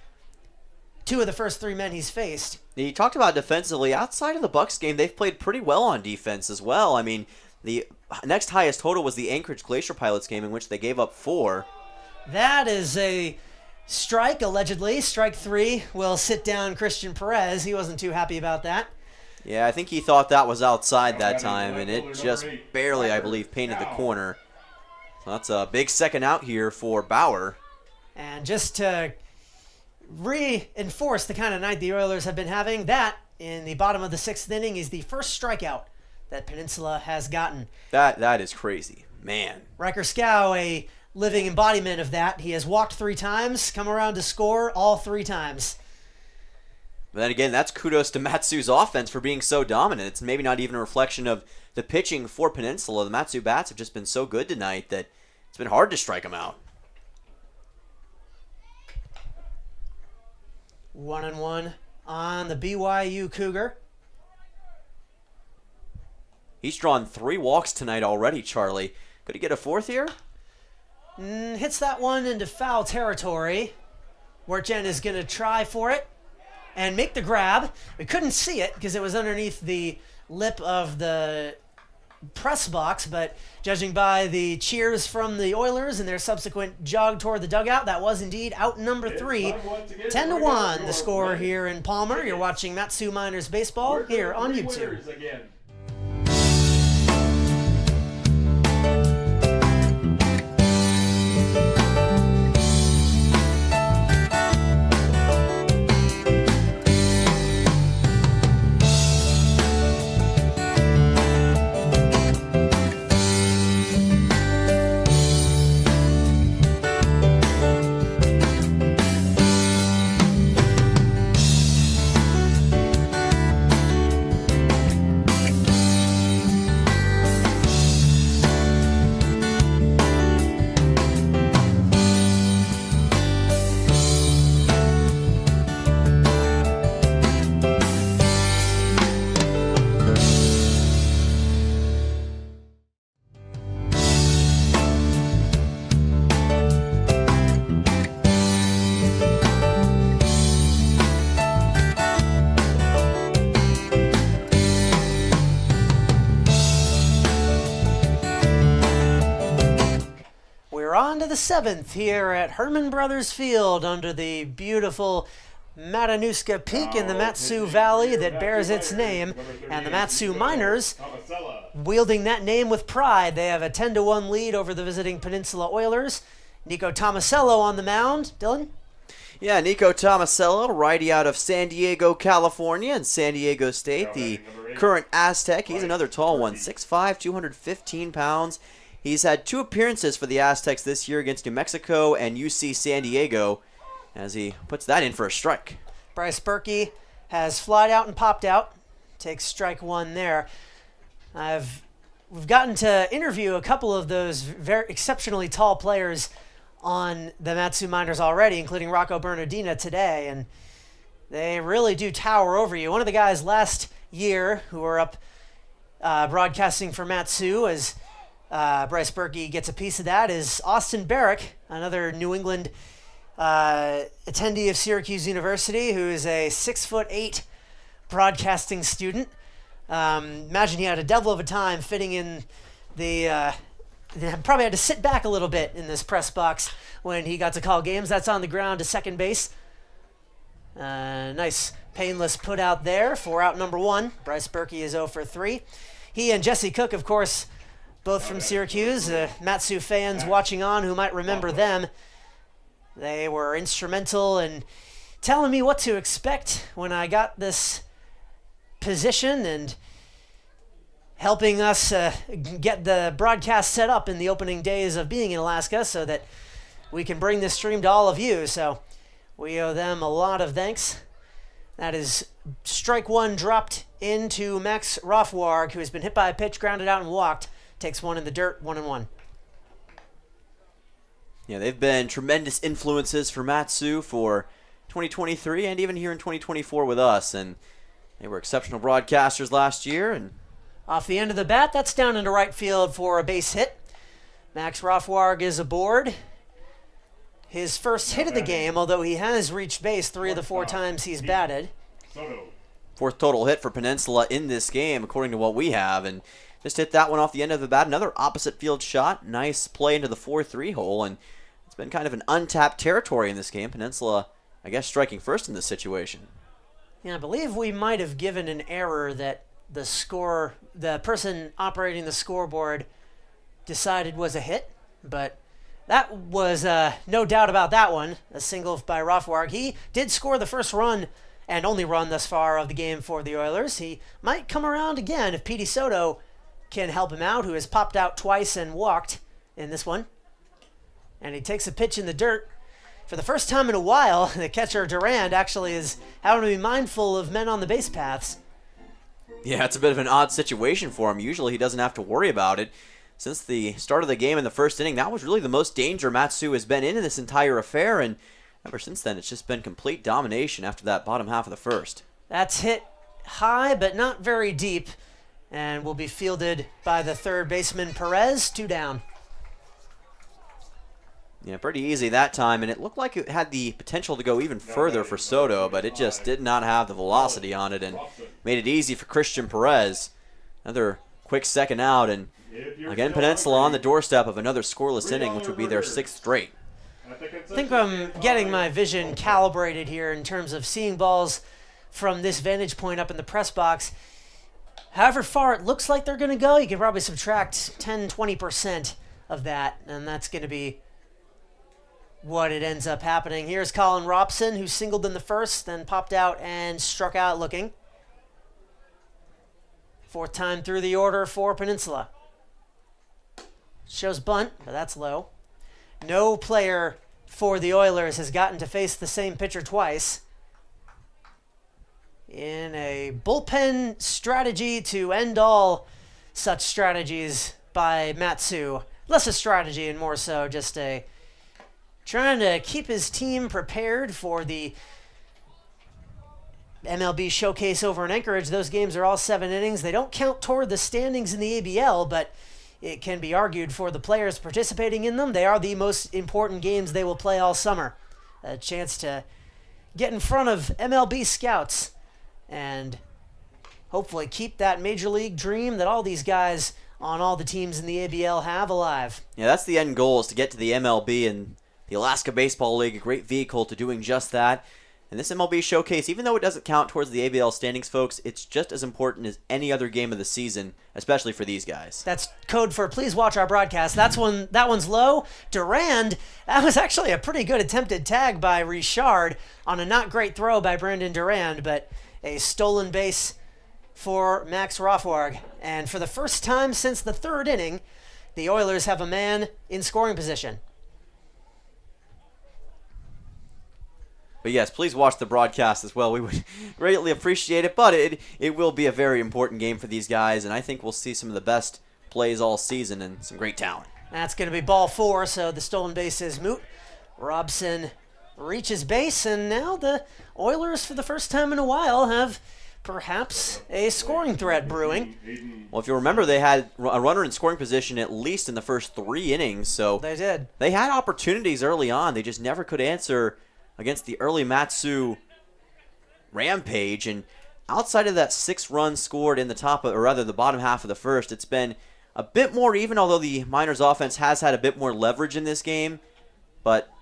2 of the first 3 men he's faced. You talked about defensively. Outside of the Bucks game, they've played pretty well on defense as well. I mean, the next highest total was the Anchorage Glacier Pilots game, in which they gave up 4. That is a strike, allegedly. Strike 3 will sit down Christian Perez. He wasn't too happy about that. Yeah, I think he thought that was outside that time, and it just barely, I believe, painted the corner. So that's a big second out here for Bauer. And just to reinforce the kind of night the Oilers have been having, that in the bottom of the 6th inning is the first strikeout that Peninsula has gotten. That is crazy. Man. Riker Scow, a living embodiment of that. He has walked 3 times, come around to score all 3 times. But then again, that's kudos to Matsu's offense for being so dominant. It's maybe not even a reflection of the pitching for Peninsula. The Matsu bats have just been so good tonight that it's been hard to strike them out. 1-1 on the BYU Cougar. He's drawn 3 walks tonight already, Charlie. Could he get a 4th here? Hits that one into foul territory. Wertjen is going to try for it and make the grab. We couldn't see it because it was underneath the lip of the press box, but judging by the cheers from the Oilers and their subsequent jog toward the dugout, that was indeed out number 3. 10-1 the score here in Palmer. You're watching Matsu Miners Baseball here on YouTube. On to the 7th here at Herman Brothers Field under the beautiful Matanuska Peak in the Matsu Valley that bears its name, and the Matsu Miners wielding that name with pride. They have a 10-1 lead over the visiting Peninsula Oilers. Nico Tomasello on the mound. Dylan? Yeah, Nico Tomasello, righty out of San Diego, California, and San Diego State, the current Aztec. He's another tall one, 6'5", 215 pounds. He's had 2 appearances for the Aztecs this year against New Mexico and UC San Diego as he puts that in for a strike. Bryce Berkey has flied out and popped out. Takes strike 1 there. We've gotten to interview a couple of those very exceptionally tall players on the Matsu Miners already, including Rocco Bernardina today, and they really do tower over you. One of the guys last year who were up broadcasting for Matsu as Bryce Berkey gets a piece of that is Austin Barrick, another New England attendee of Syracuse University, who is a 6'8" broadcasting student. Imagine he had a devil of a time fitting in the probably had to sit back a little bit in this press box when he got to call games. That's on the ground to second base. Nice painless put out there for out number 1. Bryce Berkey is 0 for 3. He and Jesse Cook, of course, both from Syracuse, Matsu fans watching on who might remember them. They were instrumental in telling me what to expect when I got this position and helping us get the broadcast set up in the opening days of being in Alaska so that we can bring this stream to all of you. So we owe them a lot of thanks. That is strike 1 dropped into Max Rothwarg, who has been hit by a pitch, grounded out, and walked. Takes 1 in the dirt, 1-1. Yeah, they've been tremendous influences for Matsu for 2023 and even here in 2024 with us. And they were exceptional broadcasters last year. And off the end of the bat, that's down into right field for a base hit. Max Rothwarg is aboard. His first hit of the game, although he has reached base 3 of the 4 times he's batted. 4th total hit for Peninsula in this game, according to what we have. And just hit that one off the end of the bat. Another opposite field shot. Nice play into the 4-3 hole. And it's been kind of an untapped territory in this game. Peninsula, I guess, striking first in this situation. Yeah, I believe we might have given an error that the person operating the scoreboard decided was a hit, but that was no doubt about that one. A single by Rothwarg. He did score the first run and only run thus far of the game for the Oilers. He might come around again if Petey Soto can help him out, who has popped out twice and walked in this one. And he takes a pitch in the dirt. For the first time in a while, the catcher Durand actually is having to be mindful of men on the base paths. Yeah, it's a bit of an odd situation for him. Usually he doesn't have to worry about it. Since the start of the game in the first inning, that was really the most danger Matsu has been in this entire affair, and ever since then it's just been complete domination after that bottom half of the first. That's hit high but not very deep, and will be fielded by the third baseman Perez, 2 down. Yeah, pretty easy that time, and it looked like it had the potential to go even further for Soto, but it just did not have the velocity on it and made it easy for Christian Perez. Another quick second out, and again Peninsula on the doorstep of another scoreless inning, which would be their 6th straight. I think I'm getting my vision calibrated here in terms of seeing balls from this vantage point up in the press box. However far it looks like they're going to go, you can probably subtract 10-20% of that, and that's going to be what it ends up happening. Here's Colin Robson, who singled in the first, then popped out and struck out looking. 4th time through the order for Peninsula. Shows bunt, but that's low. No player for the Oilers has gotten to face the same pitcher twice. In a bullpen strategy to end all such strategies by Matsu. Less a strategy and more so just a trying to keep his team prepared for the MLB Showcase over in Anchorage. Those games are all 7 innings. They don't count toward the standings in the ABL, but it can be argued for the players participating in them. They are the most important games they will play all summer. A chance to get in front of MLB scouts and hopefully keep that major league dream that all these guys on all the teams in the ABL have alive. Yeah, that's the end goal, is to get to the MLB, and the Alaska Baseball League, a great vehicle to doing just that. And this MLB Showcase, even though it doesn't count towards the ABL standings, folks, it's just as important as any other game of the season, especially for these guys. That's code for please watch our broadcast. That one's low. Durand, that was actually a pretty good attempted tag by Richard on a not great throw by Brandon Durand, but a stolen base for Max Rothwarg. And for the first time since the 3rd inning, the Oilers have a man in scoring position. But yes, please watch the broadcast as well. We would greatly appreciate it, but it will be a very important game for these guys, and I think we'll see some of the best plays all season and some great talent. That's going to be ball 4, so the stolen base is moot. Robson reaches base, and now the Oilers, for the first time in a while, have perhaps a scoring threat brewing. Well, if you remember, they had a runner in scoring position at least in the first 3 innings, so they did. They had opportunities early on. They just never could answer against the early Matsu rampage, and outside of that 6 runs scored in the the bottom half of the first, it's been a bit more even, although the Miners offense has had a bit more leverage in this game, but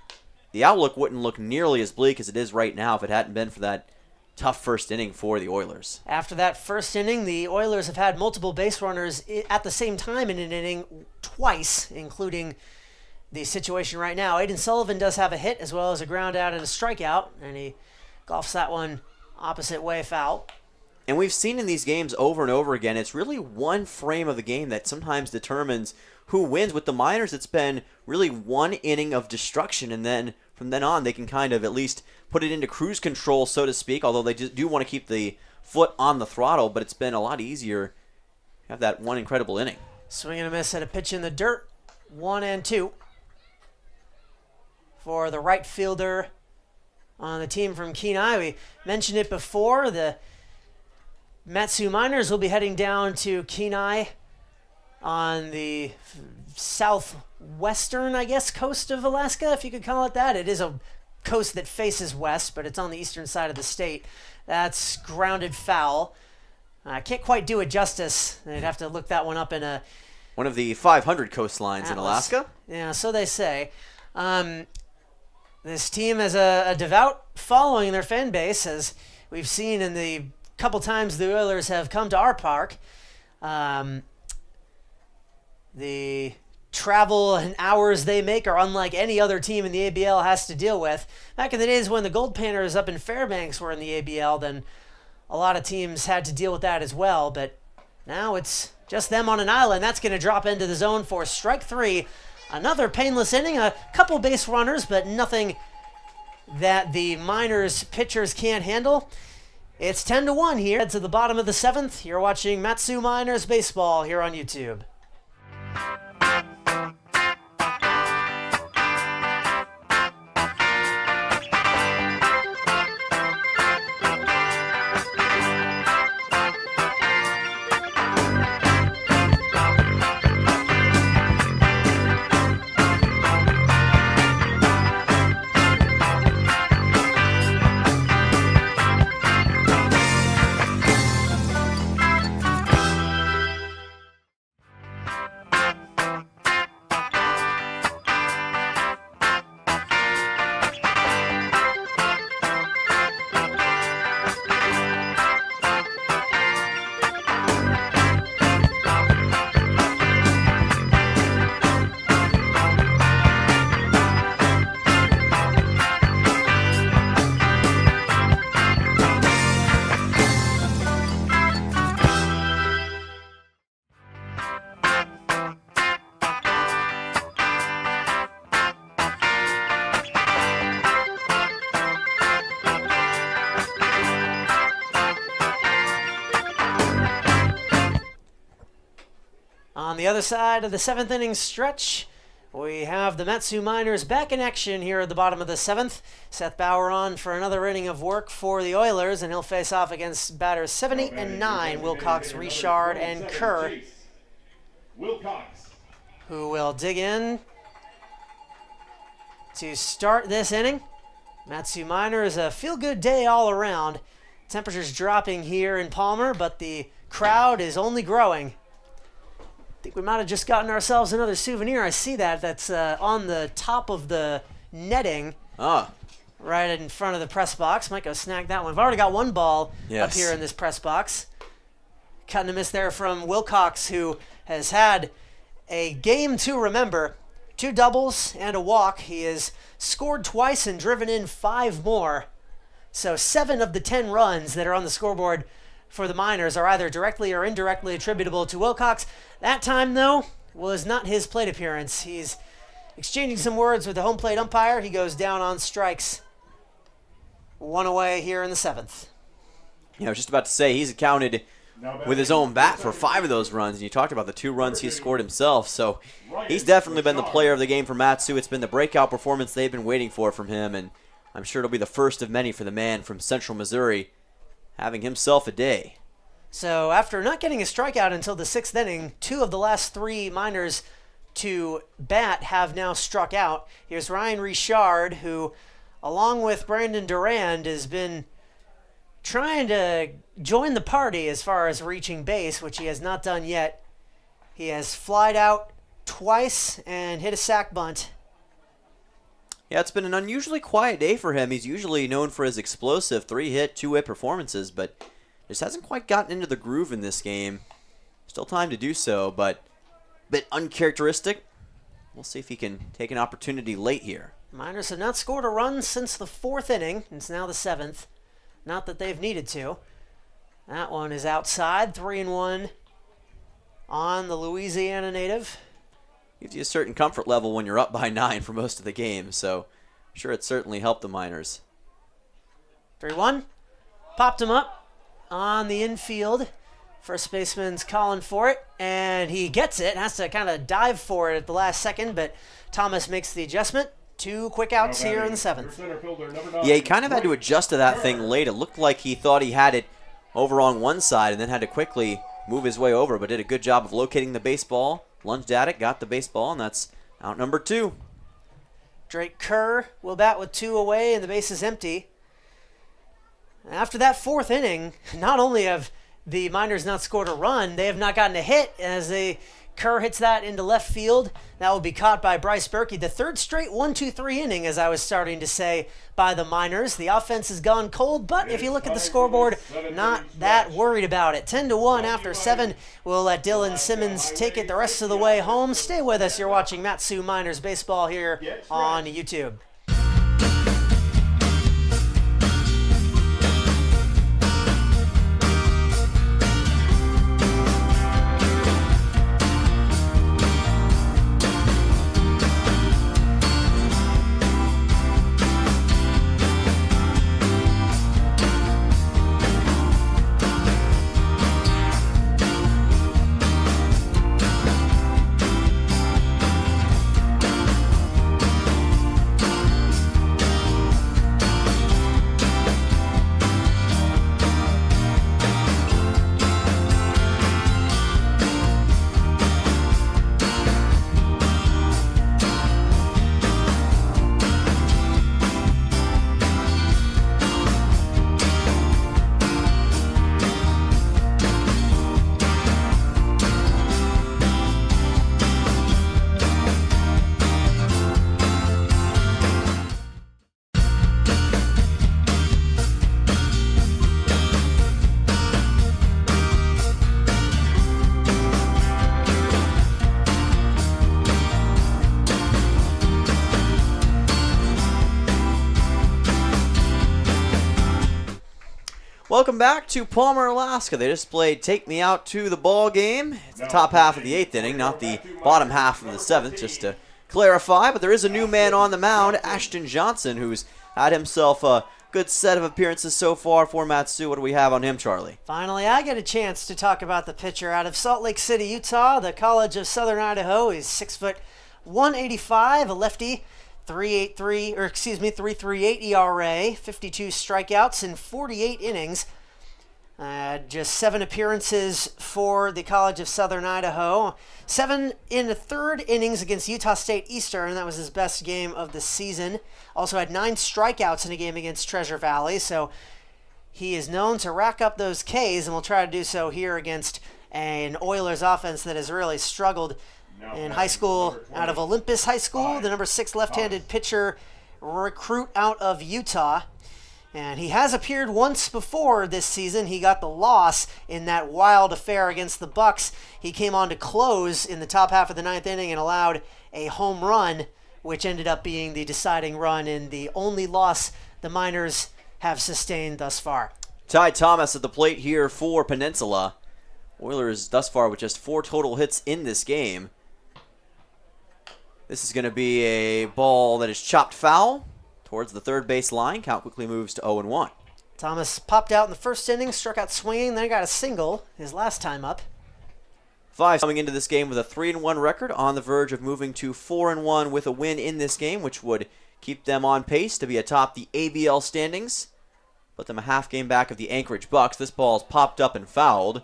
the outlook wouldn't look nearly as bleak as it is right now if it hadn't been for that tough first inning for the Oilers. After that first inning, the Oilers have had multiple base runners at the same time in an inning twice, including the situation right now. Aiden Sullivan does have a hit as well as a ground out and a strikeout, and he golfs that one opposite way foul. And we've seen in these games over and over again, it's really one frame of the game that sometimes determines who wins. With the Miners, it's been really one inning of destruction, and then from then on, they can kind of at least put it into cruise control, so to speak, although they just do want to keep the foot on the throttle, but it's been a lot easier to have that one incredible inning. Swing and a miss at a pitch in the dirt, 1-2. For the right fielder on the team from Kenai. We mentioned it before, the Matsu Miners will be heading down to Kenai on the southwestern, I guess, coast of Alaska, if you could call it that. It is a coast that faces west, but it's on the eastern side of the state. That's grounded foul. I can't quite do it justice. They'd have to look that one up in a... One of the 500 coastlines in Alaska. Yeah, so they say. This team has a devout following in their fan base, as we've seen in the couple times the Oilers have come to our park. The travel and hours they make are unlike any other team in the ABL has to deal with. Back in the days when the Gold Painters up in Fairbanks were in the ABL, then a lot of teams had to deal with that as well. But now it's just them on an island. That's going to drop into the zone for strike 3. Another painless inning, a couple base runners, but nothing that the Miners pitchers can't handle. It's 10-1 here. To the bottom of the 7th. You're watching Mat-Su Miners baseball here on YouTube. On the other side of the 7th inning stretch, we have the Mat-Su Miners back in action here at the bottom of the 7th. Seth Bauer on for another inning of work for the Oilers, and he'll face off against batters 7, 8, and 9, Wilcox, Richard, and Kerr, who will dig in to start this inning. Mat-Su Miners, a feel-good day all around. Temperatures dropping here in Palmer, but the crowd is only growing. I think we might have just gotten ourselves another souvenir. I see that's on the top of the netting. Right in front of the press box. Might go snag that one. We've already got one ball up here in this press box. Cutting a miss there from Wilcox, who has had a game to remember. 2 doubles and a walk. He has scored twice and driven in 5 more. So 7 of the 10 runs that are on the scoreboard for the Miners are either directly or indirectly attributable to Wilcox. That time, though, was not his plate appearance. He's exchanging some words with the home plate umpire. He goes down on strikes. 1 away here in the 7th. I was just about to say, he's accounted with his own bat for 5 of those runs. And you talked about the 2 runs he scored himself. So he's definitely been the player of the game for Mat-Su. It's been the breakout performance they've been waiting for from him. And I'm sure it'll be the first of many for the man from Central Missouri, having himself a day. So after not getting a strikeout until the 6th inning, 2 of the last 3 Miners to bat have now struck out. Here's Ryan Richard, who, along with Brandon Durand, has been trying to join the party as far as reaching base, which he has not done yet. He has flied out twice and hit a sac bunt. Yeah, it's been an unusually quiet day for him. He's usually known for his explosive 3-hit, 2-hit performances, but just hasn't quite gotten into the groove in this game. Still time to do so, but a bit uncharacteristic. We'll see if he can take an opportunity late here. Miners have not scored a run since the 4th inning. It's now the 7th. Not that they've needed to. That one is outside, 3-1 on the Louisiana native. Gives you a certain comfort level when you're up by 9 for most of the game, so I'm sure it certainly helped the Miners. 3-1. Popped him up on the infield. First baseman's calling for it, and he gets it. Has to kind of dive for it at the last second, but Thomas makes the adjustment. 2 quick outs here in the 7th. Yeah, he kind of had to adjust to that thing late. It looked like he thought he had it over on one side and then had to quickly move his way over, but did a good job of locating the baseball. Lunged at it, got the baseball, and that's out number 2. Drake Kerr will bat with 2 away, and the base is empty. After that 4th inning, not only have the Miners not scored a run, they have not gotten a hit as they Kerr hits that into left field. That will be caught by Bryce Berkey. The third straight 1-2-3 inning, as I was starting to say, by the Miners. The offense has gone cold, but if you look at the scoreboard, not that worried about it. 10-1 after 7. We'll let Dylan Simmons take it the rest of the way home. Stay with us. You're watching Mat-Su Miners baseball here on YouTube. Welcome back to Palmer, Alaska. They just played Take Me Out to the Ball game. It's the top half of the 8th inning, not the bottom half of the 7th, just to clarify. But there is a new man on the mound, Ashton Johnson, who's had himself a good set of appearances so far for Mat-Su. What do we have on him, Charlie? Finally, I get a chance to talk about the pitcher out of Salt Lake City, Utah, the College of Southern Idaho. He's 6 foot 185, a lefty. 3.38 ERA, 52 strikeouts in 48 innings. Just 7 appearances for the College of Southern Idaho. 7 in the 3rd innings against Utah State Eastern. That was his best game of the season. Also had 9 strikeouts in a game against Treasure Valley. So he is known to rack up those Ks, and will try to do so here against an Oilers offense that has really struggled in high school. Out of Olympus High School, the number 6 left-handed pitcher recruit out of Utah. And he has appeared once before this season. He got the loss in that wild affair against the Bucks. He came on to close in the top half of the 9th inning and allowed a home run, which ended up being the deciding run in the only loss the Miners have sustained thus far. Ty Thomas at the plate here for Peninsula. Oilers thus far with just 4 total hits in this game. This is going to be a ball that is chopped foul towards the third base line. Count quickly moves to 0-1. Thomas popped out in the first inning, struck out swinging, then got a single his last time up. 5 coming into this game with a 3-1 record, on the verge of moving to 4-1 with a win in this game, which would keep them on pace to be atop the ABL standings. Put them a half game back of the Anchorage Bucks. This ball's popped up and fouled.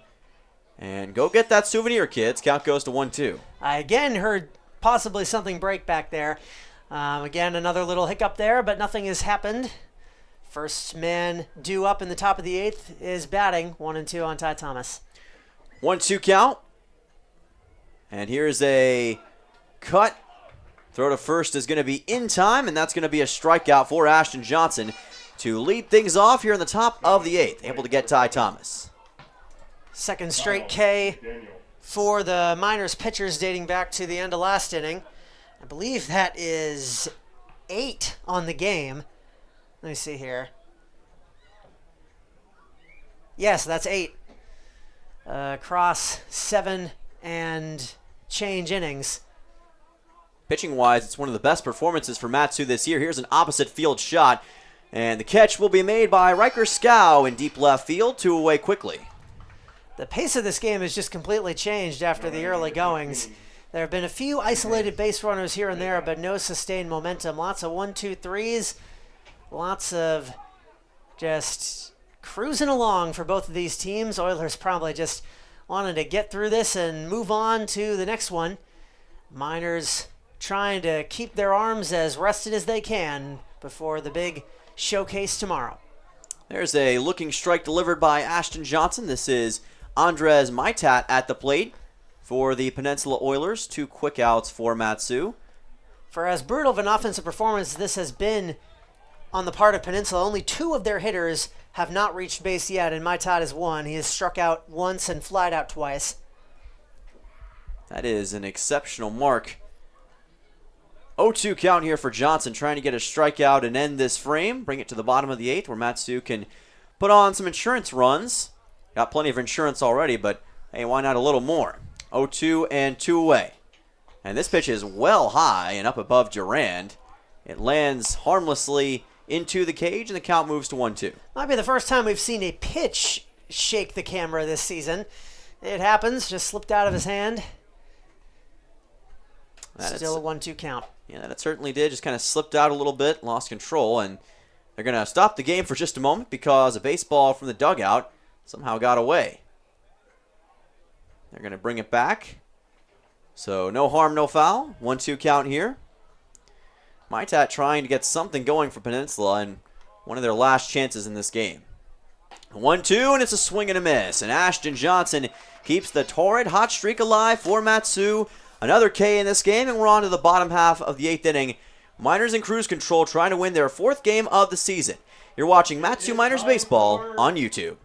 And go get that souvenir, kids. Count goes to 1-2. I again heard possibly something break back there. Again, another little hiccup there, but nothing has happened. First man due up in the top of the 8th is batting. 1-2 on Ty Thomas. 1-2 count. And here's a cut. Throw to first is going to be in time, and that's going to be a strikeout for Ashton Johnson to lead things off here in the top of the 8th. Able to get Ty Thomas. Second straight K for the Miners pitchers dating back to the end of last inning. I believe that is 8 on the game. Let me see here. Yes, that's 8. Across 7 and change innings. Pitching-wise, it's one of the best performances for Mat-Su this year. Here's an opposite field shot, and the catch will be made by Riker Scow in deep left field, 2 away quickly. The pace of this game has just completely changed after the early goings. There have been a few isolated base runners here and there, but no sustained momentum. Lots of 1-2-3s, lots of just cruising along for both of these teams. Oilers probably just wanted to get through this and move on to the next one. Miners trying to keep their arms as rested as they can before the big showcase tomorrow. There's a looking strike delivered by Ashton Johnson. This is Andres Maitat at the plate. for the Peninsula Oilers. 2 quick outs for Matsu. For as brutal of an offensive performance this has been on the part of Peninsula, only 2 of their hitters have not reached base yet, and Maitat is 1. He has struck out once and flied out twice. That is an exceptional mark. 0-2 count here for Johnson, trying to get a strikeout and end this frame. Bring it to the bottom of the 8th, where Matsu can put on some insurance runs. Got plenty of insurance already, but hey, why not a little more? 0-2 and 2 away. And this pitch is well high and up above Durand. It lands harmlessly into the cage, and the count moves to 1-2. Might be the first time we've seen a pitch shake the camera this season. It happens, just slipped out of his hand. Still a 1-2 count. Yeah, that certainly did. Just kind of slipped out a little bit, lost control, and they're going to stop the game for just a moment because a baseball from the dugout somehow got away. They're going to bring it back. So no harm, no foul. 1-2 count here. Maitat trying to get something going for Peninsula and one of their last chances in this game. 1-2, and it's a swing and a miss. And Ashton Johnson keeps the torrid hot streak alive for Matsu. Another K in this game, and we're on to the bottom half of the 8th inning. Miners in cruise control trying to win their 4th game of the season. You're watching Matsu Miners Baseball on YouTube.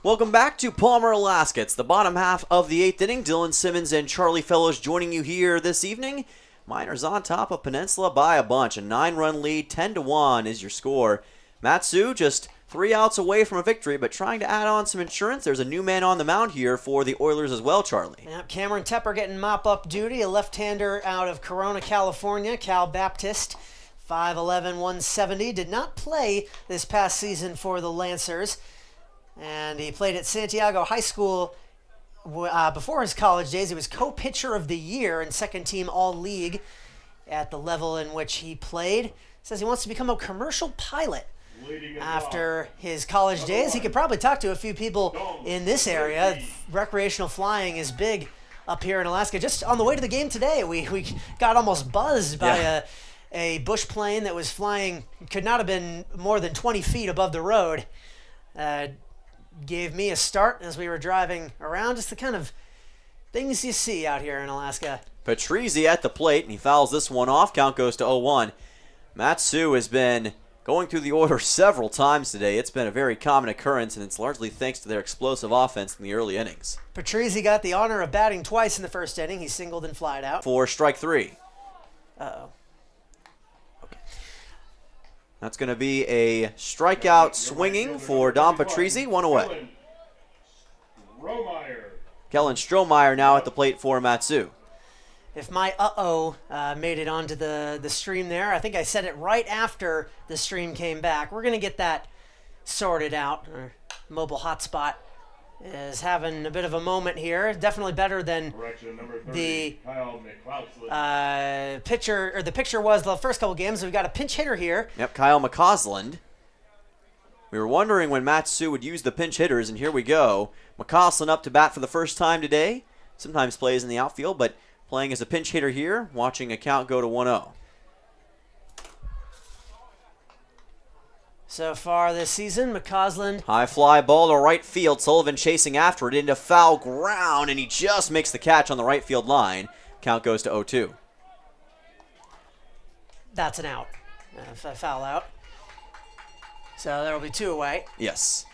Welcome back to Palmer, Alaska. It's the bottom half of the 8th inning. Dylan Simmons and Charlie Fellows joining you here this evening. Miners on top of Peninsula by a bunch. A 9-run lead, 10-1 is your score. Matsu just 3 outs away from a victory, but trying to add on some insurance. There's a new man on the mound here for the Oilers as well, Charlie. Yep, Cameron Tepper getting mop-up duty, a left-hander out of Corona, California, Cal Baptist. 5'11", 170. Did not play this past season for the Lancers. And he played at Santiago High School before his college days. He was co-pitcher of the year and second-team All-League at the level in which he played. Says he wants to become a commercial pilot after his college days. He could probably talk to a few people in this area. Recreational flying is big up here in Alaska. Just on the way to the game today, we got almost buzzed by a bush plane that was flying, could not have been more than 20 feet above the road. Gave me a start as we were driving around. Just the kind of things you see out here in Alaska. Patrizi at the plate, and he fouls this one off. Count goes to 0-1. Matsu has been going through the order several times today. It's been a very common occurrence, and it's largely thanks to their explosive offense in the early innings. Patrizi got the honor of batting twice in the first inning. He singled and flied out. For strike 3. Uh-oh. That's going to be a strikeout swinging for Dom Patrizi. 1 away. Kellen Strohmeyer now at the plate for Matsu. If my made it onto the stream there, I think I said it right after the stream came back. We're going to get that sorted out. Our mobile hotspot is having a bit of a moment here. Definitely better than Correction, number 30, the Kyle McLaughlin. pitcher, or the picture was the first couple games. We've got a pinch hitter here. Yep, Kyle McCausland. We were wondering when Matsu would use the pinch hitters, and here we go. McCausland up to bat for the first time today. Sometimes plays in the outfield, but playing as a pinch hitter here, watching a count go to 1-0. So far this season, McCausland. High fly ball to right field. Sullivan chasing after it into foul ground, and he just makes the catch on the right field line. Count goes to 0-2. That's an out. A foul out. So there will be 2 away. Yes.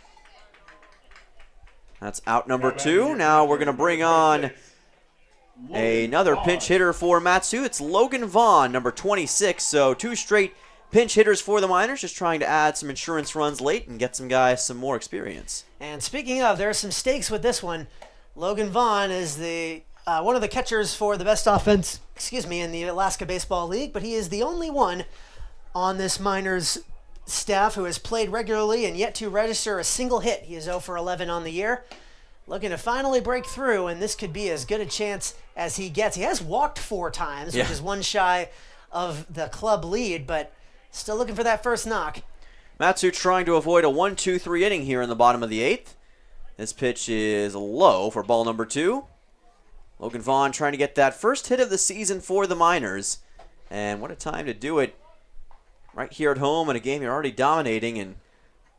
That's out number 2. Now we're going to bring on another pinch hitter for Matsu. It's Logan Vaughn, number 26. So 2 straight pinch hitters for the Miners, just trying to add some insurance runs late and get some guys some more experience. And speaking of, there are some stakes with this one. Logan Vaughn is the one of the catchers for the best offense, in the Alaska Baseball League, but he is the only one on this Miners staff who has played regularly and yet to register a single hit. He is 0 for 11 on the year. Looking to finally break through, and this could be as good a chance as he gets. He has walked 4 times, which is 1 shy of the club lead, but still looking for that first knock. Matsu trying to avoid a 1-2-3 inning here in the bottom of the 8th. This pitch is low for ball number 2. Logan Vaughn trying to get that first hit of the season for the Miners. And what a time to do it right here at home in a game you're already dominating, and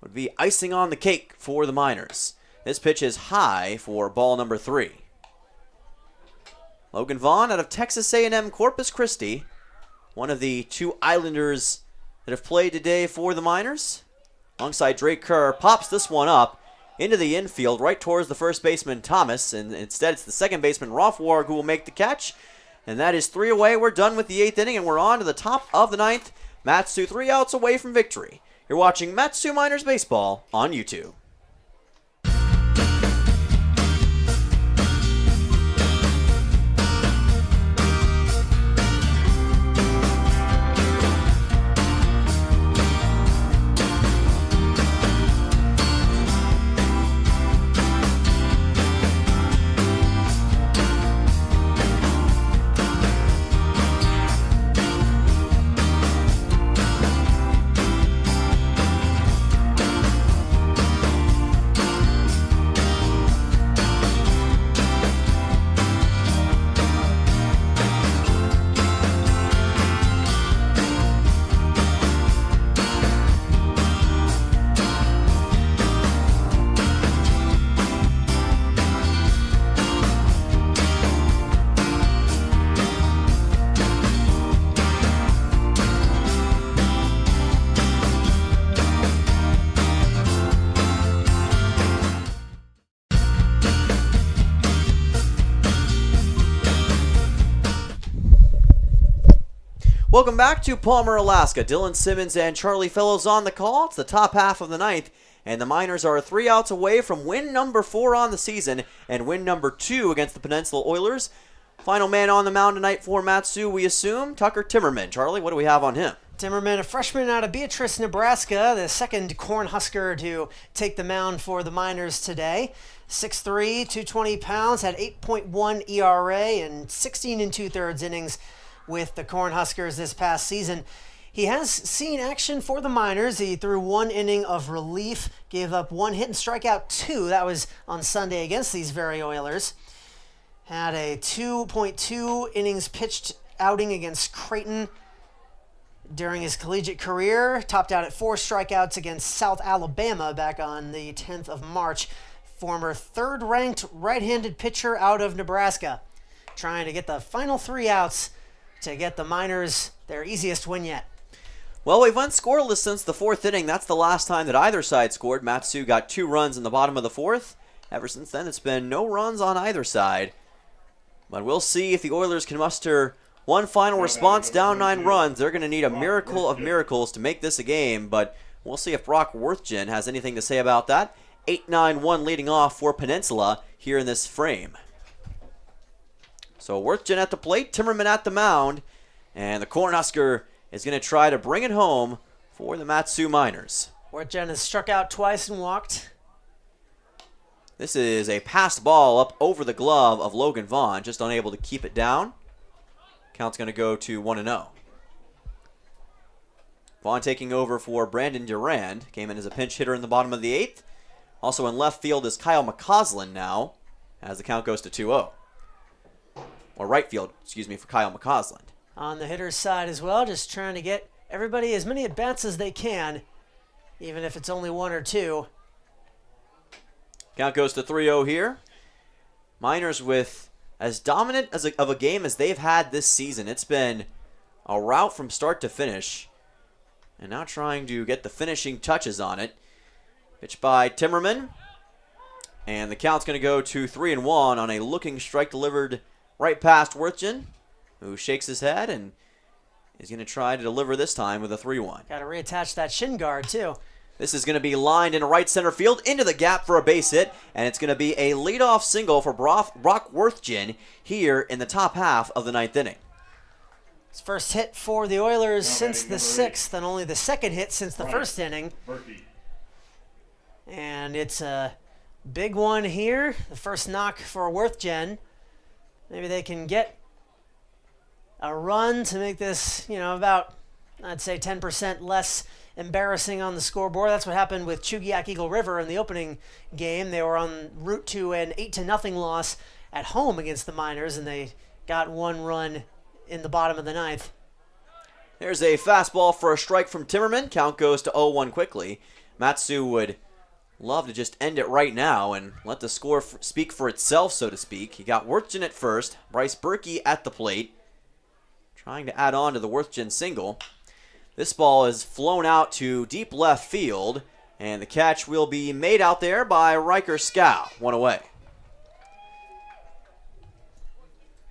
would be icing on the cake for the Miners. This pitch is high for ball number 3. Logan Vaughn out of Texas A&M Corpus Christi, one of the 2 Islanders that have played today for the Miners. Alongside Drake Kerr, pops this one up into the infield right towards the first baseman Thomas, and instead it's the second baseman Rothwarg who will make the catch. And that is 3 away. We're done with the 8th inning, and we're on to the top of the 9th. Matsu 3 outs away from victory. You're watching Matsu Miners Baseball on YouTube. Welcome back to Palmer, Alaska. Dylan Simmons and Charlie Fellows on the call. It's the top half of the 9th, and the Miners are 3 outs away from win number 4 on the season and win number 2 against the Peninsula Oilers. Final man on the mound tonight for Matsu, we assume, Tucker Timmerman. Charlie, what do we have on him? Timmerman, a freshman out of Beatrice, Nebraska, the second Cornhusker to take the mound for the Miners today. 6'3", 220 pounds, had 8.1 ERA and 16 2/3 innings with the Cornhuskers this past season. He has seen action for the Miners. He threw 1 inning of relief, gave up 1 hit and struck out 2. That was on Sunday against these very Oilers. Had a 2.2 innings pitched outing against Creighton during his collegiate career. Topped out at 4 strikeouts against South Alabama back on the 10th of March. Former 3rd-ranked right-handed pitcher out of Nebraska. Trying to get the final 3 outs to get the Miners their easiest win yet. Well, we've went scoreless since the 4th inning. That's the last time that either side scored. Matsu got 2 runs in the bottom of the 4th. Ever since then, it's been no runs on either side. But we'll see if the Oilers can muster one final response down 9 runs. They're going to need a miracle of miracles to make this a game, but we'll see if Brock Worthgen has anything to say about that. 8-9-1 leading off for Peninsula here in this frame. So Worthgen at the plate, Timmerman at the mound, and the Cornhusker is going to try to bring it home for the Matsu Miners. Worthgen has struck out twice and walked. This is a passed ball up over the glove of Logan Vaughn, just unable to keep it down. Count's going to go to 1-0. Vaughn taking over for Brandon Durand. Came in as a pinch hitter in the bottom of the 8th. Also in left field is Kyle McCausland now, as the count goes to 2-0. Or right field, excuse me, for Kyle McCausland. On the hitter's side as well, just trying to get everybody as many at-bats as they can, even if it's only 1 or 2. Count goes to 3-0 here. Miners with as dominant of a game as they've had this season. It's been a rout from start to finish. And now trying to get the finishing touches on it. Pitch by Timmerman. And the count's going to go to 3-1 on a looking strike delivered right past Worthgen, who shakes his head and is going to try to deliver this time with a 3-1. Got to reattach that shin guard, too. This is going to be lined into right center field, into the gap for a base hit, and it's going to be a leadoff single for Brock Worthgen here in the top half of the 9th inning. His first hit for the Oilers since the 6th, and only the second hit since the first inning. And it's a big one here. The first knock for Worthgen. Maybe they can get a run to make this, about, I'd say, 10% less embarrassing on the scoreboard. That's what happened with Chugiak Eagle River in the opening game. They were en route to an 8-0 loss at home against the Miners, and they got 1 run in the bottom of the 9th. There's a fastball for a strike from Timmerman. Count goes to 0-1 quickly. Matsu would love to just end it right now and let the score speak for itself, so to speak. He got Worthgen at first. Bryce Berkey at the plate, trying to add on to the Worthgen single. This ball is flown out to deep left field, and the catch will be made out there by Riker Scow. 1 away.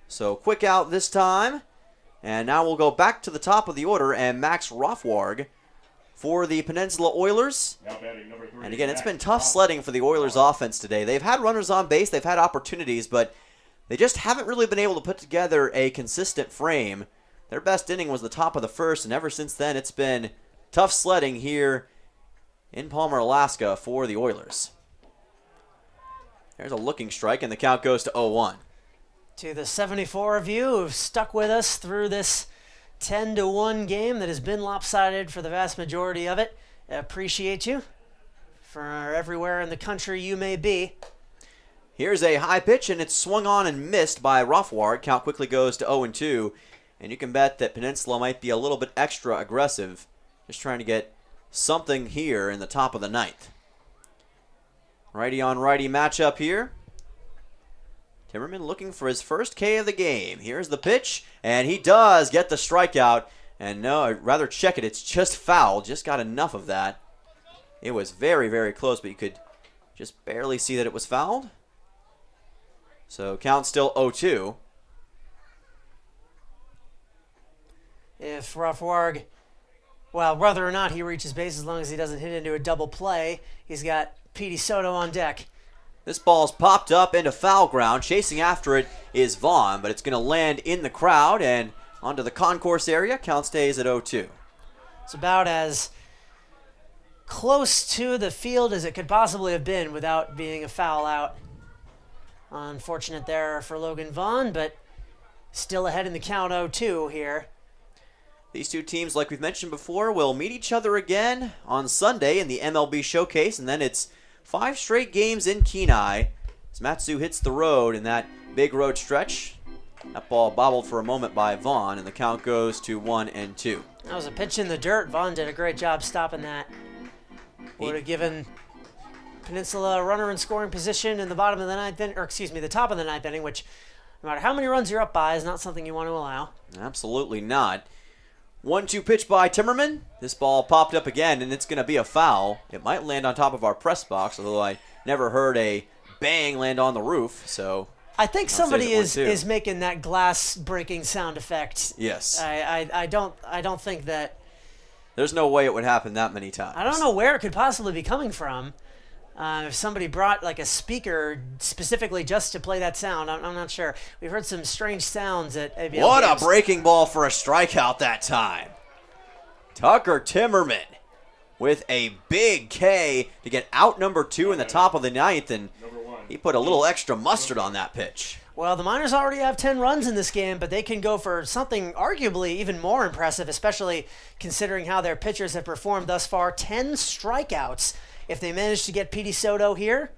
So quick out this time. And now we'll go back to the top of the order, and Max Rothwarg for the Peninsula Oilers. And again, it's been tough sledding for the Oilers offense today. They've had runners on base, they've had opportunities, but they just haven't really been able to put together a consistent frame. Their best inning was the top of the first, and ever since then it's been tough sledding here in Palmer, Alaska for the Oilers. There's a looking strike, and the count goes to 0-1. To the 74 of you who've stuck with us through this 10-1 game that has been lopsided for the vast majority of it. I appreciate you for everywhere in the country you may be. Here's a high pitch, and it's swung on and missed by Rothwarg. Count quickly goes to 0-2, and you can bet that Peninsula might be a little bit extra aggressive, just trying to get something here in the top of the 9th. Righty on righty matchup here. Timmerman looking for his first K of the game. Here's the pitch, and he does get the strikeout. And no, I'd rather check it. It's just foul. Just got enough of that. It was very, very close, but you could just barely see that it was fouled. So count still 0-2. If Rothwarg, well, whether or not he reaches base, as long as he doesn't hit into a double play, he's got Petey Soto on deck. This ball's popped up into foul ground. Chasing after it is Vaughn, but it's going to land in the crowd and onto the concourse area. Count stays at 0-2. It's about as close to the field as it could possibly have been without being a foul out. Unfortunate there for Logan Vaughn, but still ahead in the count 0-2 here. These two teams, like we've mentioned before, will meet each other again on Sunday in the MLB Showcase, and then it's 5 straight games in Kenai as Matsu hits the road in that big road stretch. That ball bobbled for a moment by Vaughn, and the count goes to 1-2. That was a pitch in the dirt. Vaughn did a great job stopping that. Would have given Peninsula a runner in scoring position in the bottom of the 9th inning, or excuse me, the top of the 9th inning, which no matter how many runs you're up by is not something you want to allow. Absolutely not. 1-2 pitch by Timmerman. This ball popped up again, and it's going to be a foul. It might land on top of our press box, although I never heard a bang land on the roof. So I think somebody is making that glass breaking sound effect. Yes. I don't think that. There's no way it would happen that many times. I don't know where it could possibly be coming from. If somebody brought like a speaker specifically just to play that sound, I'm not sure. We've heard some strange sounds at ABL What games. a breaking ball for a strikeout that time. Tucker Timmerman with a big K to get out number 2 in the top of the 9th. And He put a little extra mustard on that pitch. Well, the Miners already have 10 runs in this game, but they can go for something arguably even more impressive, especially considering how their pitchers have performed thus far. 10 strikeouts. If they manage to get Petey Soto here,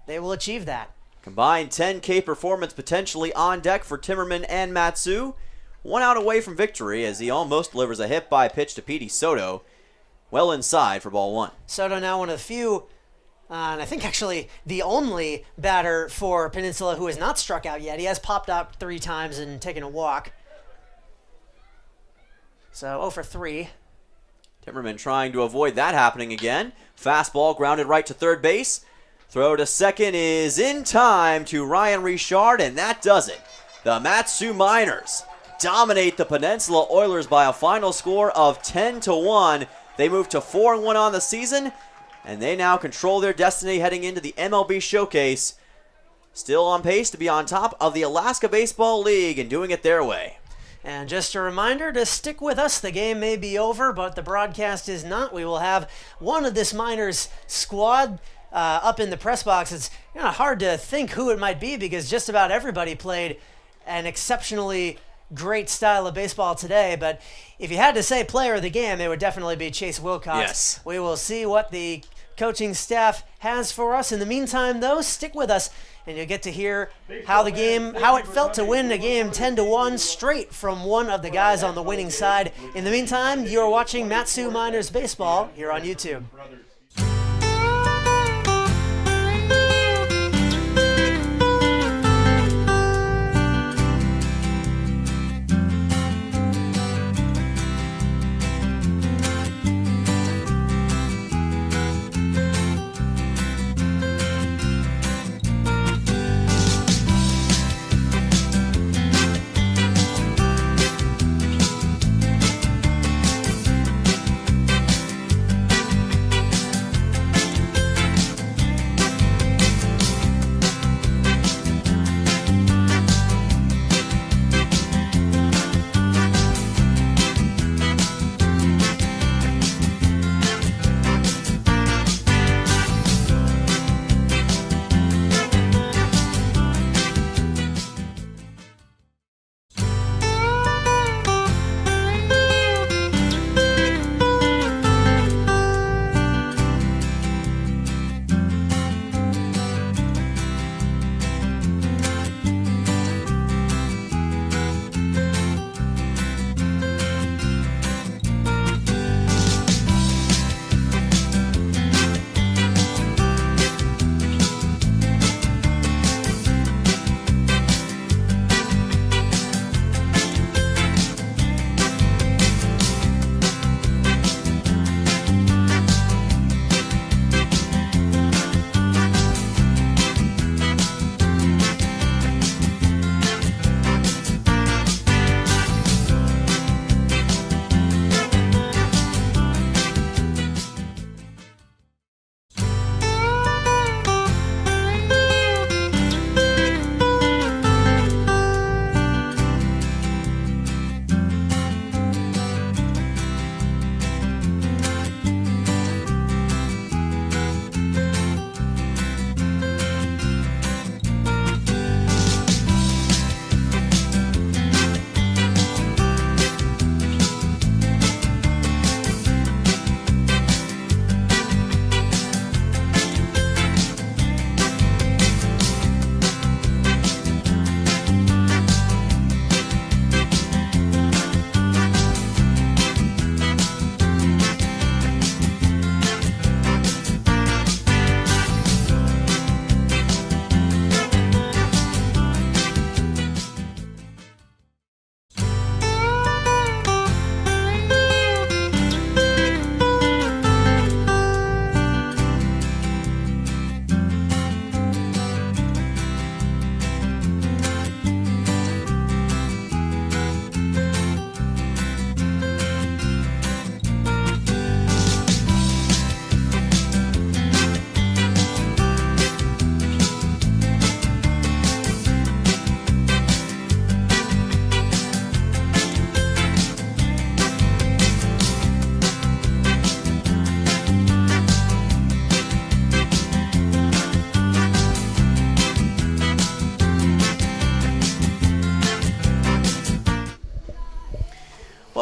they will achieve that. Combined 10K performance potentially on deck for Timmerman and Matsu. 1 out away from victory as he almost delivers a hit by pitch to Petey Soto. Well inside for ball 1. Soto now one of the few, and I think actually the only batter for Peninsula who has not struck out yet. He has popped out 3 times and taken a walk. So 0 for 3. Timmerman trying to avoid that happening again. Fastball grounded right to third base. Throw to second is in time to Ryan Richard, and that does it. The Matsu Miners dominate the Peninsula Oilers by a final score of 10-1. They move to 4-1 on the season, and they now control their destiny heading into the MLB Showcase. Still on pace to be on top of the Alaska Baseball League and doing it their way. And just a reminder to stick with us. The game may be over, but the broadcast is not. We will have one of this Miners squad up in the press box. It's hard to think who it might be because just about everybody played an exceptionally great style of baseball today. But if you had to say player of the game, it would definitely be Chase Wilcox. Yes. We will see what the coaching staff has for us. In the meantime, though, stick with us, and you'll get to hear how it felt to win a game 10-1 straight from one of the guys on the winning side. In the meantime, you're watching Matsu Miners Baseball here on YouTube.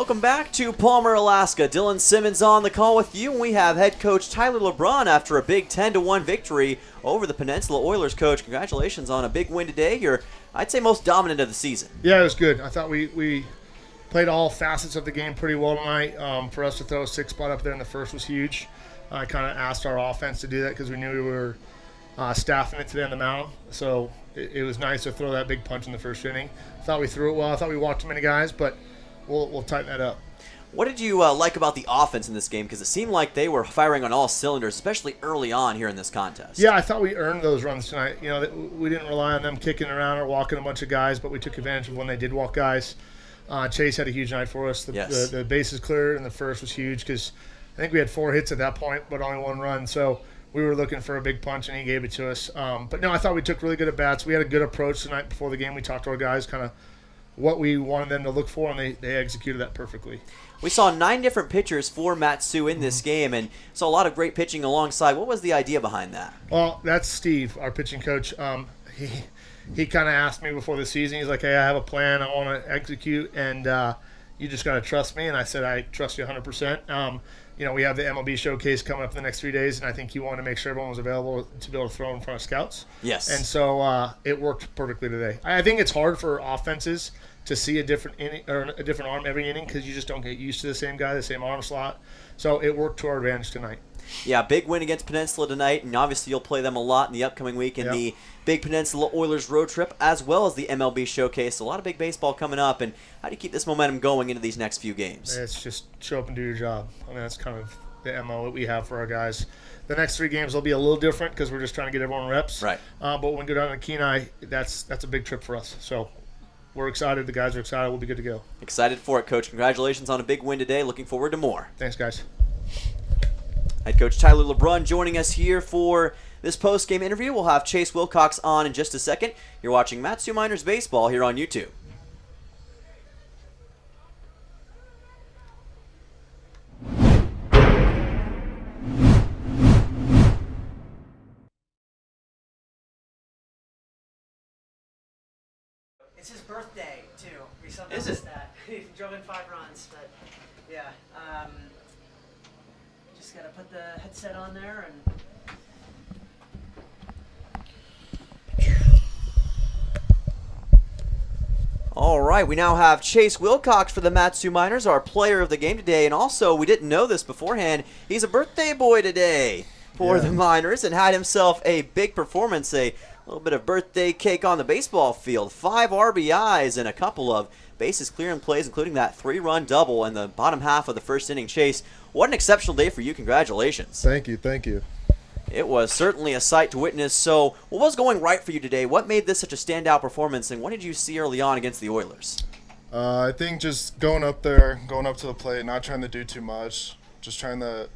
Welcome back to Palmer, Alaska. Dylan Simmons on the call with you, and we have head coach Tyler LeBron after a big 10-1 victory over the Peninsula Oilers. Coach, congratulations on a big win today. You're, I'd say, most dominant of the season. Yeah, it was good. I thought we played all facets of the game pretty well tonight. For us to throw a 6-spot up there in the first was huge. I kind of asked our offense to do that because we knew we were staffing it today on the mound. So it was nice to throw that big punch in the first inning. I thought we threw it well. I thought we walked too many guys, but we'll tighten that up. What did you like about the offense in this game? Because it seemed like they were firing on all cylinders, especially early on here in this contest. Yeah, I thought we earned those runs tonight. You know, we didn't rely on them kicking around or walking a bunch of guys, but we took advantage of when they did walk guys. Chase had a huge night for us. The bases clear in the first was huge because I think we had 4 hits at that point, but only 1 run. So we were looking for a big punch, and he gave it to us. But no, I thought we took really good at-bats. We had a good approach tonight before the game. We talked to our guys kind of what we wanted them to look for, and they executed that perfectly. We saw 9 different pitchers for Matsu in this game, and saw a lot of great pitching alongside. What was the idea behind that? Well, that's Steve, our pitching coach. He kind of asked me before the season. He's like, hey, I have a plan. I want to execute, and you just got to trust me. And I said, I trust you 100%. You know, we have the MLB Showcase coming up in the next 3 days, and I think he wanted to make sure everyone was available to be able to throw in front of scouts. Yes. And so it worked perfectly today. I think it's hard for offenses to see a different inning or a different arm every inning because you just don't get used to the same guy, the same arm slot. So it worked to our advantage tonight. Yeah, big win against Peninsula tonight, and obviously you'll play them a lot in the upcoming week in the big Peninsula Oilers road trip, as well as the MLB Showcase. A lot of big baseball coming up, and how do you keep this momentum going into these next few games? It's just show up and do your job. I mean, that's kind of the MO that we have for our guys. The next 3 games will be a little different because we're just trying to get everyone reps. Right. But when we go down to Kenai, that's a big trip for us. So we're excited. The guys are excited. We'll be good to go. Excited for it, Coach. Congratulations on a big win today. Looking forward to more. Thanks, guys. Head coach Tyler LeBron joining us here for this post-game interview. We'll have Chase Wilcox on in just a second. You're watching Matsu Miners Baseball here on YouTube. It's his birthday, too. We somehow Is it? missed that. He drove in 5 runs, but yeah. Just got to put the headset on there and... All right, we now have Chase Wilcox for the Matsu Miners, our player of the game today. And also, we didn't know this beforehand, he's a birthday boy today for the Miners and had himself a big performance, a little bit of birthday cake on the baseball field. 5 RBIs and a couple of bases clearing plays, including that 3-run double in the bottom half of the first inning. Chase, what an exceptional day for you. Congratulations. Thank you, thank you. It was certainly a sight to witness. So what was going right for you today? What made this such a standout performance, and what did you see early on against the Oilers? I think just going up there, going up to the plate, not trying to do too much, just trying to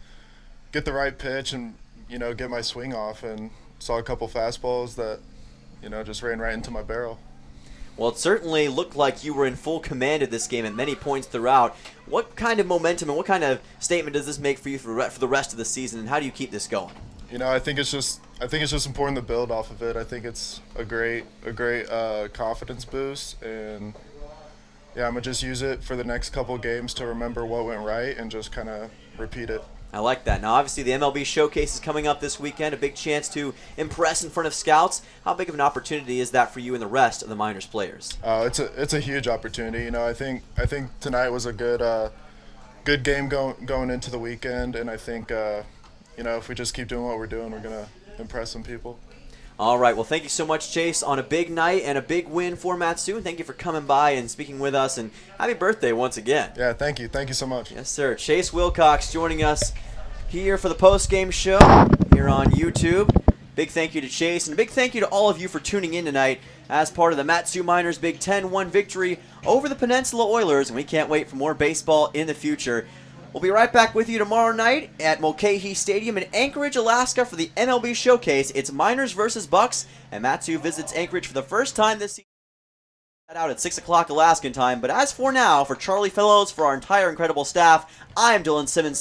get the right pitch and, you know, get my swing off, and saw a couple fastballs that, you know, just ran right into my barrel. Well, it certainly looked like you were in full command of this game at many points throughout. What kind of momentum and what kind of statement does this make for you for the rest of the season, and how do you keep this going? You know, I think it's just important to build off of it. I think it's a great confidence boost, and yeah, I'm gonna just use it for the next couple games to remember what went right and just kind of repeat it. I like that. Now, obviously, the MLB Showcase is coming up this weekend, a big chance to impress in front of scouts. How big of an opportunity is that for you and the rest of the Miners players? It's a huge opportunity. You know, I think tonight was a good game going into the weekend, and I think you know, if we just keep doing what we're doing, we're gonna impress some people. All right. Well, thank you so much, Chase, on a big night and a big win for Matsu. And thank you for coming by and speaking with us. And happy birthday once again. Yeah, thank you. Thank you so much. Yes, sir. Chase Wilcox joining us here for the post-game show here on YouTube. Big thank you to Chase, and a big thank you to all of you for tuning in tonight as part of the Matsu Miners' big 10-1 victory over the Peninsula Oilers. And we can't wait for more baseball in the future. We'll be right back with you tomorrow night at Mulcahy Stadium in Anchorage, Alaska for the MLB Showcase. It's Miners versus Bucks, and Matsu visits Anchorage for the first time this season. Out at 6 o'clock Alaskan time. But as for now, for Charlie Fellows, for our entire incredible staff, I'm Dylan Simmons.